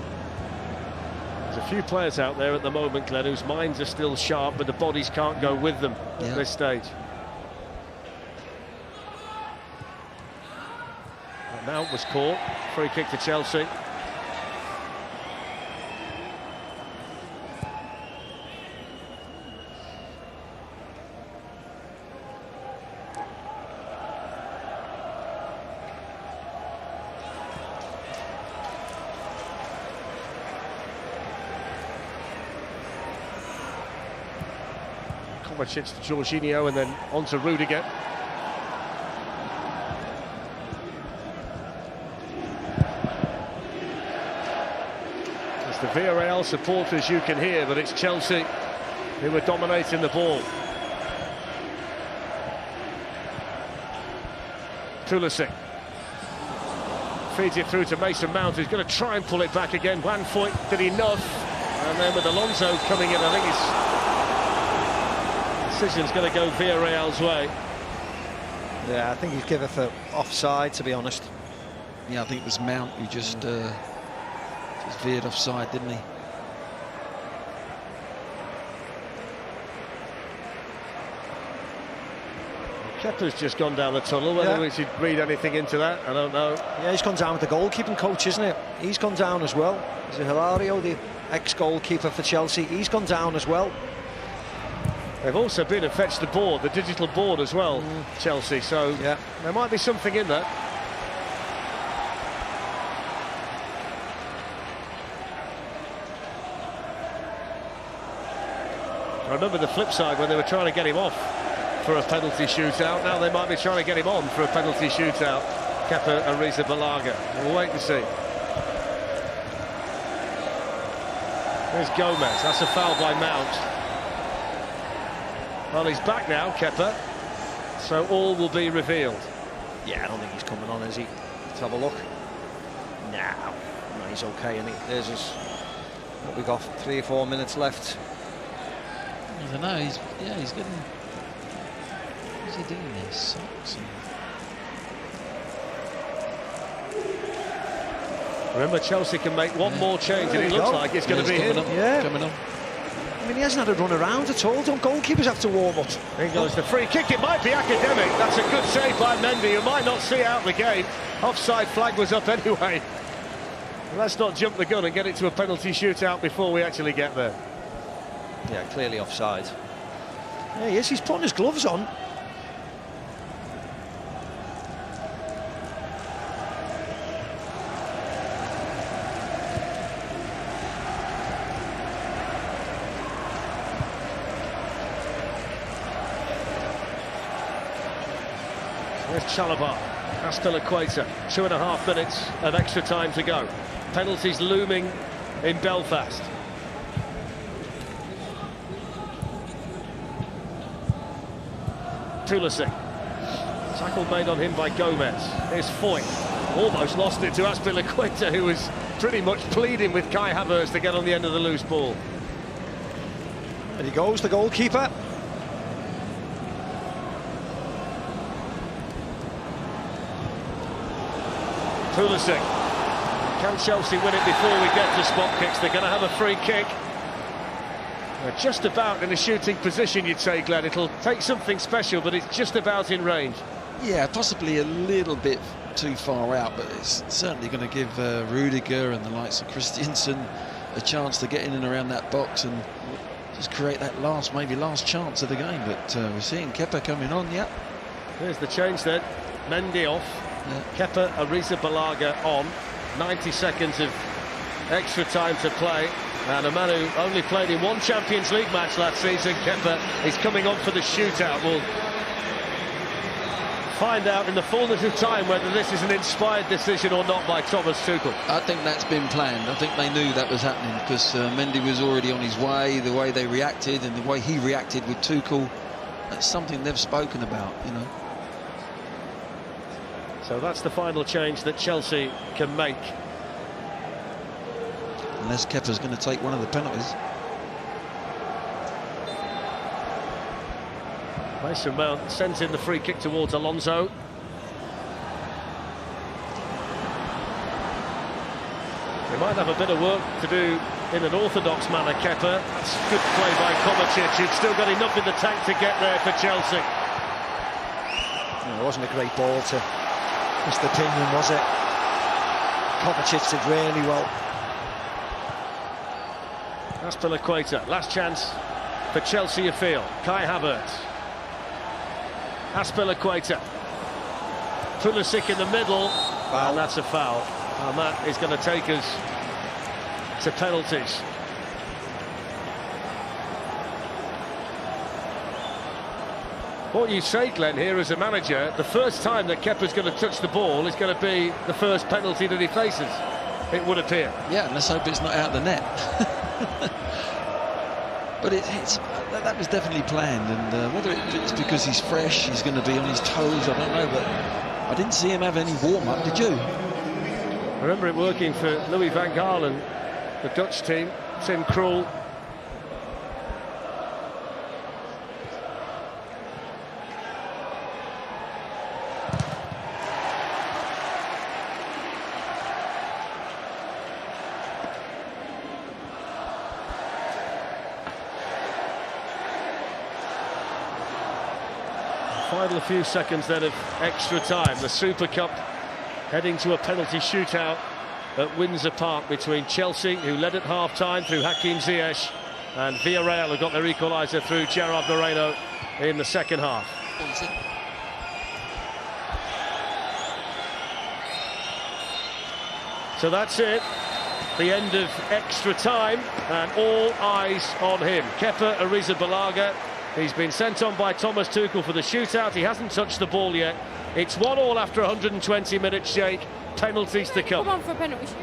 There's a few players out there at the moment, Glenn, whose minds are still sharp, but the bodies can't go with them at this stage. Mount was caught. Free kick to Chelsea. Kovacic to Jorginho and then on to Rudiger. It's the Villarreal supporters you can hear, but it's Chelsea who are dominating the ball. Pulisic feeds it through to Mason Mount, who's going to try and pull it back again. Van Foyt did enough, and then with Alonso coming in, I think his decision's going to go Villarreal's way. Yeah, I think he's given for offside, to be honest. Yeah, I think it was Mount who just veered offside, didn't he? Kepa's just gone down the tunnel. Whether we should read anything into that, I don't know. Yeah, he's gone down with the goalkeeping coach, isn't it? He's gone down as well. Is it Hilario, the ex-goalkeeper for Chelsea? He's gone down as well. They've also been and fetched the board, the digital board as well, Chelsea. So yeah, there might be something in that. I remember the flip side when they were trying to get him off for a penalty shootout. Now they might be trying to get him on for a penalty shootout. Kepa Arrizabalaga. We'll wait and see. There's Gomez. That's a foul by Mount. Well, he's back now, Kepa. So all will be revealed. Yeah, I don't think he's coming on, is he? Let's have a look. No, he's okay. And there's his. What we got? 3 or 4 minutes left. I don't know. He's getting. What's he doing there? Socks. Remember, Chelsea can make one more change, and it looks like it's going to be him. Coming on. I mean, he hasn't had a run around at all. Don't goalkeepers have to warm up? Here goes the free kick. It might be academic. That's a good save by Mendy, who might not see out the game. Offside flag was up anyway. Let's not jump the gun and get it to a penalty shootout before we actually get there. Yeah, clearly offside. Yeah, yes, he's putting his gloves on. There's Chalobah, Aspilicueta, 2.5 minutes of extra time to go. Penalties looming in Belfast. Pulisic. Tackle made on him by Gomez. Here's Foyt. Almost lost it to Aspilicueta, who was pretty much pleading with Kai Havertz to get on the end of the loose ball. There he goes, the goalkeeper. Pulisic. Can Chelsea win it before we get to spot kicks? They're going to have a free kick. They're just about in a shooting position, you'd say, Glenn. It'll take something special, but it's just about in range. Yeah, possibly a little bit too far out, but it's certainly going to give Rudiger and the likes of Christensen a chance to get in and around that box and just create that maybe last chance of the game. But we're seeing Kepa coming on, yeah. There's the change then. Mendy off. Yeah. Kepa Arrizabalaga on. 90 seconds of extra time to play. And a man who only played in one Champions League match last season, Kepa, is coming on for the shootout. We'll find out in the fullness of time whether this is an inspired decision or not by Thomas Tuchel. I think that's been planned. I think they knew that was happening because Mendy was already on his way. The way they reacted and the way he reacted with Tuchel, that's something they've spoken about, you know. So that's the final change that Chelsea can make. Unless Kepa's going to take one of the penalties. Mason Mount sends in the free kick towards Alonso. They might have a bit of work to do in an orthodox manner, Kepa. That's good play by Kovacic, who's still got enough in the tank to get there for Chelsea. No, it wasn't a great ball to Mr. Pinion, was it? Kovacic did really well. Aspilicueta, last chance for Chelsea, you feel. Kai Havertz. Aspilicueta. Pulisic in the middle. Foul. And that's a foul. And that is going to take us to penalties. What you say, Glenn, here as a manager, the first time that Kepa's going to touch the ball is going to be the first penalty that he faces, it would appear. Yeah, and let's hope it's not out the net. But that was definitely planned, and whether it's because he's fresh, he's going to be on his toes, I don't know, but I didn't see him have any warm-up, did you? I remember it working for Louis van Gaal and the Dutch team, Tim Krul. Final few seconds then of extra time. The Supercup heading to a penalty shootout at Windsor Park between Chelsea, who led at half-time through Hakim Ziyech, and Villarreal, who got their equaliser through Gerard Moreno in the second half. So that's it. The end of extra time, and all eyes on him. Kepa Arrizabalaga. He's been sent on by Thomas Tuchel for the shootout. He hasn't touched the ball yet. It's 1-1 after 120 minutes, Jake. Penalties to come. Come on for a penalty shootout.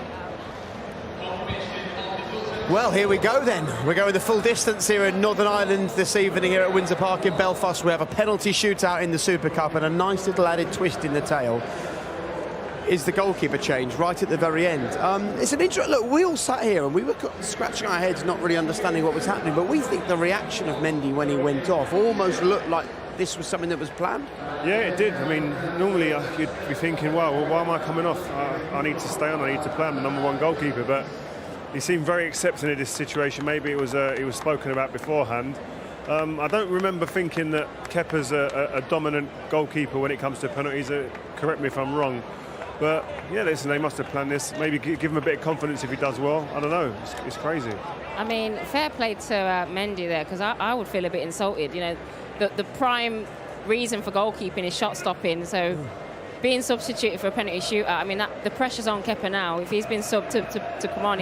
Well, here we go then. We're going the full distance here in Northern Ireland this evening here at Windsor Park in Belfast. We have a penalty shootout in the Super Cup, and a nice little added twist in the tail is the goalkeeper change right at the very end. It's an interesting look. We all sat here and we were scratching our heads, not really understanding what was happening, but we think the reaction of Mendy when he went off almost looked like this was something that was planned. Yeah, it did. I mean, normally you'd be thinking, wow, well, why am I coming off? I need to stay on, I need to play. I'm the #1 goalkeeper, but he seemed very accepting of this situation. Maybe it was spoken about beforehand. I don't remember thinking that Kepa's a dominant goalkeeper when it comes to penalties. Correct me if I'm wrong. But yeah, listen, they must have planned this. Maybe give him a bit of confidence if he does well. I don't know. It's crazy. I mean, fair play to Mendy there, because I would feel a bit insulted. You know, the prime reason for goalkeeping is shot stopping. So being substituted for a penalty shootout, I mean, the pressure's on Kepa now. If he's been subbed to come on,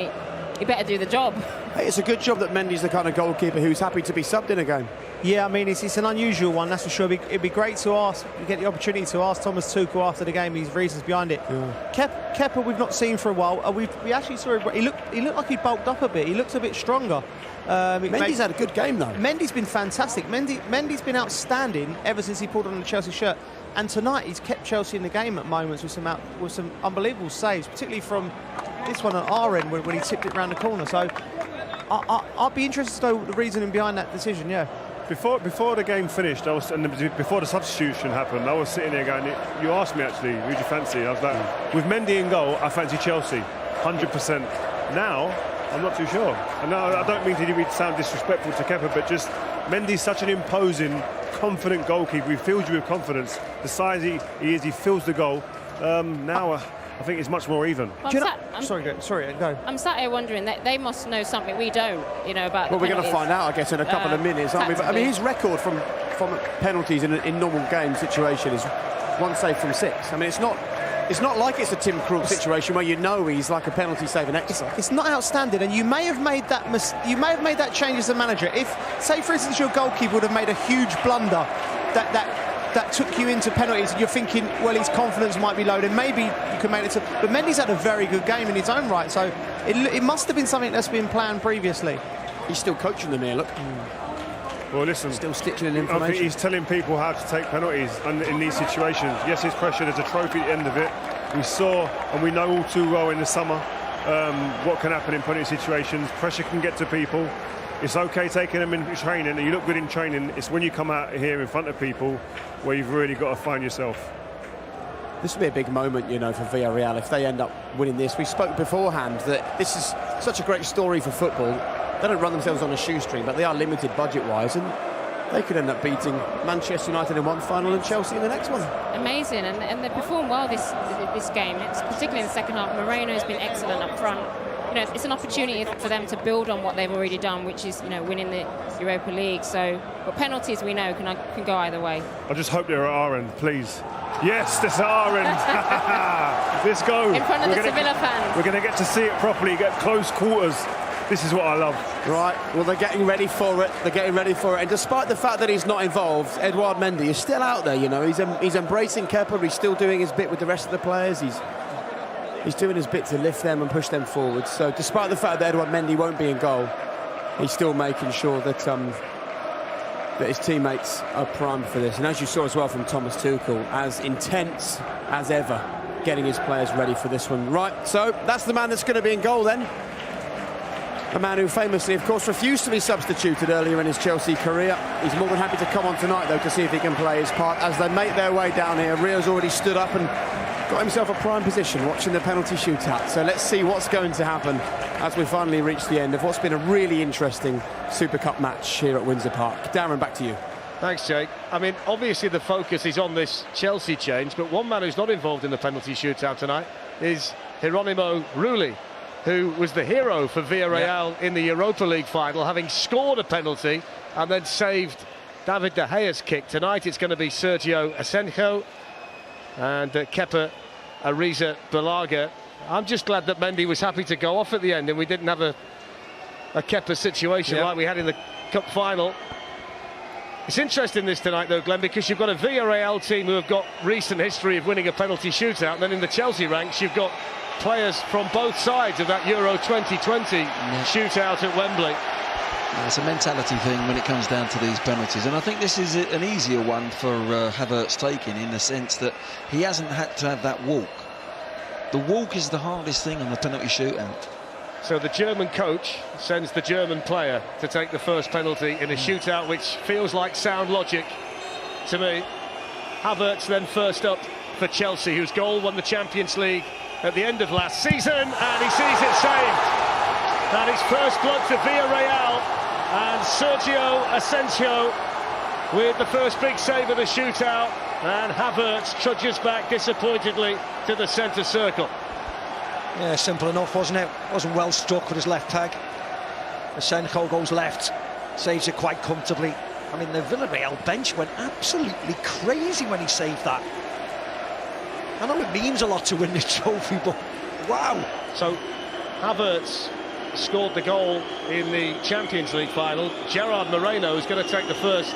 he better do the job. Hey, it's a good job that Mendy's the kind of goalkeeper who's happy to be subbed in a game. Yeah, I mean, it's an unusual one, that's for sure. It'd be great to get the opportunity to ask Thomas Tuchel after the game his reasons behind it. Yeah. Kepa we've not seen for a while. We actually saw him, he looked like he bulked up a bit. He looks a bit stronger. Mendy's had a good game though. Mendy's been fantastic. Mendy's been outstanding ever since he pulled on the Chelsea shirt. And tonight he's kept Chelsea in the game at moments with some unbelievable saves, particularly from this one at our end when he tipped it round the corner. So I'd be interested to know the reasoning behind that decision. Yeah. Before the game finished, before the substitution happened, I was sitting there going, you asked me actually, who do you fancy? I was like, with Mendy in goal, I fancy Chelsea, 100%. Now, I'm not too sure. And now, I don't mean to sound disrespectful to Kepa, but just Mendy's such an imposing, confident goalkeeper. He fills you with confidence. The size he is, he fills the goal. Now, I think it's much more even. Sorry, go. I'm sat here wondering that they must know something we don't, about. Well, we're going to find out, I guess, in a couple of minutes, aren't we? But I mean, his record from penalties in normal game situation is 1 save from 6. I mean, it's not like it's a Tim Krul situation where he's like a penalty saving expert. It's not outstanding, and you may have made that change as a manager. If, say, for instance, your goalkeeper would have made a huge blunder that took you into penalties, and you're thinking, well, his confidence might be low, then maybe you can make it. But Mendy's had a very good game in his own right, so it must have been something that's been planned previously. He's still coaching them here. Look. Well, listen, still stitching in information. I think he's telling people how to take penalties in these situations. Yes, it's pressure. There's a trophy at the end of it. We saw and we know all too well in the summer what can happen in penalty situations. Pressure can get to people. It's okay taking them in training, and you look good in training. It's when you come out here in front of people where you've really got to find yourself. This will be a big moment, for Villarreal if they end up winning this. We spoke beforehand that this is such a great story for football. They don't run themselves on a shoestring, but they are limited budget-wise, and they could end up beating Manchester United in one final and Chelsea in the next one. Amazing, and they performed well this game. It's particularly in the second half. Moreno has been excellent up front. It's an opportunity for them to build on what they've already done, which is winning the Europa League. So, but penalties we know can go either way. I just hope they're at our end, please. Yes, this is our end. Let's go. In front of the Sevilla fans. We're going to get to see it properly, get close quarters. This is what I love. Right, well, they're getting ready for it. And despite the fact that he's not involved, Edouard Mendy is still out there, He's embracing Kepa, he's still doing his bit with the rest of the players. He's doing his bit to lift them and push them forward. So despite the fact that Edouard Mendy won't be in goal, he's still making sure that that his teammates are primed for this. And as you saw as well from Thomas Tuchel, as intense as ever, getting his players ready for this one. Right, so that's the man that's going to be in goal then. A man who famously, of course, refused to be substituted earlier in his Chelsea career. He's more than happy to come on tonight, though, to see if he can play his part. As they make their way down here, Rio's already stood up and got himself a prime position watching the penalty shootout. So let's see what's going to happen as we finally reach the end of what's been a really interesting Super Cup match here at Windsor Park. Darren, back to you. Thanks, Jake. I mean, obviously the focus is on this Chelsea change, but one man who's not involved in the penalty shootout tonight is Geronimo Rulli, who was the hero for Villarreal in the Europa League final, having scored a penalty and then saved David De Gea's kick. Tonight it's going to be Sergio Asenjo and Kepa Arrizabalaga. I'm just glad that Mendy was happy to go off at the end and we didn't have a Kepa situation like we had in the cup final. It's interesting this tonight though, Glenn, because you've got a Villarreal team who have got recent history of winning a penalty shootout, and then in the Chelsea ranks you've got players from both sides of that Euro 2020 shootout at Wembley. It's a mentality thing when it comes down to these penalties, and I think this is an easier one for Havertz taking, in the sense that he hasn't had to have that walk. The walk is the hardest thing on the penalty shootout. So the German coach sends the German player to take the first penalty in a shootout, which feels like sound logic to me. Havertz then first up for Chelsea, whose goal won the Champions League at the end of last season, and he sees it saved. And it's first blood to Villarreal, and Sergio Asenjo with the first big save of the shootout, and Havertz trudges back disappointedly to the centre circle. Yeah, simple enough, wasn't it? Wasn't well struck with his left peg. Asenjo goes left, saves it quite comfortably. I mean, the Villarreal bench went absolutely crazy when he saved that. I know it means a lot to win this trophy, but wow. So Havertz scored the goal in the Champions League final. Gerard Moreno is going to take the first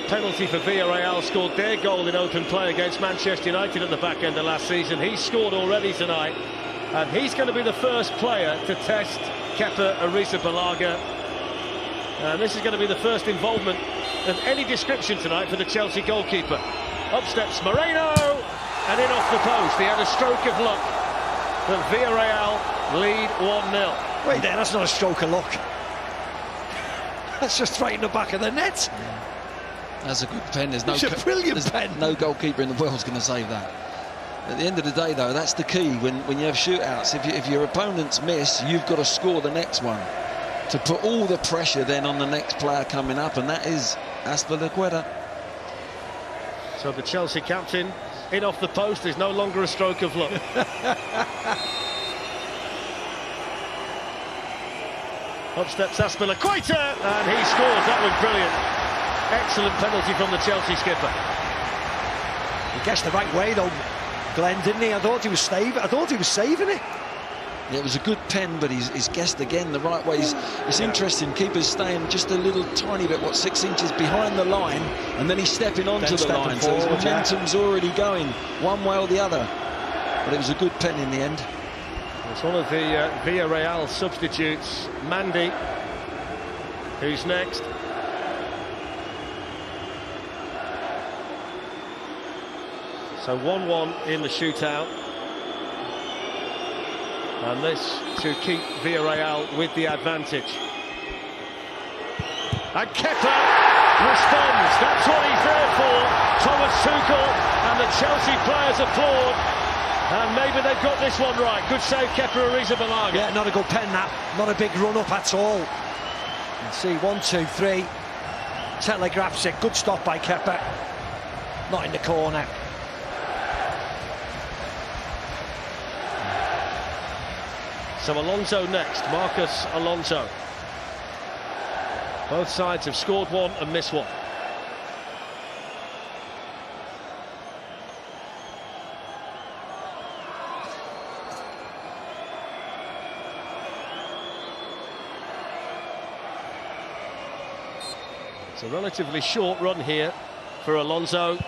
penalty for Villarreal, scored their goal in open play against Manchester United at the back end of last season. He's scored already tonight, and he's going to be the first player to test Kepa Arrizabalaga. And this is going to be the first involvement of any description tonight for the Chelsea goalkeeper. Up steps Moreno, and in off the post. He had a stroke of luck, but Villarreal lead 1-0. Wait there, that's not a stroke of luck. That's just right in the back of the net. That's a good pen. There's It's a brilliant pen. No goalkeeper in the world is going to save that. At the end of the day, though, that's the key when you have shootouts. If your opponents miss, you've got to score the next one to put all the pressure then on the next player coming up, and that is Azpilicueta. So the Chelsea captain in off the post is no longer a stroke of luck. Up steps Azpilicueta, and he scores. That was brilliant. Excellent penalty from the Chelsea skipper. He guessed the right way though, Glenn, didn't he? I thought he was saving it. Yeah, it was a good pen, but he's guessed again the right way. It's interesting, keeper's staying just a little tiny bit, 6 inches behind the line, and then he's stepping onto the line, so his momentum's already going one way or the other. But it was a good pen in the end. It's one of the Villarreal substitutes, Mandy, who's next. So 1-1 in the shootout. And this to keep Villarreal with the advantage. And Kepa responds. That's what he's there for. Thomas Tuchel and the Chelsea players applaud. And maybe they've got this one right. Good save, Kepa Arrizabalaga. Yeah, not a good pen, that. Not a big run-up at all. Let's see, 1, 2, 3. Telegraphs it. Good stop by Kepa. Not in the corner. So Alonso next, Marcus Alonso. Both sides have scored one and missed one. It's a relatively short run here for Alonso,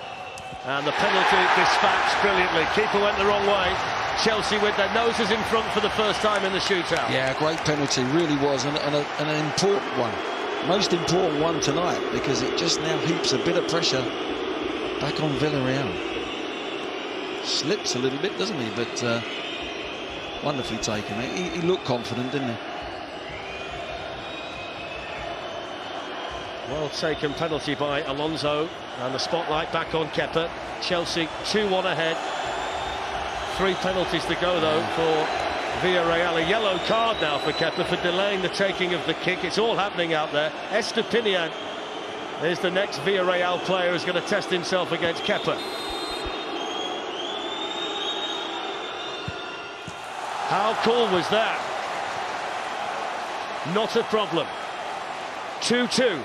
and the penalty dispatched brilliantly. Keeper went the wrong way. Chelsea with their noses in front for the first time in the shootout. Yeah, great penalty, really was, and an important one. Most important one tonight, because it just now heaps a bit of pressure back on Villarreal. Slips a little bit, doesn't he? But wonderfully taken. He looked confident, didn't he? Well taken penalty by Alonso, and the spotlight back on Kepa. Chelsea 2-1 ahead. 3 penalties to go though for Villarreal. A yellow card now for Kepa for delaying the taking of the kick. It's all happening out there. Estepinian is the next Villarreal player who's going to test himself against Kepa. How cool was that? Not a problem. 2-2.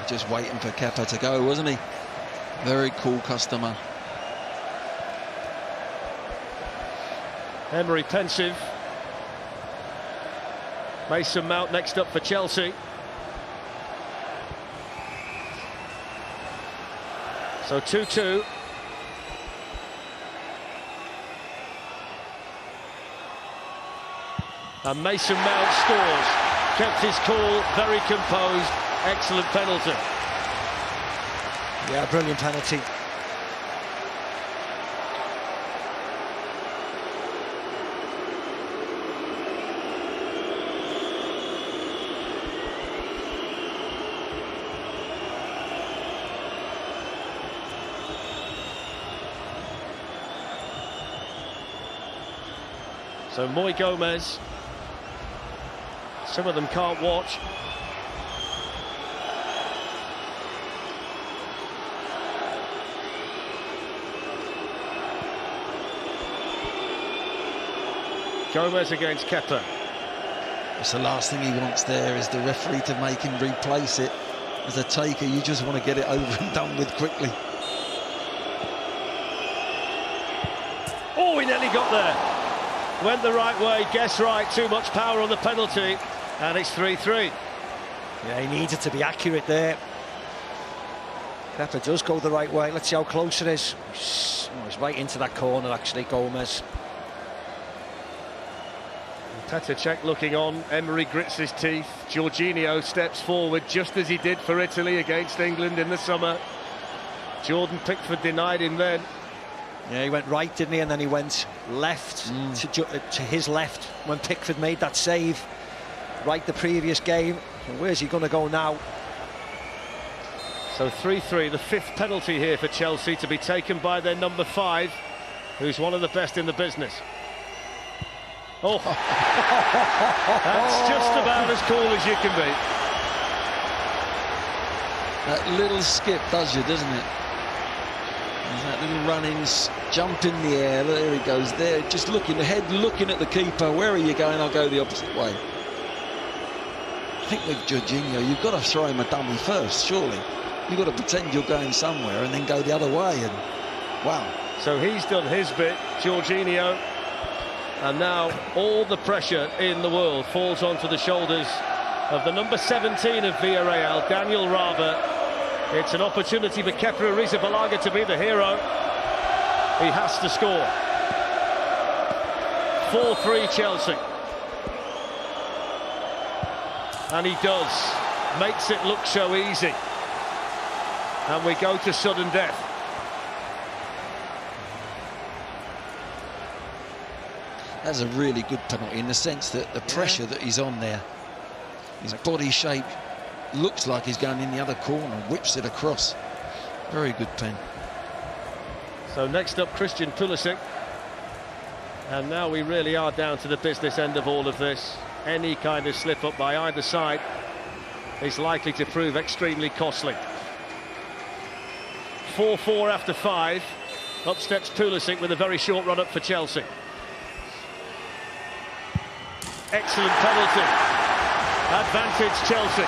Just waiting for Kepa to go, wasn't he? Very cool customer. Emery pensive. Mason Mount next up for Chelsea. So 2-2. And Mason Mount scores. Kept his cool, very composed. Excellent penalty. Yeah, brilliant penalty. So Moy Gomez. Some of them can't watch. Gomez against Kepa. It's the last thing he wants there is the referee to make him replace it. As a taker, you just want to get it over and done with quickly. got there. Went the right way, guessed right, too much power on the penalty, and it's 3-3. Yeah, he needed to be accurate there. Kepa does go the right way. Let's see how close it is. He's right into that corner, actually, Gomez. Petr Cech looking on. Emery grits his teeth. Jorginho steps forward just as he did for Italy against England in the summer. Jordan Pickford denied him then. Yeah, he went right, didn't he? And then he went left to his left when Pickford made that save right the previous game. And where's he going to go now? So 3-3, the 5th penalty here for Chelsea, to be taken by their number 5, who's one of the best in the business. Oh, that's just about as cool as you can be. That little skip does you, doesn't it? There's that little running, jump in the air. There he goes there, just looking ahead, looking at the keeper. Where are you going? I'll go the opposite way. I think with Jorginho, you've got to throw him a dummy first, surely. You've got to pretend you're going somewhere and then go the other way. And wow. So he's done his bit, Jorginho. And now all the pressure in the world falls onto the shoulders of the number 17 of Villarreal, Daniel Rava. It's an opportunity for Kepa Arrizabalaga to be the hero. He has to score. 4-3 Chelsea. And he does. Makes it look so easy. And we go to sudden death. That's a really good penalty in the sense that the pressure that he's on there, his body shape looks like he's going in the other corner, whips it across. Very good pen. So next up, Christian Pulisic. And now we really are down to the business end of all of this. Any kind of slip up by either side is likely to prove extremely costly. 4-4 after 5. Up steps Pulisic with a very short run up for Chelsea. Excellent penalty. Advantage Chelsea.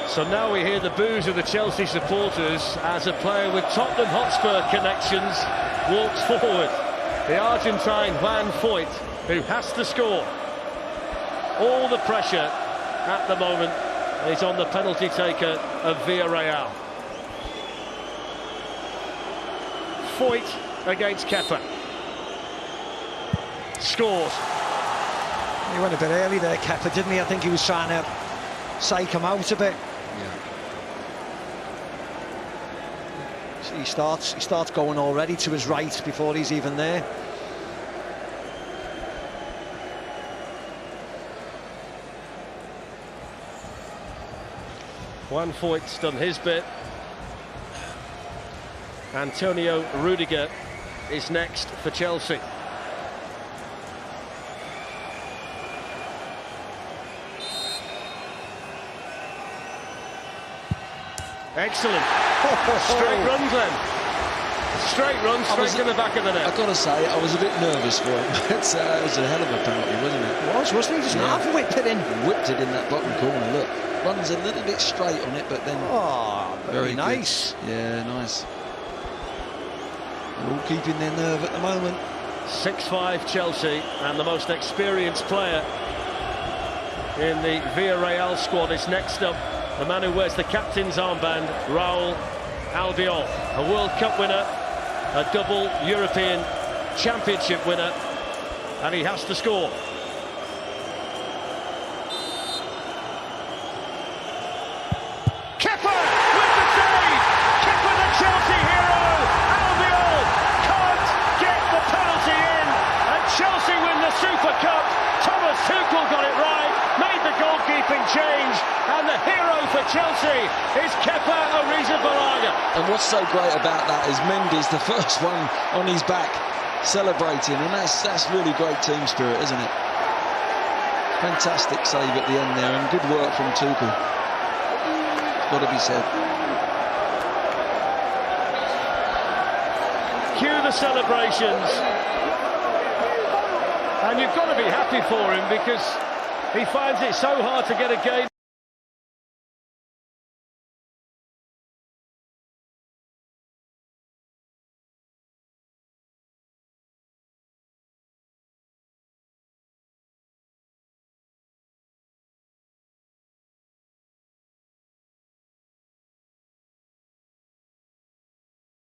So now we hear the boos of the Chelsea supporters as a player with Tottenham Hotspur connections walks forward. The Argentine Van Foyt, who has to score. All the pressure at the moment is on the penalty taker of Villarreal. Foyt against Kepa. Scores. He went a bit early there, Kepa, didn't he? I think he was trying to psych him out a bit. He starts going already to his right before he's even there. Juan Foyt's done his bit. Antonio Rudiger is next for Chelsea. Excellent. Straight runs then. Straight run, straight to the back of the net. I've got to say, I was a bit nervous for him. It was a hell of a penalty, wasn't it? It was, wasn't he? Just half whipped it in. Whipped it in that bottom corner, look. Runs a little bit straight on it, but then... Oh, very nice. Good. Yeah, nice. They're all keeping their nerve at the moment. 6-5 Chelsea, and the most experienced player in the Villarreal squad is next up. The man who wears the captain's armband, Raul Albiol, a World Cup winner, a double European Championship winner, and he has to score. Kepa with the save! Kepa the Chelsea hero! Albiol can't get the penalty in, and Chelsea win the Super Cup. Thomas Tuchel got it right, made the goalkeeping change, and the hero for Chelsea is Kepa Arrizabalaga. And what's so great about that is Mendy's the first one on his back celebrating, and that's really great team spirit, isn't it? Fantastic save at the end there, and good work from Tuchel. Got to be said. Cue the celebrations. And you've got to be happy for him, because he finds it so hard to get a game